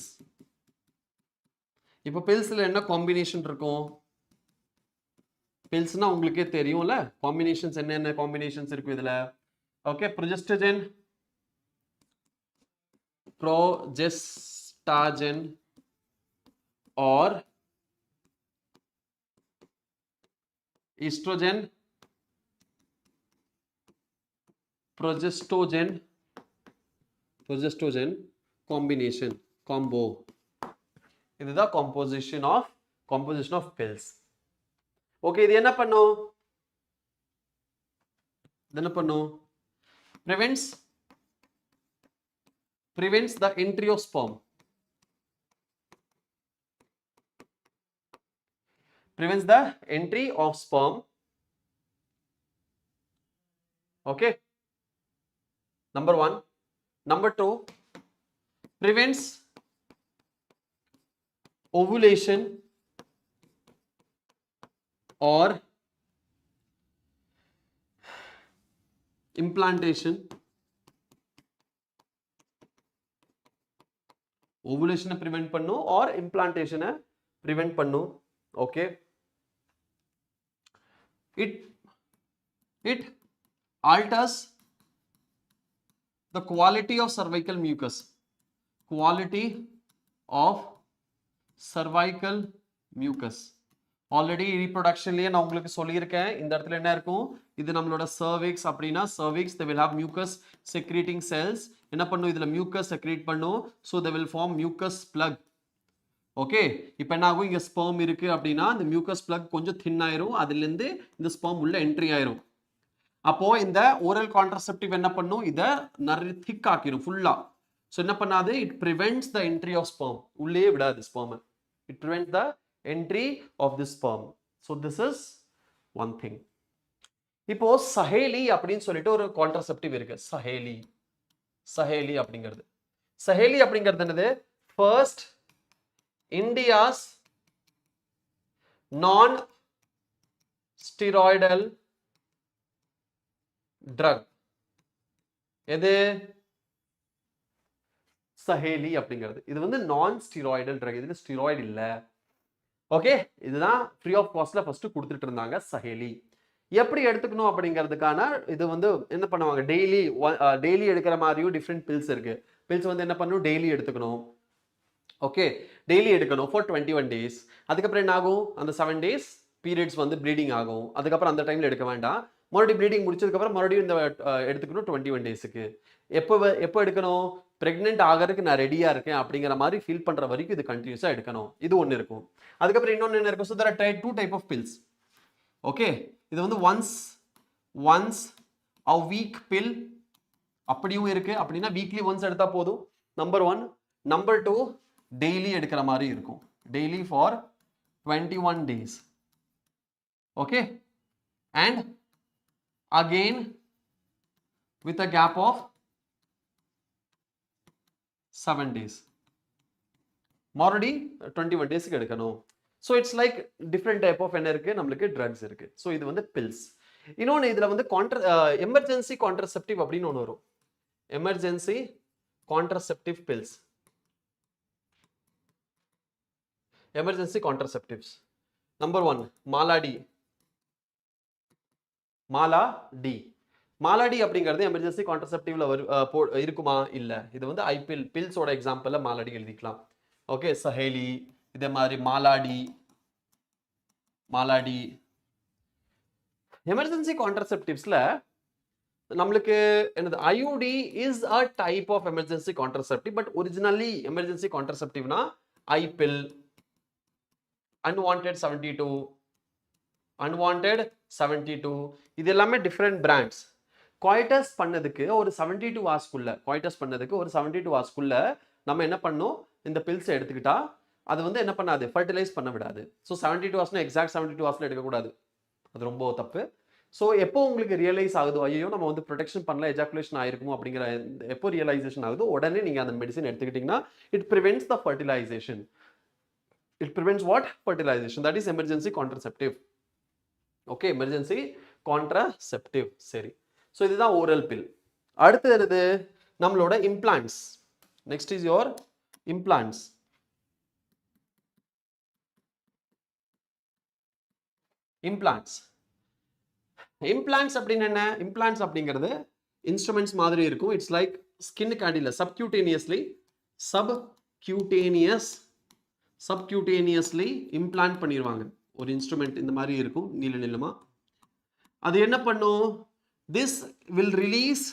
[SPEAKER 1] இப்போ pilsல என்ன combination இருக்கும்? pilsனா உங்களுக்கே தெரியும்ல, combinations என்னென்ன combinations இருக்கு இதுல? Okay, progestogen or estrogen progestogen combination combo. இதுதான் composition of pills. Okay, இது என்ன பண்ணும்? prevents the entry of sperm. Prevents the entry of sperm. Okay, number 1. Number 2, prevents ovulation or implantation. Ovulation prevent பண்ணும் or implantation prevent பண்ணும். Okay, it alters the quality of cervical mucus. Already ரீப்ரொடக்ஷன்லயே நான் உங்களுக்கு சொல்லியிருக்கேன். இந்த இடத்துல என்ன இருக்கும்? இது நம்மளோட cervix அப்படின்னா cervix they will have mucus secreting cells. என்ன பண்ணும்? இதுல mucus secrete பண்ணும். So they will form mucus plug. Okay, இப்போ என்ன ஆகும்? இங்க sperm இருக்கு அப்படின்னா இந்த mucus plug கொஞ்சம் thin ஆயிரும். அதுல இருந்து இந்த sperm உள்ள என்ட்ரி ஆயிரும். அப்போ இந்த oral contraceptive என்ன பண்ணும்? இத நிறைய thick ஆக்கிரும் ஃபுல்லா. So என்ன பண்ணாது? It prevents the entry of sperm. உள்ளே விடாது sperm. It prevents the entry of this sperm. So this is one thing. இப்போ சஹேலி அப்படின்னு சொல்லிட்டு ஒரு கான்ட்ரசெப்டிவ் இருக்கு. சஹேலி அப்படிங்கிறது என்னது? ஃபர்ஸ்ட் இந்தியாஸ் நான் ஸ்டெராய்டல் ட்ரக். எது? சஹேலி அப்படிங்கிறது. இது வந்து நான் ஸ்டெராய்டல் ட்ரக். இதுல ஸ்டெராய்டு இல்ல. ஓகே, இதுதான் ஃப்ரீ ஆஃப் காஸ்ட்ல ஃபர்ஸ்ட் கொடுத்துட்டு இருந்தாங்க சஹேலி. எப்படி எடுத்துக்கணும் அப்படிங்கிறதுக்கான இது வந்து என்ன பண்ணுவாங்க? டெய்லி எடுக்கிற மாதிரியும் டிஃப்ரெண்ட் பில்ஸ் இருக்கு. பில்ஸ் வந்து என்ன பண்ணணும்? டெய்லி எடுத்துக்கணும். ஓகே, டெய்லி எடுக்கணும் ஃபார் 21 days. அதுக்கப்புறம் என்ன ஆகும்? அந்த 7 days பீரியட்ஸ் வந்து ப்ளீடிங் ஆகும். அதுக்கப்புறம் அந்த டைம்ல எடுக்க வேண்டாம். மறுபடியும் ப்ளீடிங் முடிச்சதுக்கப்புறம் மறுபடியும் இந்த எடுத்துக்கணும் 21 daysக்கு. எப்போ எடுக்கணும்? பிரெக்னென்ட் ஆகிறதுக்கு நான் ரெடியா இருக்கேன் அப்படிங்கிற மாதிரி ஃபீல் பண்ற வரைக்கும் இது கண்டினியூஸா எடுக்கணும். இது ஒன்று இருக்கும். அதுக்கப்புறம் இன்னொன்று என்ன இருக்கும்? So there are 2 type of pills. Okay, இது வந்து ஒன்ஸ் a week pill அப்படியும் இருக்கு. அப்படின்னா வீக்லி ஒன்ஸ் எடுத்தா போதும். நம்பர் 1. நம்பர் 2, டெய்லி எடுக்கிற மாதிரி இருக்கும். Daily for 21 days. Okay, and again with a gap of 7 days. மறுபடி 21 daysக்கு எடுக்கணும். So it's like different type of என்ன இருக்கு? நம்மளுக்கு ட்ரக்ஸ் இருக்கு. ஸோ இது வந்து பில்ஸ். இன்னொன்று இதுல வந்து எமர்ஜென்சி கான்ட்ரசெப்டிவ் அப்படின்னு ஒன்று வரும். Emergency contraceptive pills. Emergency contraceptives. Number 1, Mala D அப்படிங்கிறது எமர்ஜென்சி கான்ட்ரசெப்டிவ்ல இருக்குமா? இல்ல. இது வந்து ஐபில் பில்ஸோட எக்ஸாம்பிள்ல மாலாடி எழுதிக்கலாம். ஓகே, சஹேலி இதே மாதிரி மாலாடி. எமர்ஜென்சி கான்ட்ரசெப்டிவ்ஸ்ல நம்மளுக்கு என்னது? IUD is a type of emergency contraceptive. But originally emergency கான்ட்ரசெப்டிவ்னா ஐபில், அன்வான்டட் 72 இது எல்லாமே டிஃப்ரெண்ட் பிராண்ட்ஸ். குவாய்டஸ் பண்ணதுக்கு ஒரு 72 hours நம்ம என்ன பண்ணணும்? இந்த பில்ஸ் எடுத்துக்கிட்டா அது வந்து என்ன பண்ணாது, ஃபர்டிலைஸ் பண்ண விடாது. ஸோ 72 ஹவர்ஸ்னா எக்ஸாக்ட் 72 ஹவர்ஸ்ல எடுக்கக்கூடாது, அது ரொம்ப தப்பு. ஸோ எப்போ உங்களுக்கு ரியலைஸ் ஆகுதோ ஐயோ நம்ம வந்து ப்ரொடெக்ஷன் பண்ணல எஜாகுலேஷன் ஆயிருக்குமோ அப்படிங்கிற எப்போ ரியலைசேஷன் ஆகுதோ உடனே நீங்கள் அந்த மெடிசன் எடுத்துக்கிட்டிங்கன்னா it prevents the fertilisation. It prevents what? Fertilization. That is emergency contraceptive. Okay, emergency contraceptive. சரி. So இதுதான் oral pill. அடுத்தது நம்மளோட implants. Next is your implants. Implants. Implants அப்படின்னா என்ன? Implants அப்படிங்கிறது instruments மாதிரி இருக்கும். It's like skin candy subcutaneously implant பண்ணிடுவாங்க. ஒரு இன்ஸ்ட்ருமெண்ட் இந்த மாதிரி இருக்கும் நீளமா. அது என்ன பண்ணும்? This will release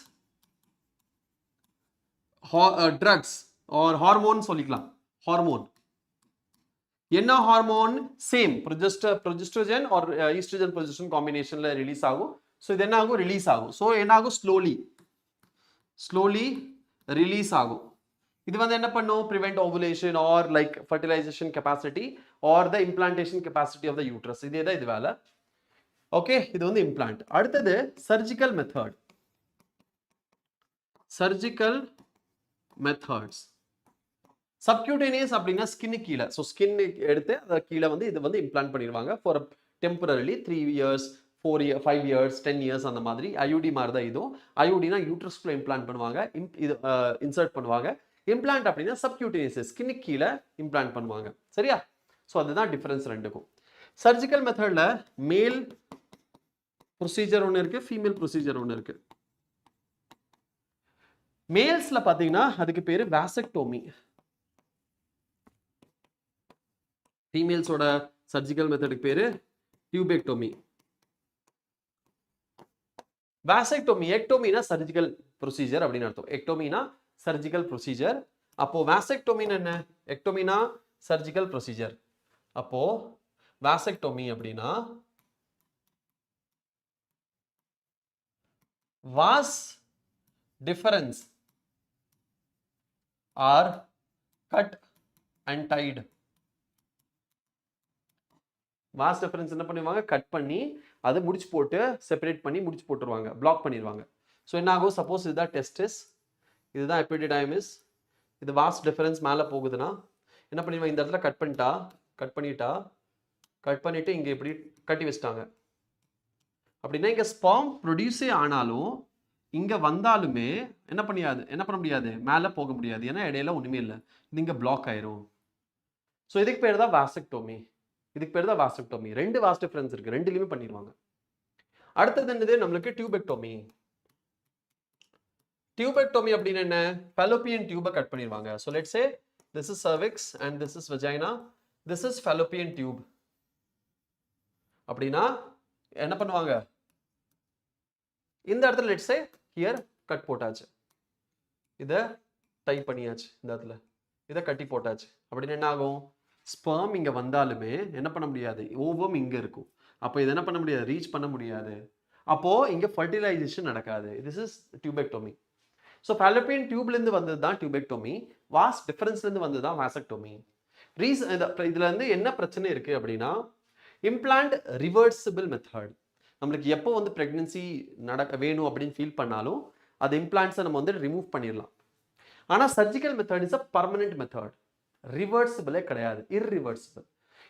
[SPEAKER 1] drugs or hormone சொல்லிக்கலாம். ஹார்மோன் என்ன hormone? Same progestogen or oestrogen progesterone காம்பினேஷன்ல ரிலீஸ் ஆகும். ஸோ இது என்ன ஆகும்? ரிலீஸ் ஆகும். ஸோ என்ன ஆகும்? ஸ்லோலி ரிலீஸ் ஆகும். இது வந்து என்ன பண்ணும்? prevent ovulation or like fertilization capacity or the implantation capacity of the uterus. இதேதான் இது வேலை. ஓகே, இது வந்து இம்ப்ளான்ட். அடுத்தது சர்ஜிக்கல் மெத்தட்ஸ். சப்கியூட்டேனியஸ் அப்படின்னா ஸ்கின் கீழே. ஸோ ஸ்கின் எடுத்து அதை கீழே வந்து இது வந்து இம்ப்ளான்ட் பண்ணிடுவாங்க for temporarily 3 years 4 years 5 years 10 years அந்த மாதிரி. ஐயூடி மாதிரி தான் இதுவும். ஐயூடினா யூட்ரஸ்குள்ள இம்ப்ளான்ட் பண்ணுவாங்க, இது இன்சர்ட் பண்ணுவாங்க. இம்ப்ளான்ட் அப்படின்னா சப்கியூட்டேனியஸ் ஸ்கின் கீழே இம்ப்ளான்ட் பண்ணுவாங்க. சரியா? ஸோ அதுதான் டிஃபரன்ஸ் ரெண்டுக்கும். சர்ஜிக்கல் மெத்தட்ல மேல் ப்ரொசீஜர் ஒன்று இருக்கு, ஃபீமேல் ப்ரொசீஜர் ஒன்று இருக்கு. மேல்ஸ்ல பாத்தீங்கன்னா அதுக்கு பேரு வாசெக்டோமி. ஃபீமேல்ஸோட சர்ஜிக்கல் மெத்தடுக்கு பேரு டியூபெக்டோமி. வாசெக்டோமி, எக்டோமினா சர்ஜிக்கல் ப்ரொசீஜர் அப்படின்னு அர்த்தம். எக்டோமினா சர்ஜிக்கல் ப்ரொசீஜர். அப்போ வாசெக்டோமினா என்ன? எக்டோமினா சர்ஜிக்கல் ப்ரொசீஜர். அப்போ வாசெக்டோமி அப்படின்னா vas deferens are cut and tied. வாஸ் டிஃபரன்ஸ் என்ன பண்ணுவாங்க? கட் பண்ணி அதை முடிச்சு போட்டு செப்பரேட் பண்ணி முடிச்சு போட்டுருவாங்க, பிளாக் பண்ணிடுவாங்க. ஸோ என்ன ஆகும்? சப்போஸ் இதுதான் டெஸ்டிஸ், இதுதான் எபிடிடைமிஸ், இது வாஸ் டிஃபரன்ஸ் மேலே போகுதுன்னா என்ன பண்ணிடுவாங்க? இந்த இடத்துல கட் பண்ணிட்டு இங்கே இப்படி கட்டி வச்சிட்டாங்க அப்படின்னா இங்கே ஸ்பெர்ம் ப்ரொடியூஸே ஆனாலும் இங்கே வந்தாலுமே என்ன பண்ண முடியாது, மேலே போக முடியாது. ஏன்னா இடையில ஒன்றுமே இல்லை, இது இங்கே பிளாக் ஆயிரும். ஸோ இதுக்கு பேர் தான் வாசெக்டோமி. ரெண்டு வாஸ் டிஃபரன்ஸ் இருக்கு, ரெண்டுலையுமே பண்ணிடுவாங்க. அடுத்தது என்னது? நம்மளுக்கு டியூபெக்டோமி. டியூபெக்டோமி அப்படின்னு என்ன? fallopian tube கட் பண்ணிடுவாங்க. So let's say this is cervix and this is vagina, this is fallopian tube. அப்படின்னா என்ன பண்ணுவாங்க? இந்த இடத்துல லெட்ஸ் சே ஹியர் கட் போட்டாச்சு, இதை டை பண்ணியாச்சு, இந்த இடத்துல இதை கட்டி போட்டாச்சு. அப்படின்னு என்ன ஆகும்? ஸ்பெர்ம் இங்க வந்தாலுமே என்ன பண்ண முடியாது, ஓவம் இங்க இருக்கும். அப்போ இதை என்ன பண்ண முடியாது, ரீச் பண்ண முடியாது. அப்போ இங்க ஃபர்டிலைசேஷன் நடக்காது. This is டியூபெக்டோமி. ஸோ fallopian டியூப்லேருந்து வந்தது தான் டியூபெக்டோமி. வாஸ் டிஃபரன்ஸ்லேருந்து வந்தது தான் வாசெக்டோமி. இதுல இருந்து என்ன பிரச்சனை இருக்கு அப்படின்னா, இம்ப்ளான்ட் ரிவர்சிபிள் மெத்தட். நம்மளுக்கு எப்போ வந்து பிரெக்னன்சி வேணும் அப்படின்னு ஃபீல் பண்ணாலும் அது இம்ப்ளான்ட்ஸை நம்ம வந்து ரிமூவ் பண்ணிடலாம். ஆனால் surgical method is a permanent method. ரிவர்சிபிளே கிடையாது, irreversible.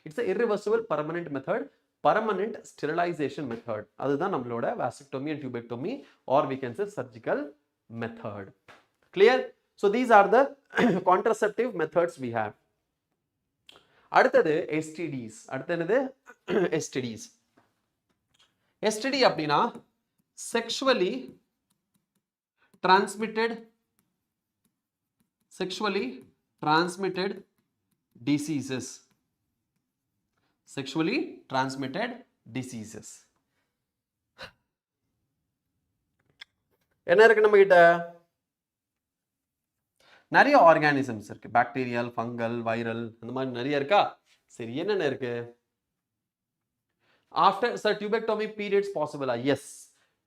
[SPEAKER 1] It's a irreversible permanent method, permanent sterilisation method. அதுதான் நம்மளோட vasectomy and tubectomy or we can say surgical method. Clear? So these are the contraceptive methods we have. அடுத்தது STDs. அடுத்தது STDs. STD அப்படின்னா sexually transmitted diseases. Sexually transmitted diseases. என்ன இருக்கு நம்ம கிட்ட? நிறைய ஆர்கானிசம்ஸ் இருக்கு, பாக்டீரியல், ஃபங்கல், வைரல், அந்த மாதிரி நிறைய இருக்கா? சரி, என்னென்ன இருக்கு? ஆஃப்டர் சார் டியூபெக்டோமி பீரியட்ஸ் பாசிபிளா? எஸ்,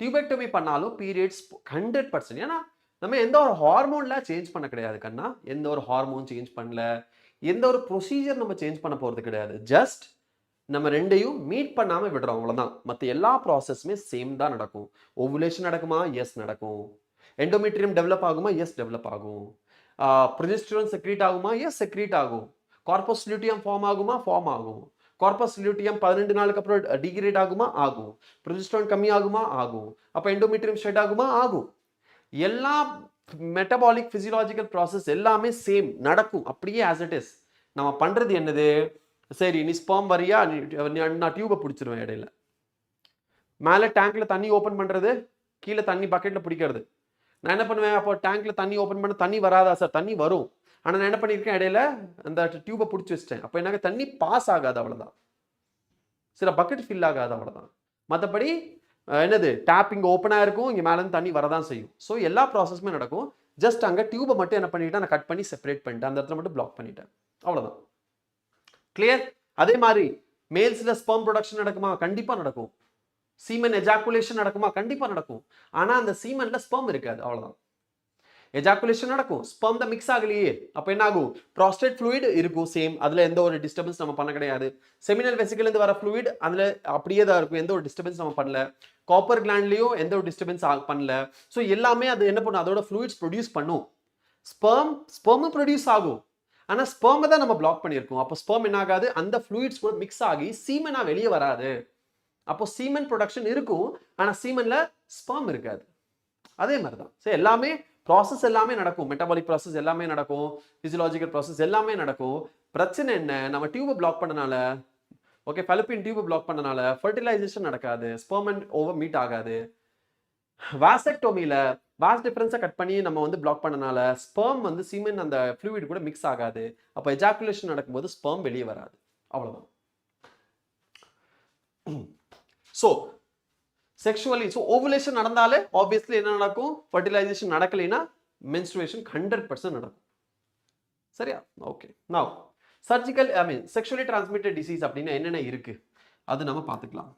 [SPEAKER 1] டியூபெக்டோமி பண்ணாலும் பீரியட்ஸ் 100%. ஏன்னா நம்ம எந்த ஒரு ஹார்மோன்ல சேஞ்ச் பண்ண கிடையாது கண்ணா, எந்த ஒரு ஹார்மோன் சேஞ்ச் பண்ணல, எந்த ஒரு ப்ரொசீஜர் நம்ம சேஞ்ச் பண்ண போகிறது கிடையாது. ஜஸ்ட் நம்ம ரெண்டையும் மீட் பண்ணாமல் விடுறோம், அவ்வளோதான். மற்ற எல்லா ப்ராசஸுமே சேம் தான் நடக்கும். ஓவுலேஷன் நடக்குமா? எஸ் நடக்கும். எண்டோமெட்ரியம் டெவலப் ஆகுமா? எஸ் டெவலப் ஆகும். ப்ரொஜெஸ்டரோன் செக்ரீட் ஆகுமா? எஸ் செக்ரீட் ஆகும். கார்பஸ் லுட்டியம் ஃபார்ம் ஆகுமா? ஃபார்ம் ஆகும். கார்பஸ் லுட்டியம் 12 நாளுக்கு அப்புறம் டிகிரேட் ஆகுமா? ஆகும். ப்ரொஜெஸ்டரோன் கம்மி ஆகுமா? ஆகும். அப்போ எண்டோமெட்ரியம் ஷெட் ஆகுமா? ஆகும். எல்லா மெட்டபாலிக் பிசியலாஜிக்கல் ப்ராசஸ் எல்லாமே சேம் நடக்கும், அப்படியே ஆஸ் இட் இஸ். நம்ம பண்றது என்னது? சரி, நீ ஸ்பெர்ம் வரியா, நான் டியூபை பிடிச்சிருவேன் இடையில. மேலே டேங்க்ல தண்ணி ஓப்பன் பண்றது, கீழே தண்ணி பக்கெட்ல பிடிக்கிறது. நான் என்ன பண்ணுவேன்? அப்போ டேங்க்ல தண்ணி ஓப்பன் பண்ண தண்ணி வராதா சார்? தண்ணி வரும். ஆனால் நான் என்ன பண்ணியிருக்கேன்? இடையில அந்த டியூபை பிடிச்சி வச்சிட்டேன். அப்போ எனக்கு தண்ணி பாஸ் ஆகாது, அவ்வளோதான். சில பக்கெட் ஃபில் ஆகாது, அவ்வளோதான். மற்றபடி என்னது, டேப்பிங் ஓப்பனாக இருக்கும், இங்கே மேலேருந்து தண்ணி வரதான் செய்யும். ஸோ எல்லா ப்ராசஸுமே நடக்கும். ஜஸ்ட் அங்கே டியூபை மட்டும் என்ன பண்ணிட்டேன்? நான் கட் பண்ணி செப்பரேட் பண்ணிட்டேன், அந்த இடத்துல மட்டும் பிளாக் பண்ணிட்டேன், அவ்வளோதான். கிளியர்? அதே மாதிரி மேல்ஸ்ல ஸ்பெர்ம் ப்ரொடக்ஷன் நடக்குமா? கண்டிப்பாக நடக்கும். சீமன் எஜாக்குலேஷன் நடக்குமா? கண்டிப்பாக நடக்கும். ஆனால் அந்த சீமன்ல ஸ்பெர்ம் இருக்காது, அவ்வளோதான். எஜாக்குலேஷன் நடக்கும், ஸ்பெர்ம் தான் மிக்ஸ் ஆகலையே. அப்போ என்ன ஆகும்? ப்ராஸ்டேட் ஃப்ளூயிட் இருக்கும் சேம், அதில் எந்த ஒரு டிஸ்டர்பன்ஸ் நம்ம பண்ண கிடையாது. செமினல் வெசிக்கிலேருந்து வர ஃப்ளூயிட் அதில் அப்படியே தான் இருக்கும், எந்த ஒரு டிஸ்டர்பன்ஸ் நம்ம பண்ணல. காப்பர் கிளாண்ட்லேயும் எந்த ஒரு டிஸ்டர்பன்ஸ் பண்ணல. ஸோ எல்லாமே அது என்ன பண்ணும்? அதோட ஃப்ளூயிட்ஸ் ப்ரொடியூஸ் பண்ணும். ஸ்பெர்மும் ப்ரொடியூஸ் ஆகும். ஆனால் ஸ்பெர்மை தான் நம்ம பிளாக் பண்ணியிருக்கோம். அப்போ ஸ்பெர்ம் என்ன ஆகாது? அந்த ஃப்ளூயிட்ஸ் கூட மிக்ஸ் ஆகி சீமனா வெளியே வராது. அப்போ சீமன் ப்ரொடக்ஷன் இருக்கும், ஆனால் சீமன்ல ஸ்பெர்ம் இருக்காது. அதே மாதிரி தான். சரி, எல்லாமே ப்ராசஸ் எல்லாமே நடக்கும். மெட்டபாலிக் ப்ராசஸ் எல்லாமே நடக்கும், பிசியலாஜிக்கல் ப்ராசஸ் எல்லாமே நடக்கும். பிரச்சனை என்ன? நம்ம டியூபை பிளாக் பண்ணனால, ஓகே, ஃபெலப்பியன் டியூபை பிளாக் பண்ணனால ஃபர்டிலைசேஷன் நடக்காது, ஸ்பெர்ம் அண்ட் ஓவர் மீட் ஆகாது. வாசெக்டோமியில வாஸ் டிஃபரன்ஸை கட் பண்ணி நம்ம வந்து பிளாக் பண்ணனால ஸ்பெர்ம் வந்து சீமன் அந்த ஃப்ளூயிட் கூட மிக்ஸ் ஆகாது. அப்போ எஜாக்குலேஷன் நடக்கும்போது ஸ்பெர்ம் வெளியே வராது, அவ்வளவுதான். ஸோ செக்ஷுவலி, ஸோ ஓவுலேஷன் நடந்தாலே ஆப்வியஸ்லி என்ன நடக்கும்? ஃபர்டிலைசேஷன் நடக்கலைன்னா மென்ஸ்ட்ருவேஷன் 100% நடக்கும். சரியா? Okay. Now surgical, I mean sexually transmitted disease அப்படின்னா என்னென்ன இருக்கு அது நம்ம பார்த்துக்கலாம்.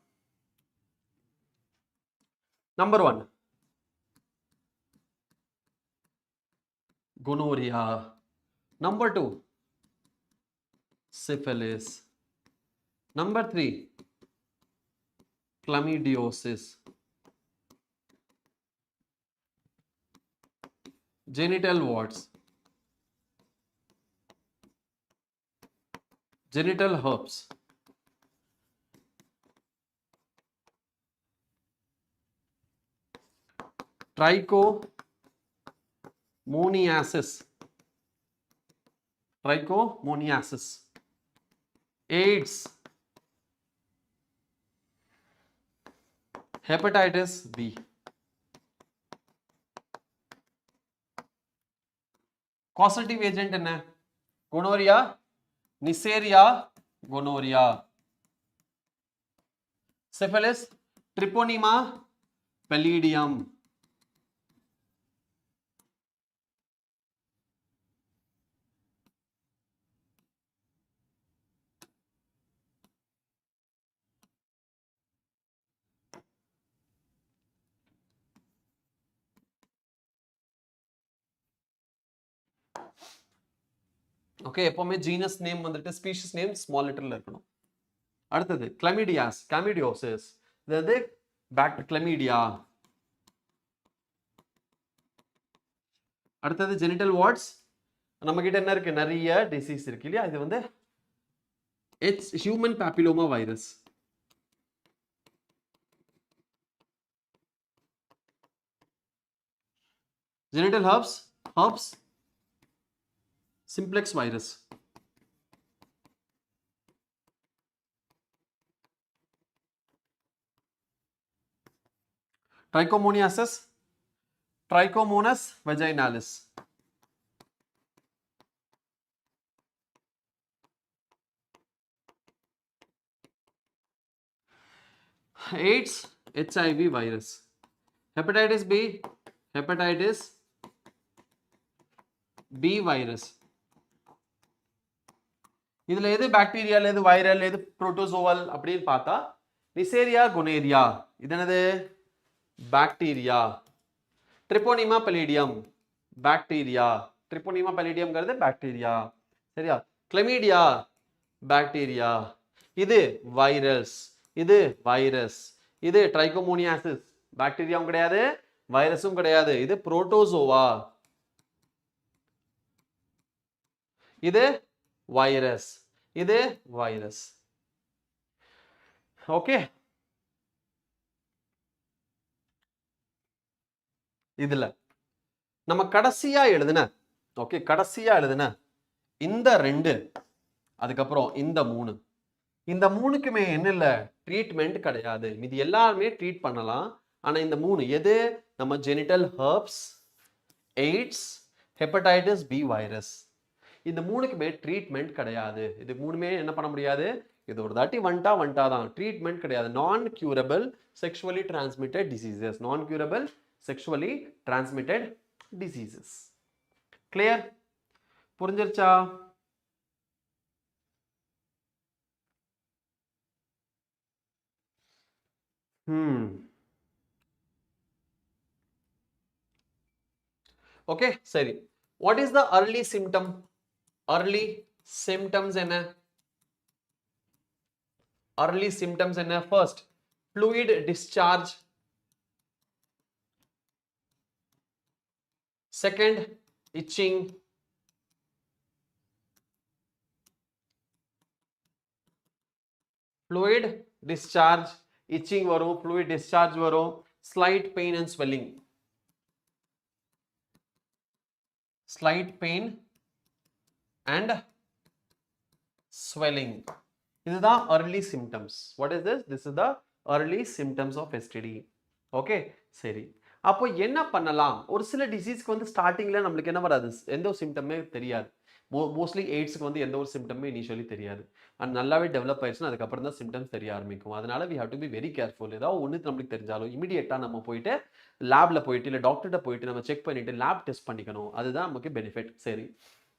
[SPEAKER 1] Number 1 gonorrhea. Number 2 syphilis. Number 3 chlamydiosis. Genital warts. Genital herpes. Trichomoniasis. Trichomoniasis. AIDS. Hepatitis B. Causative agent என்ன? gonorrhea, Neisseria gonorrhea. Syphilis, Treponema pallidum. Okay, எப்பவுமே genus name வந்துட்டு species name small லெட்டர்ல இருக்கணும். அடுத்தது கிளமிடியாஸ், கிளமிடியோசிஸ். இது கிளமிடியா. அடுத்தது genital wards. நம்ம கிட்ட என்ன இருக்கு? நிறைய டிசீஸ் இருக்கு இல்லையா? இது வந்து it's human papilloma virus. Genital herbs simplex virus. Trichomoniasis, Trichomonas vaginalis. AIDS, HIV virus. Hepatitis B, Hepatitis B virus. இதுல எது பாக்டீரியா, எது வைரல், எது புரோட்டோசோவல் அப்படின்னு பார்த்தா நிசேரியா குனேரியா. இது என்னது? பாக்டீரியா. ட்ரிபோனிமா பல்லிடியம் பாக்டீரியா. ட்ரிபோனிமா பல்லிடியம்ங்கிறது பாக்டீரியா. சரியா? chlamydia bacteria, இது virus, இது virus, இது trichomoniasis பாக்டீரியாவும் கிடையாது வைரஸும் கிடையாது, இது புரோட்டோசோவா, இது வைரஸ், இது வைரஸ். ஓகே, இதுல நம்ம கடைசியா எழுதுன, ஓகே கடைசியா எழுதுன இந்த ரெண்டு, அதுக்கப்புறம் இந்த மூணு, இந்த மூணுக்குமே என்ன இல்லை ட்ரீட்மெண்ட் கிடையாது. இது எல்லாருமே ட்ரீட் பண்ணலாம். ஆனா இந்த மூணு எது, நம்ம genital herpes, AIDS, hepatitis B virus, இந்த மூணுக்குமே ட்ரீட்மெண்ட் கிடையாது. இது மூணுமே என்ன பண்ண முடியாது, இது ஒரு தாட்டி வந்துட்டா தான், ட்ரீட்மெண்ட் கிடையாது. Non curable sexually transmitted diseases, non curable sexually transmitted diseases. Clear? புரிஞ்சிருச்சா? ஓகே சரி. What is the early symptom? early symptoms என்ன? early symptoms என்ன? first fluid discharge, second itching, fluid discharge, itching வரும், fluid discharge வரும், slight pain and swelling, slight pain and swelling. இதுதான் early symptoms. What is this? This is the early symptoms of STD. Okay சரி. அப்போ என்ன பண்ணலாம்? ஒரு சில டிசீஸ்க்கு வந்து ஸ்டார்டிங்ல நம்மளுக்கு என்ன வராது, எந்த ஒரு சிம்டமே தெரியாது. மோஸ்ட்லி எய்ட்ஸ்க்கு வந்து எந்த ஒரு சிம்டமே இனிஷியலி தெரியாது. அண்ட் நல்லாவே டெவலப் ஆயிடுச்சுன்னா அதுக்கப்புறம் தான் சிம்டம்ஸ் தெரிய ஆரம்பிக்கும். அதனால we have to be very careful. ஏதாவது ஒன்று நம்மளுக்கு தெரிஞ்சாலும் இமீடியட்டாக நம்ம போயிட்டு லேப்ல போயிட்டு இல்லை டாக்டர்கிட்ட போயிட்டு நம்ம செக் பண்ணிட்டு லேப் டெஸ்ட் பண்ணிக்கணும். அதுதான் நமக்கு பெனிஃபிட். சரி,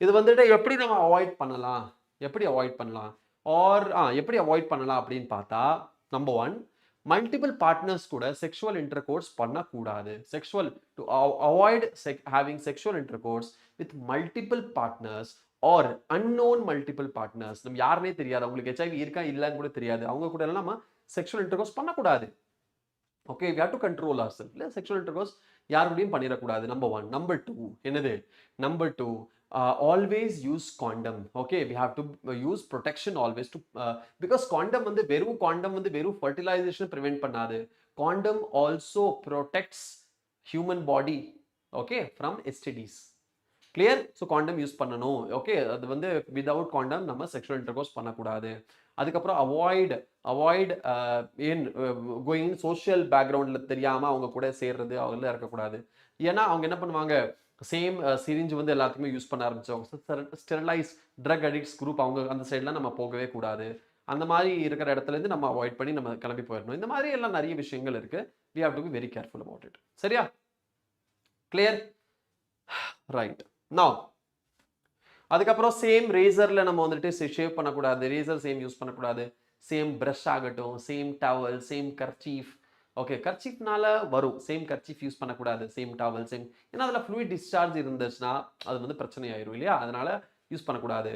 [SPEAKER 1] இது வந்துட்டு எப்படி நம்ம அவாய்ட் பண்ணலாம், எப்படி அவாய்ட் பண்ணலாம் ஆர் எப்படி அவாய்ட் பண்ணலாம் அப்படின்னு பார்த்தா, நம்பர் ஒன், மல்டிபிள் பார்ட்னர்ஸ் கூட செக்ஷுவல் இன்டர்கோர்ஸ் பண்ணக்கூடாது. Sexual to avoid having sexual intercourse with multiple partners or unknown multiple partners. நம்ம யாருமே தெரியாது, அவங்களுக்கு ஹெச்ஐவி இருக்கா இல்லைன்னு கூட தெரியாது, அவங்க கூட எல்லாம் நம்ம செக்ஷுவல் இன்டர்கோர்ஸ் பண்ணக்கூடாது. Okay, we have to control our self. இல்லை செக்ஷுவல் இன்டர்கோர்ஸ் யாருடையும் பண்ணிடக்கூடாது. Number one. நம்பர் டூ என்னது, number two always use condom. Okay, we have to use protection always to because condom வந்து வெறும் condom வந்து வெறும் fertilization prevent பண்ணாது. Condom also protects human body, okay, from STDs. Clear? So condom use பண்ணணும். Okay, அது வந்து without condom நம்ம sexual intercourse பண்ணக்கூடாது. அதுக்கப்புறம் அவாய்ட் ஏன் கோயிங் சோஷியல் பேக்ரவுண்டில் தெரியாமல் அவங்க கூட சேர்றது அவங்கள இருக்கக்கூடாது. ஏன்னா அவங்க என்ன பண்ணுவாங்க, சேம் சிரிஞ்சு வந்து எல்லாத்துக்குமே யூஸ் பண்ண ஆரம்பிச்சவங்க, ஸ்டெரிலைஸ் ட்ரக் அடிக்ட்ஸ் குரூப், அவங்க அந்த சைட்லாம் நம்ம போகவே கூடாது. அந்த மாதிரி இருக்கிற இடத்துலேருந்து நம்ம அவாய்ட் பண்ணி நம்ம கிளம்பி போயிடணும். இந்த மாதிரி எல்லாம் நிறைய விஷயங்கள் இருக்கு. We have to be very careful about it. சரியா? கிளியர்? ரைட். நவ் அதுக்கப்புறம் சேம் ரேசர்ல நம்ம வந்துட்டு ஷேவ் பண்ணக்கூடாது, ரேசர் சேம் யூஸ் பண்ணக்கூடாது, சேம் ப்ரஷ் ஆகட்டும், same towel, same kerchief. Okay, கர்ச்சீஃப்னால வரும், சேம் கர்ச்சீஃப் யூஸ் பண்ணக்கூடாது, சேம் டவல் சேம். ஏன்னா அதில் ஃப்ளூயிட் டிஸ்சார்ஜ் இருந்துச்சுன்னா அது வந்து பிரச்சனை ஆயிரும் இல்லையா, அதனால யூஸ் பண்ணக்கூடாது.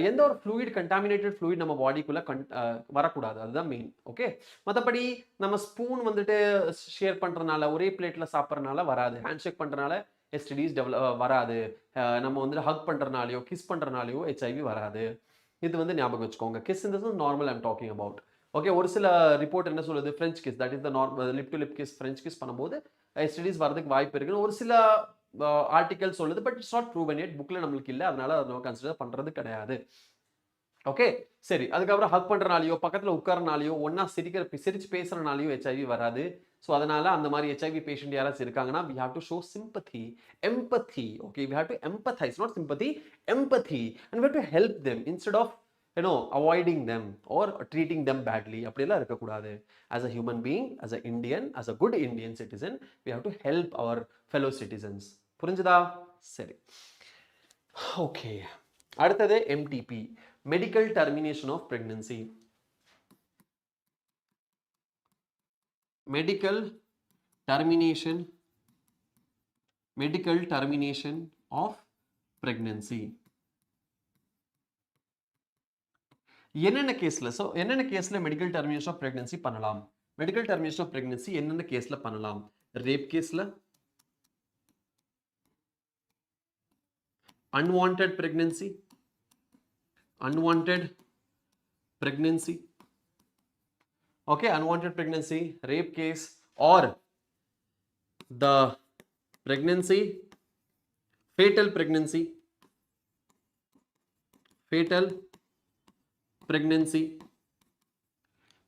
[SPEAKER 1] எந்த ஒரு ஃப்ளூயிட், கண்டாமினேட்டட் ஃப்ளூயிட் நம்ம பாடிக்குள்ள வரக்கூடாது, அதுதான் மெயின். ஓகே, மற்றபடி நம்ம ஸ்பூன் வந்துட்டு ஷேர் பண்ணுறதுனால, ஒரே பிளேட்டில் சாப்பிட்றதுனால வராது, ஹேண்ட் ஷேக் பண்ணுறதுனால எஸ்டிடிஸ் வராது, நம்ம வந்துட்டு ஹக் பண்ணுறனாலையோ கிஸ் பண்ணுறனாலையோ ஹெச்ஐவி வராது. இது வந்து ஞாபகம் வச்சுக்கோங்க. கிஸ் இந்த normal I'm talking about. Okay, ஒரு சில ரிப்போர்ட் என்ன சொல்லுது, French kiss, that is the normal lip to lip kiss, French kiss பண்ணும்போது எஸ்டிடிஸ் வரதுக்கு வாய்ப்பு இருக்குன்னு ஒரு சில ஆர்டிகல் சொல்லுது. பட் இட்ஸ் நாட் ப்ரூவன் எட், புக்கில் நம்மளுக்கு இல்லை, அதனால அதை நம்ம கன்சிடர் பண்ணுறது கிடையாது. ஓகே சரி. அதுக்கப்புறம் ஹக் பண்ணுறனாலையோ பக்கத்தில் உட்காரனாலையோ ஒன்றா சிரிச்சு பேசுகிறனாலையோ ஹெச்ஐவி வராது. ஸோ அதனால அந்த மாதிரி ஹெச்ஐவி பேஷண்ட் யாராச்சும் இருக்காங்கன்னா we have to show sympathy, empathy. Okay, we have to empathize, not sympathy, empathy, and we have to help them instead of avoiding them or treating them badly. அப்படியெல்லாம் இருக்கக்கூடாது. As a human being, as a Indian, as a good Indian citizen, we have to help our fellow citizens. புரிஞ்சுதா? சரி. Okay, அடுத்தது MTP, medical termination of pregnancy. medical termination of pregnancy. என்னென்ன கேஸ்ல என்னென்ன கேஸ்ல medical termination of pregnancy பண்ணலாம்? Medical termination of pregnancy என்னென்ன கேஸ்ல பண்ணலாம்? ரேப் கேஸ்ல, unwanted pregnancy, okay, unwanted pregnancy, rape case, or the pregnancy, fatal pregnancy,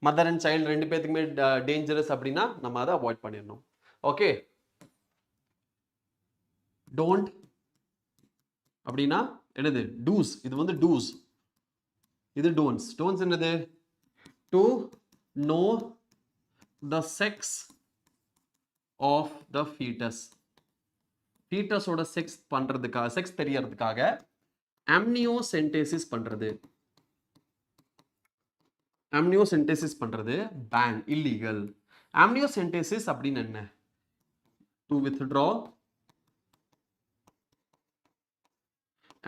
[SPEAKER 1] mother and child ரெண்டு பேத்துக்குமே dangerous அப்படின்னா நம்ம அதை அவாய்ட் பண்ணிடணும். ஓகே, don't அப்படின்னா என்னது? டூஸ். இது வந்து டூஸ், இது டோன்ஸ். டோன்ஸ் என்னது? To know the sex of the foetus. ஃபீட்டஸோட செக்ஸ் பண்றதுக்காக, செக்ஸ் தெரியறதுக்காக அம்னியோசென்டேசிஸ் பண்றது. அம்னியோசென்டேசிஸ் பண்றது பேன், இல்லீகல். அம்னியோசென்டேசிஸ் அப்படின்னு என்ன? டு வித்ட்ரா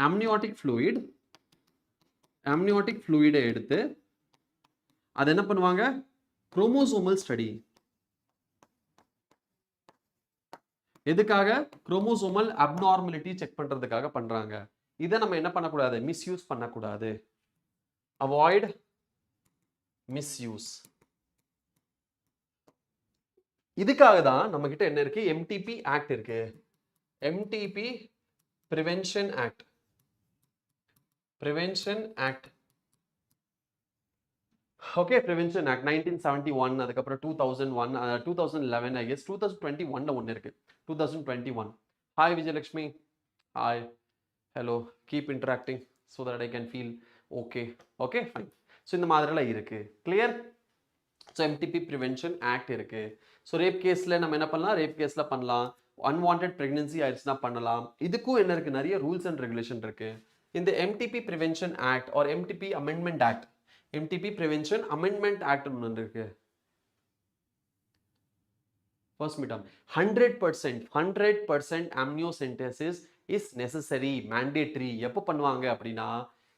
[SPEAKER 1] அம்னியோட்டிக் ஃப்ளூயிடை எடுத்து அது என்ன பண்ணுவாங்க? Chromosomal study. எதுக்காக? குரோமோசோமல் அப்நார்மலிட்டி செக் பண்றதுக்காக பண்றாங்க. இதை நம்ம என்ன பண்ணக்கூடாது? மிஸ்யூஸ் பண்ணக்கூடாது. Avoid misuse. இதுக்காக தான் நம்ம கிட்ட என்ன இருக்கு? எம்டிபி ஆக்ட் இருக்கு. MTB Prevention Act. Okay, Prevention Act 1971, அதுக்கப்புறம் 2001, 2011, I guess 2021 ஒன்னு இருக்கு. 2021. Hi Vijayalakshmi. Hi. Hello. Keep interacting so that I can feel okay. Okay, fine. So இந்த மாதிரிலாம் இருக்கு. Clear? So MTP Prevention Act இருக்கு. So rape caseல நம்ம என்ன பண்ணலாம்? rape caseல பண்ணலாம். unwanted pregnancy ஆயிடுச்சுனா பண்ணலாம். இதுக்கும் என்ன இருக்கு? நிறைய ரூல்ஸ் அண்ட் ரெகுலேஷன் இருக்கு. இந்த MTP Prevention Act or MTP Amendment Act, MTP Prevention Amendment Act ஒன்று இருக்கு. First midterm, 100% amniocentesis is necessary, mandatory. எப்போ பண்ணுவாங்க அப்படின்னா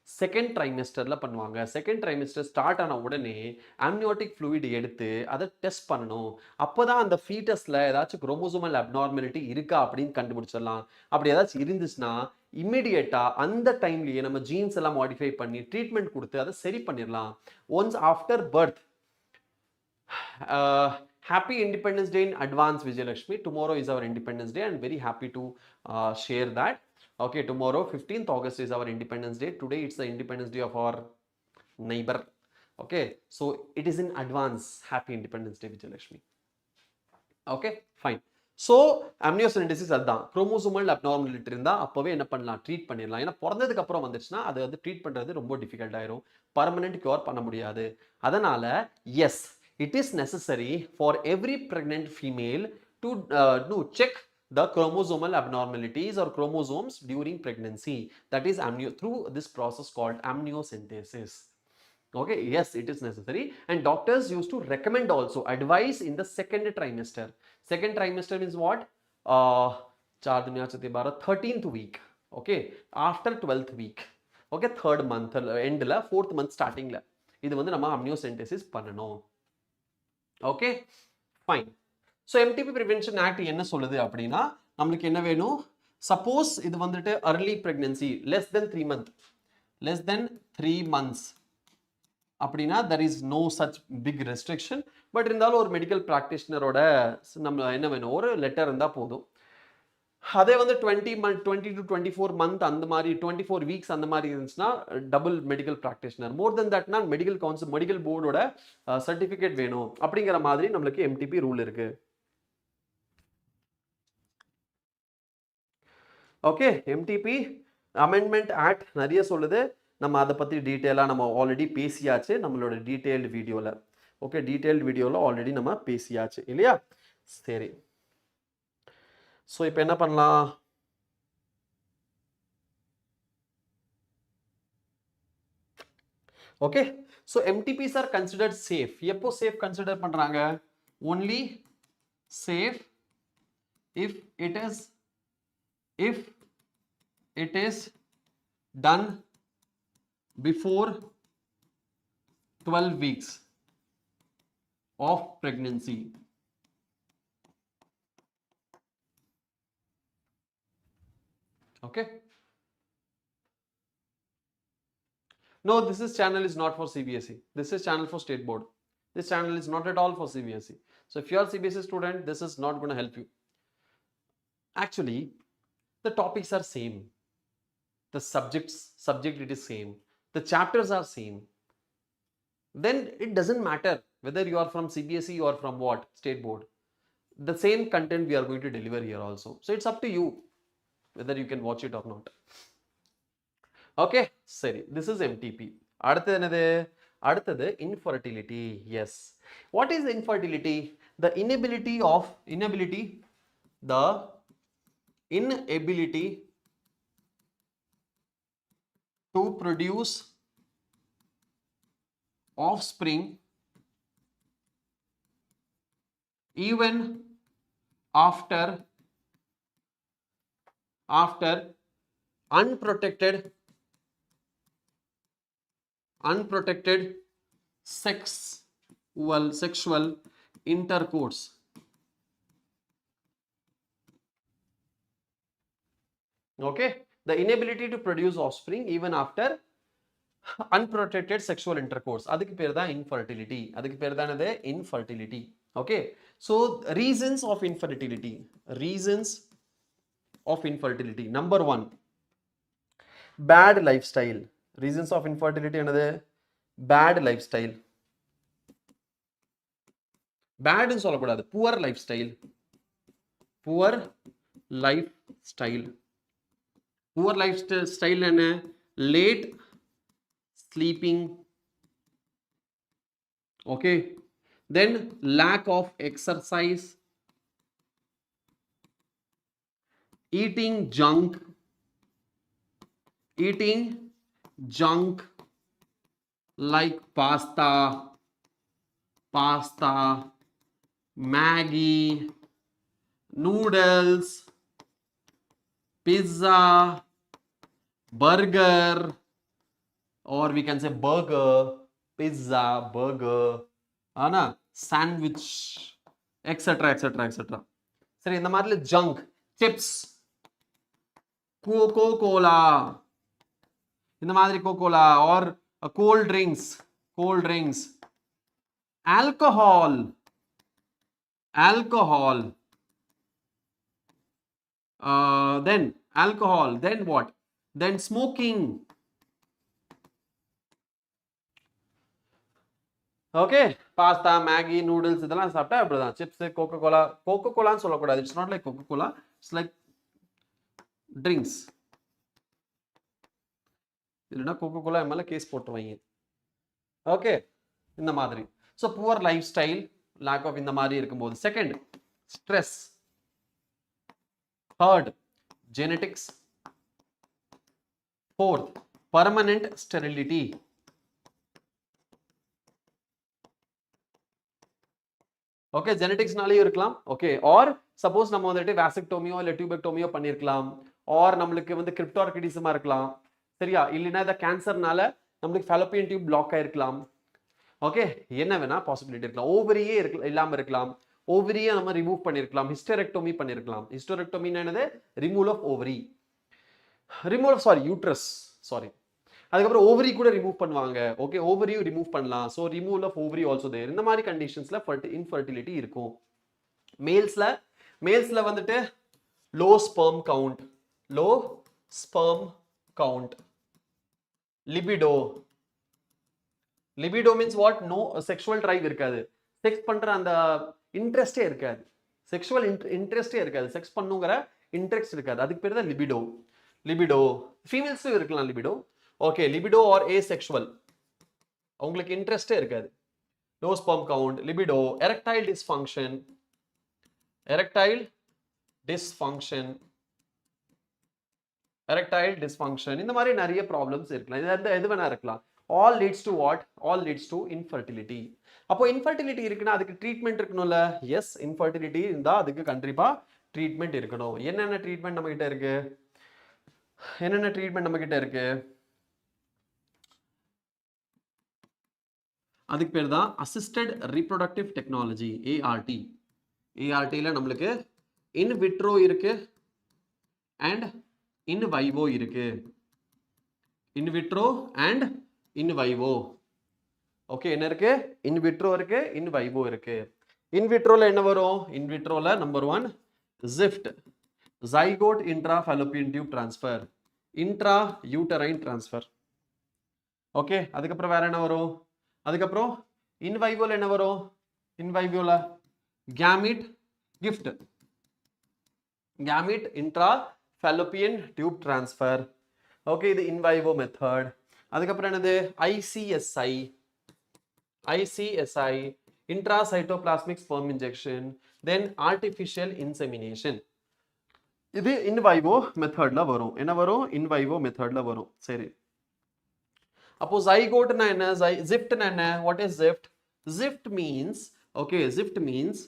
[SPEAKER 1] செகண்ட் ட்ரைமெஸ்டர்ல பண்ணுவாங்க. செகண்ட் ட்ரைமெஸ்டர் ஸ்டார்ட் ஆன உடனே அம்னியோட்டிக் ஃப்ளூயிட் எடுத்து அதை டெஸ்ட் பண்ணணும். அப்போதான் அந்த ஃபீட்டஸ்ல ஏதாச்சும் குரோமோசோமல் அப்நார்மலிட்டி இருக்கா அப்படின்னு கண்டுபிடிச்சிடலாம். அப்படி ஏதாச்சும் இருந்துச்சுன்னா இம்மிடியேட்டா அந்த டைம்லயே நம்ம ஜீன்ஸ் எல்லாம் மாடிஃபை பண்ணி ட்ரீட்மெண்ட் கொடுத்து அதை சரி பண்ணிடலாம். Once after birth. Happy Independence Day in advance, Vijayalakshmi. Tomorrow is our Independence Day and very happy to share that. Okay, tomorrow 15th August is our Independence Day. Today it's the Independence Day of our neighbor. Okay, so it is in advance. Happy Independence Day, Vijayalakshmi. Okay, fine. So amniocentesis அதுதான். Chromosomal abnormality இருந்தா அப்பவே என்ன பண்ணலாம்? Treat பண்ணிடலாம். ஏன்னா பிறந்ததுக்கு அப்புறம் வந்துச்சுன்னா அதை வந்து ட்ரீட் பண்றது ரொம்ப டிஃபிகல்ட் ஆயிரும். பர்மனன்ட் கியூர் பண்ண முடியாது. அதனால S, it is necessary for every pregnant female to check the chromosomal abnormalities or chromosomes during pregnancy. That is through this process called amniocentesis. Okay, yes, it is necessary, and doctors used to recommend also, advise in the second trimester. Second trimester means what? 13th week. Okay, after 12th week. Okay, third month end la, fourth month starting la, இது வந்து நம்ம amniocentesis பண்ணணும். Okay, fine. So MTP Prevention Act என்ன சொல்லுது அப்படின்னா நம்மளுக்கு என்ன வேணும்? சப்போஸ் இது வந்துட்டு early pregnancy less than 3 months அப்படின்னா there is no such big restriction. But இருந்தாலும் ஒரு மெடிக்கல் ப்ராக்டிஷனரோட நம்ம என்ன வேணும்? ஒரு லெட்டர் இருந்தால் போதும். அதே வந்து 20 to 24 month அந்த மாதிரி 24 weeks அந்த மாதிரி இருந்துச்சுன்னா டபுள் மெடிக்கல் ப்ராக்டிஷனர். மோர் தென் தட்னா மெடிக்கல் கவுன்சில், மெடிக்கல் போர்டோட சர்டிஃபிகேட் வேணும் அப்படிங்கிற மாதிரி நம்மளுக்கு MTP ரூல் இருக்கு. ஓகே, MTP அமெண்ட்மெண்ட் ஆக்ட் நிறைய சொல்லுது. நம்ம அதை பற்றி டீட்டெயிலாக நம்ம ஆல்ரெடி பேசியாச்சு நம்மளோட டீட்டெயில்டு வீடியோவில். ஓகே, டீட்டெயில்டு வீடியோவில் ஆல்ரெடி நம்ம பேசியாச்சு இல்லையா? சரி, ஸோ இப்போ என்ன பண்ணலாம்? Okay, so MTPs are considered safe. எப்போ சேஃப் கன்சிடர் பண்றாங்க? only safe if it is done before 12 weeks of pregnancy. Okay. No, this channel is not for CBSE. This is channel for state board. This channel is not at all for CBSE. So if you are CBSE student, this is not going to help you. Actually, the topics are same. The subject it is same. The chapters are same. Then it doesn't matter whether you are from CBSE or from what state board. The same content we are going to deliver here also. So it's up to you whether you can watch it or not. Okay, sorry, this is MTP. அடுத்தது infertility. Yes, what is infertility? The inability to produce offspring even after unprotected sexual intercourse. Okay, the inability to produce offspring even after unprotected sexual intercourse, adukku per da infertility. Infertility. Okay, so reasons of infertility. Number 1, bad lifestyle. Reasons of infertility another bad lifestyle. Bad nu solla kodadhu, poor lifestyle. Poor lifestyle enna? Late sleeping. Okay, then lack of exercise, eating junk like pasta, Maggi, noodles, pizza, burger, or we can say burger, pizza, burger, ana sandwich, etc. Sir, in the madle junk, chips, Coca-Cola, in the madre Coca-Cola, or cold drinks, alcohol, then what? Then smoking. Okay, pasta, Maggi, noodles, இதெல்லாம் சாப்பிட்டா அப்படிதான். Chips, Coca-Cola ன்னு சொல்லக்கூடாது. It's not like Coca-Cola. It's like drinks. இல்லைன்னா Coca-Cola மேல case போட்டுருவாங்க. Okay, இந்த மாதிரி. So poor life style, lack of இந்த மாதிரி இருக்கும்போது. Second, stress. Third, genetics. Fourth, permanent sterility. Okay, ஜெனடிக்ஸ்னாலேயும் இருக்கலாம். ஓகே, ஆர் சப்போஸ் நம்ம வந்துட்டு வாசெக்டோமியோ இல்லை டியூபெக்டோமியோ பண்ணியிருக்கலாம், ஆர் நம்மளுக்கு வந்து கிரிப்டார்கிடிசமா இருக்கலாம். சரியா? இல்லைன்னா இந்த கேன்சர்னால நம்மளுக்கு ஃபெலோப்பியன் டியூப் பிளாக் ஆயிருக்கலாம். ஓகே, என்ன வேணா பாசிபிலிட்டி இருக்கலாம். ஓவரியே இல்லாம இருக்கலாம். ஓவரியை நம்ம ரிமூவ் பண்ணியிருக்கலாம். ஹிஸ்டரெக்டோமி பண்ணியிருக்கலாம். ஹிஸ்டரெக்டோமின்னா என்னது? Removal of ovary, uterus. அதுக்கப்புறம் ஓவரி கூட ரிமூவ் பண்ணுவாங்க. ஓகே, ஓவரியும் ரிமூவ் பண்ணலாம். So removal of ovary also there. இந்த மாதிரி கண்டிஷன்ஸ்ல இன்ஃபர்டிலிட்டி இருக்கும். மேல்ஸ்ல வந்துட்டு low sperm count. Libido means what? No sexual drive இருக்காது. செக்ஸ் பண்ற அந்த இன்ட்ரெஸ்டே இருக்காது. செக்ஸ் பண்ணுங்கிற இன்ட்ரெஸ்ட் இருக்காது. அதுக்கு பேர் தான் லிபிடோ. ஃபீமேல்ஸும் இருக்கலாம் libido. Okay, libido or asexual, அவங்களுக்கு இன்ட்ரெஸ்டே இருக்காது. Low sperm count, libido, erectile dysfunction, இந்த மாதிரி நிறைய ப்ராப்ளம்ஸ் இருக்கலாம். எது வேணா இருக்கலாம். All leads to what? All leads to infertility. அப்போ இன்ஃபர்டிலிட்டி இருக்குன்னா அதுக்கு ட்ரீட்மெண்ட் இருக்கணும்ல? எஸ், இன்ஃபர்டிலிட்டி இருந்தா அதுக்கு கண்டிப்பா ட்ரீட்மெண்ட் இருக்கணும். என்னென்ன ட்ரீட்மெண்ட் நம்ம கிட்ட இருக்கு? அதுக்கு பேர் தான் அசிஸ்டட் ரீப்ரொடக்டிவ் டெக்னாலஜி, ART. ARTல நம்மளுக்கு இன் விட்ரோ இருக்கு அண்ட் இன் வைவோ இருக்கு. In vitro and in vivo. Okay, என்ன இருக்கு? இன் விட்ரோ இருக்கு, இன் வைவோ இருக்கு. இன் விட்ரோல என்ன வரும்? இன் விட்ரோல number 1 ZIFT, zygote intra fallopian tube transfer, intra uterine transfer. Okay, அதுக்கப்புறம் வேற என்ன வரும்? அதுக்கப்புறம் இன் வைவோல என்ன வரும்? இன் வைவோல gamete GIFT, gamete intra fallopian tube transfer. Okay, இது இன் வைவோ மெத்தட். அதுக்கப்புறம் என்னது? ICSI, ICSI intracytoplasmic sperm injection, then artificial insemination. இது இன் வைவோ மெத்தட்ல வரும். என்ன வரும்? இன் வைவோ மெத்தட்ல வரும். சரி, அப்போ ஜைகோட்னா என்ன? ஜிஃப்ட்னா என்ன? What is gift? Gift means, okay, gift means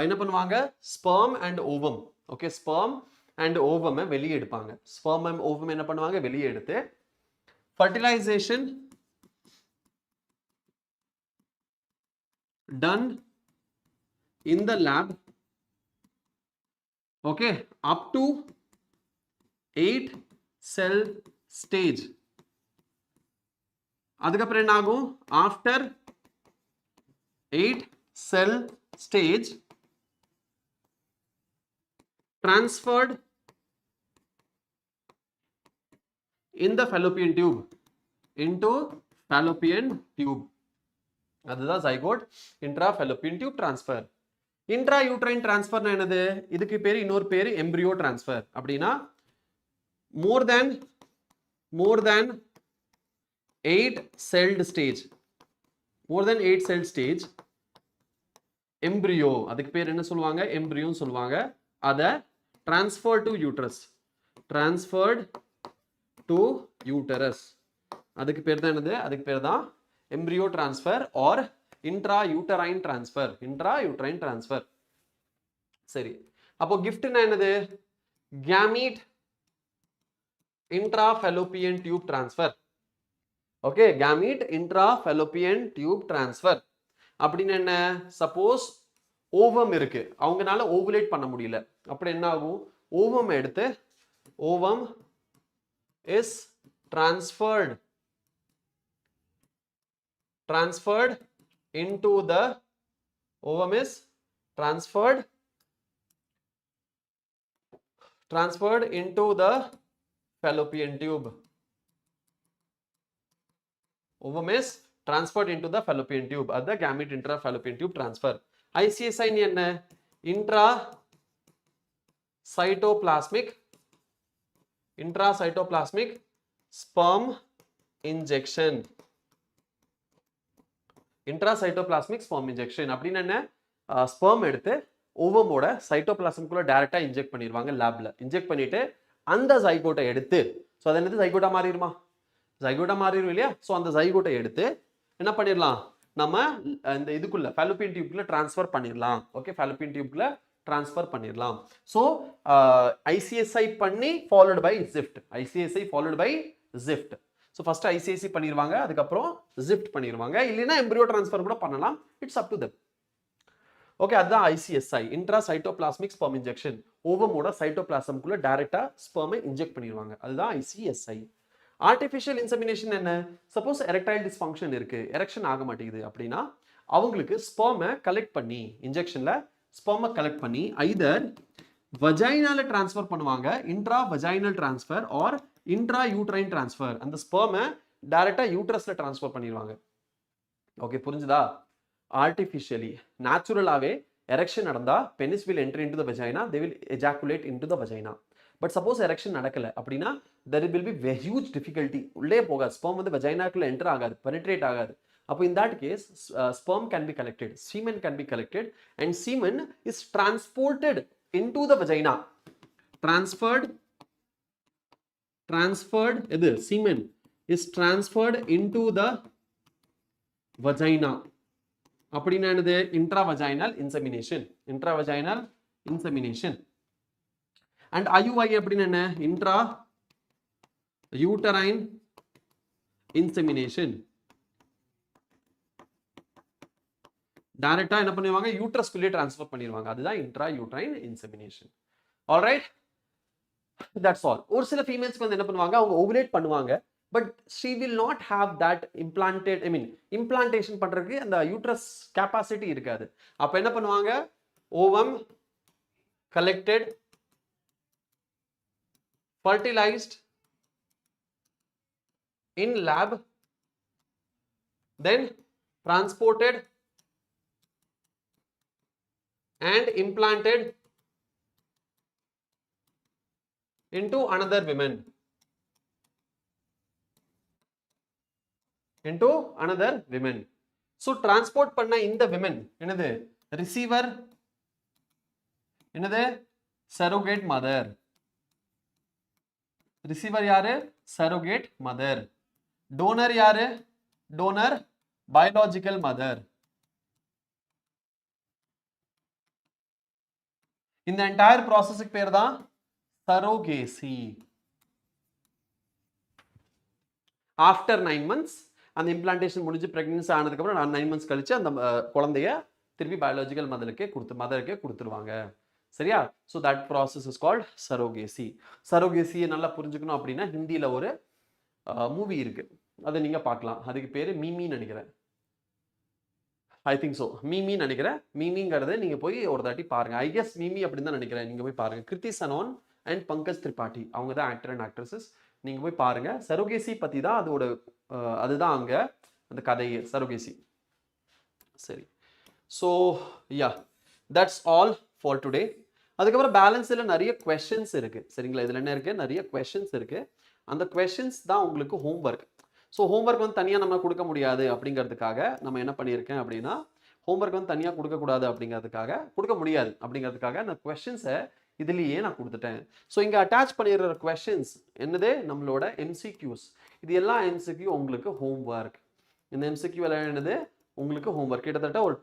[SPEAKER 1] என்ன பண்ணுவாங்க? Sperm and ovum. Okay, sperm and ovum வெளியே எடுப்பாங்க. ஸ்பெர்ம் அண்ட் ஓவம் என்ன பண்ணுவாங்க? வெளியே எடுத்து fertilisation done in the lab, okay, up to 8 cell stage. அதுக்கப்புறம் என்ன ஆகும்? after 8 cell stage transferred in the fallopian tube into fallopian tube. அதுதான் zygote intra fallopian tube transfer. Intra uterine டிரான்ஸ்ஃபர்னா என்னது? இதுக்கு பேரு, இன்னொரு பேரு எம்பிரியோ டிரான்ஸ்ஃபர். அப்படின்னா more than 8 celled stage, more than 8 cell stage embryo, அதுக்கு பேர் என்ன சொல்லுவாங்க? எம்பிரியோன்னு சொல்லுவாங்க. அதை transfer to uterus, transferred to uterus. அதுக்கு பேர் தான் என்னது? அதுக்கு பேர் தான் embryo transfer or intrauterine transfer, intrauterine transfer. சரி, அப்போ giftனா என்னது? gamete intrafallopian tube transfer. Okay, gamete intrafallopian tube transfer அப்படின்னு என்ன? சப்போஸ் ஓவம் இருக்கு, அவங்கனால ஓவுலேட் பண்ண முடியல, அப்படி என்ன ஆகும்? ஓவம் எடுத்து, ovum is transferred into the ovum, is transferred into the fallopian tube. Ovum is transferred into the fallopian tube. That's the gamete intrafallopian tube transfer. ICSI என்ன? intracytoplasmic sperm injection. Intracytoplasmic sperm injection அப்படின்னு என்ன? Sperm எடுத்து ஓவமோட சைட்டோபிளாசம்குள்ள டைரக்டா inject பண்ணிடுவாங்க லேப்ல. Inject பண்ணிட்டு அந்த ஜைகோட்டை எடுத்து, ஸோ அது என்னது? ஜைகோட்டா மாறிடுமா? ஜைகோட்டா மாறிடும் இல்லையா? ஸோ அந்த ஜைகோட்டை எடுத்து என்ன பண்ணிடலாம்? நம்ம இந்த இதுக்குள்ள ஃபாலோப்பியன் டியூப்ல டிரான்ஸ்ஃபர் பண்ணிடலாம். ஓகே, ஃபாலோப்பியன் டியூப்ல டிரான்ஸ்ஃபர் பண்ணிடலாம். ஸோ ICSI பண்ணி followed by GIFT, ICSI followed by GIFT. So first ICSI பண்ணிடுவாங்க, அதுக்கப்புறம் ஜிஃப்ட் பண்ணிடுவாங்க, இல்லைன்னா எம்பிரியோ டிரான்ஸ்ஃபர் கூட பண்ணலாம். It's up to them. Okay, அதுதான் ICSI, இன்ட்ராசைட்டோபிளாஸ்மிக் ஸ்பெர்ம் இன்ஜெக்ஷன். ஓவமோட சைட்டோபிளாசம்குள்ள டைரக்டா ஸ்பெர்மை இன்ஜெக்ட் பண்ணிடுவாங்க. அதுதான் ICSI. ஆர்டிஃபிஷியல் இன்செமினேஷன் என்ன? சப்போஸ் எரெக்டைல் டிஸ்ஃபங்க்ஷன் இருக்கு, எரெக்ஷன் ஆக மாட்டேங்குது அப்படின்னா அவங்களுக்கு ஸ்பெர்மை கலெக்ட் பண்ணி, இன்ஜெக்ஷன்ல ஸ்பெர்மை கலெக்ட் பண்ணி ஐதர் வஜைனால டிரான்ஸ்ஃபர் பண்ணுவாங்க, intra vaginal transfer or intra uterine transfer. அந்த ஸ்பெர்மை டைரக்டா யூட்ரஸ்ல டிரான்ஸ்ஃபர் பண்ணிடுவாங்க. ஓகே, புரிஞ்சுதா? ஆர்டிஃபிஷியலி, நேச்சுரலாவே எரெக்ஷன் நடந்தா penis will enter into the vagina, they will ejaculate into the vagina. But suppose erection நடக்கல அப்படின்னா there will be a huge difficulty, உள்ளே போகாது, ஸ்பெர்ம் வந்து வஜைனாக்குள்ள என்டர் ஆகாது, பெனிட்ரேட் ஆகாது. அப்போ in that case sperm can be collected, semen can be collected and semen is transported into the vagina. Transferred இது semen is transferred into the vagina. அப்படின்னா என்னது? intravaginal insemination, intravaginal insemination. and IUI அப்படின்னா என்ன? intra uterine insemination. டைரக்டா என்ன பண்ணுவாங்க, யூட்ரஸ்குள்ளே transfer பண்ணிடுவாங்க. அதுதான் intra uterine insemination. Alright, that's all. ஒரு சில ஃபீமேல்ஸ்க்கு வந்து என்ன பண்ணுவாங்க, அவங்க ஓவுலேட் பண்ணுவாங்க. But she will not have that implanted, I mean implantation பண்றதுக்கு அந்த யூட்ரஸ் கெப்பாசிட்டி இருக்காது. அப்ப என்ன பண்ணுவாங்க, ovum collected, fertilized in lab, then transported and implanted into another women, into another women. So transport பண்ண இந்த women என்னது, receiver, என்னது, surrogate mother. receiver யாரு, surrogate mother. donor யாரு, donor biological mother. இந்த entire process பேர் தான் surrogacy. ஆஃப்டர் 9 months அந்த இம்ப்ளான்டேஷன் முடிஞ்சு பிரெக்னன்சி ஆனதுக்கப்புறம் 9 months கழிச்சு அந்த குழந்தைய திருப்பி பயாலஜிக்கல் மதருக்கே கொடுத்துருவாங்க. சரியா? So that process is called surrogacy. சரோகேசியை நல்லா புரிஞ்சுக்கணும் அப்படின்னா ஹிந்தியில் ஒரு மூவி இருக்கு, அதை நீங்க பார்க்கலாம். அதுக்கு பேரு மீமின்னு நினைக்கிறேன். ஐ திங்க் ஸோ, மீமின்னு நினைக்கிறேன். மீமிங்கிறத நீங்க போய் ஒரு தாட்டி பாருங்க. ஐ கெஸ் மீமி அப்படின்னு தான் நினைக்கிறேன். நீங்க போய் பாருங்க. கிருத்தி சனோன் அண்ட் பங்கஜ் திரிபாட்டி அவங்க தான் ஆக்டர் அண்ட் ஆக்ட்ரஸஸ். நீங்க போய் பாருங்க. சரோகேசி பத்தி தான் அதோட அதுதான் அங்க அந்த கதையே, சரோகேசி. சரி, so yeah, that's all for today. அதுக்கப்புறம் பேலன்ஸில் நிறைய கொஸ்டின்ஸ் இருக்கு. சரிங்களா? இதில் என்ன இருக்கு, நிறைய கொஸ்டின்ஸ் இருக்கு. அந்த கொஸ்டின்ஸ் தான் உங்களுக்கு ஹோம்ஒர்க். ஸோ ஹோம்ஒர்க் வந்து தனியாக நம்ம கொடுக்க முடியாது அப்படிங்கிறதுக்காக நம்ம என்ன பண்ணியிருக்கேன் அப்படின்னா, ஹோம்ஒர்க் வந்து தனியாக கொடுக்கக்கூடாது அப்படிங்கிறதுக்காக, கொடுக்க முடியாது அப்படிங்கிறதுக்காக அந்த கொஸ்டின்ஸை இதுலேயே நான் கொடுத்துட்டேன். ஸோ இங்கே அட்டாச் பண்ணிடுற கொஸ்டின்ஸ் என்னது, நம்மளோட எம்சிக்யூஸ். இது எல்லாம் எம்சிக்யூ உங்களுக்கு ஹோம்ஒர்க். இந்த எம்சிக்யூ எல்லாம் என்னது உங்களுக்கு ஹோம்ஒர்க். கிட்டத்தட்ட ஒரு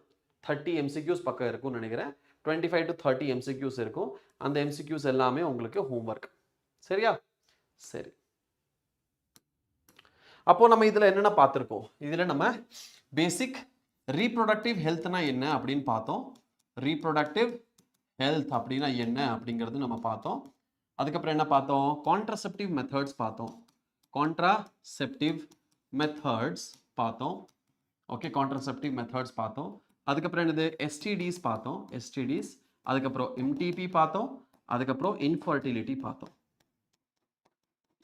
[SPEAKER 1] 30 எம்சிக்யூஸ் பக்கம் இருக்கும்னு நினைக்கிறேன். 25 to 30 எம்சிக்யூஸ் இருக்கும். அந்த எம்சிக்யூஸ் எல்லாமே உங்களுக்கு ஹோம்ஒர்க். சரியா? சரி, அப்போ நம்ம இதில் என்னென்ன பார்த்துருக்கோம், இதில் நம்ம பேசிக் ரீப்ரொடக்டிவ் ஹெல்த்னா என்ன அப்படின்னு பார்த்தோம். ரீப்ரொடக்டிவ் ஹெல்த் அப்படின்னா என்ன அப்படிங்கிறது நம்ம பார்த்தோம். அதுக்கப்புறம் என்ன பார்த்தோம், கான்ட்ராசெப்டிவ் மெத்தட்ஸ் பார்த்தோம். கான்ட்ராசெப்டிவ் மெத்தட்ஸ் பார்த்தோம். ஓகே, கான்ட்ராசெப்டிவ் மெத்தட்ஸ் பார்த்தோம். அதுக்கப்புறம் என்னது, எஸ்டிடிஸ் பார்த்தோம். எஸ்டிடிஸ், அதுக்கப்புறம் எம்டிபி பார்த்தோம். அதுக்கப்புறம் இன்ஃபர்டிலிட்டி பார்த்தோம்.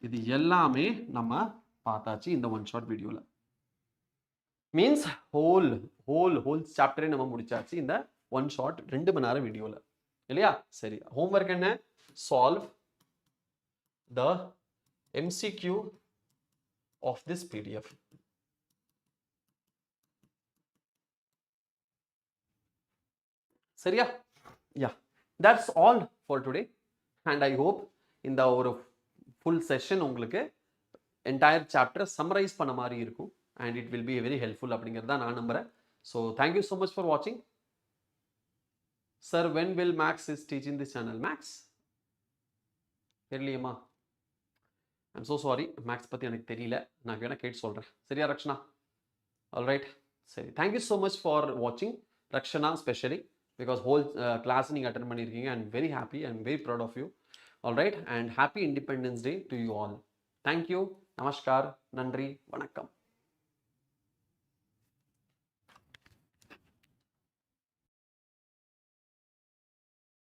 [SPEAKER 1] இது எல்லாமே நம்ம பார்த்தாச்சு இந்த ஒன் ஷார்ட் வீடியோல. மீன்ஸ் ஹோல் சாப்டரே நம்ம முடிச்சாச்சு இந்த ஒன் ஷார்ட் 2 மணி நேரம் வீடியோல, இல்லையா? சரி, ஹோம்ஒர்க் என்ன, solve the MCQ of this PDF. சரியா? Yeah, that's all for today. And I hope இந்த ஒரு ஃபுல் செஷன் உங்களுக்கு என்டையர் சாப்டர் சம்மரைஸ் பண்ண மாதிரி இருக்கும். And it will be very helpful அப்படிங்கிறது தான் நான் நம்புறேன். So thank you so much for வாட்சிங். Sir, when will Max is teaching this channel? Max தெரியலையம்மா, ஐம் ஸோ சாரி. மேக்ஸ் பற்றி எனக்கு தெரியல, நான் வேணா கேட்டு சொல்கிறேன். சரியா ரக்ஷனா? ஆல்ரைட், சரி. தேங்க்யூ ஸோ மச் ஃபார் வாட்சிங் Rakshana, specially because whole class நீங்கள் அட்டன் பண்ணியிருக்கீங்க. And very happy and very proud of you. Alright, and happy Independence Day to you all. Thank you, நமஸ்கார், நன்றி, வணக்கம்.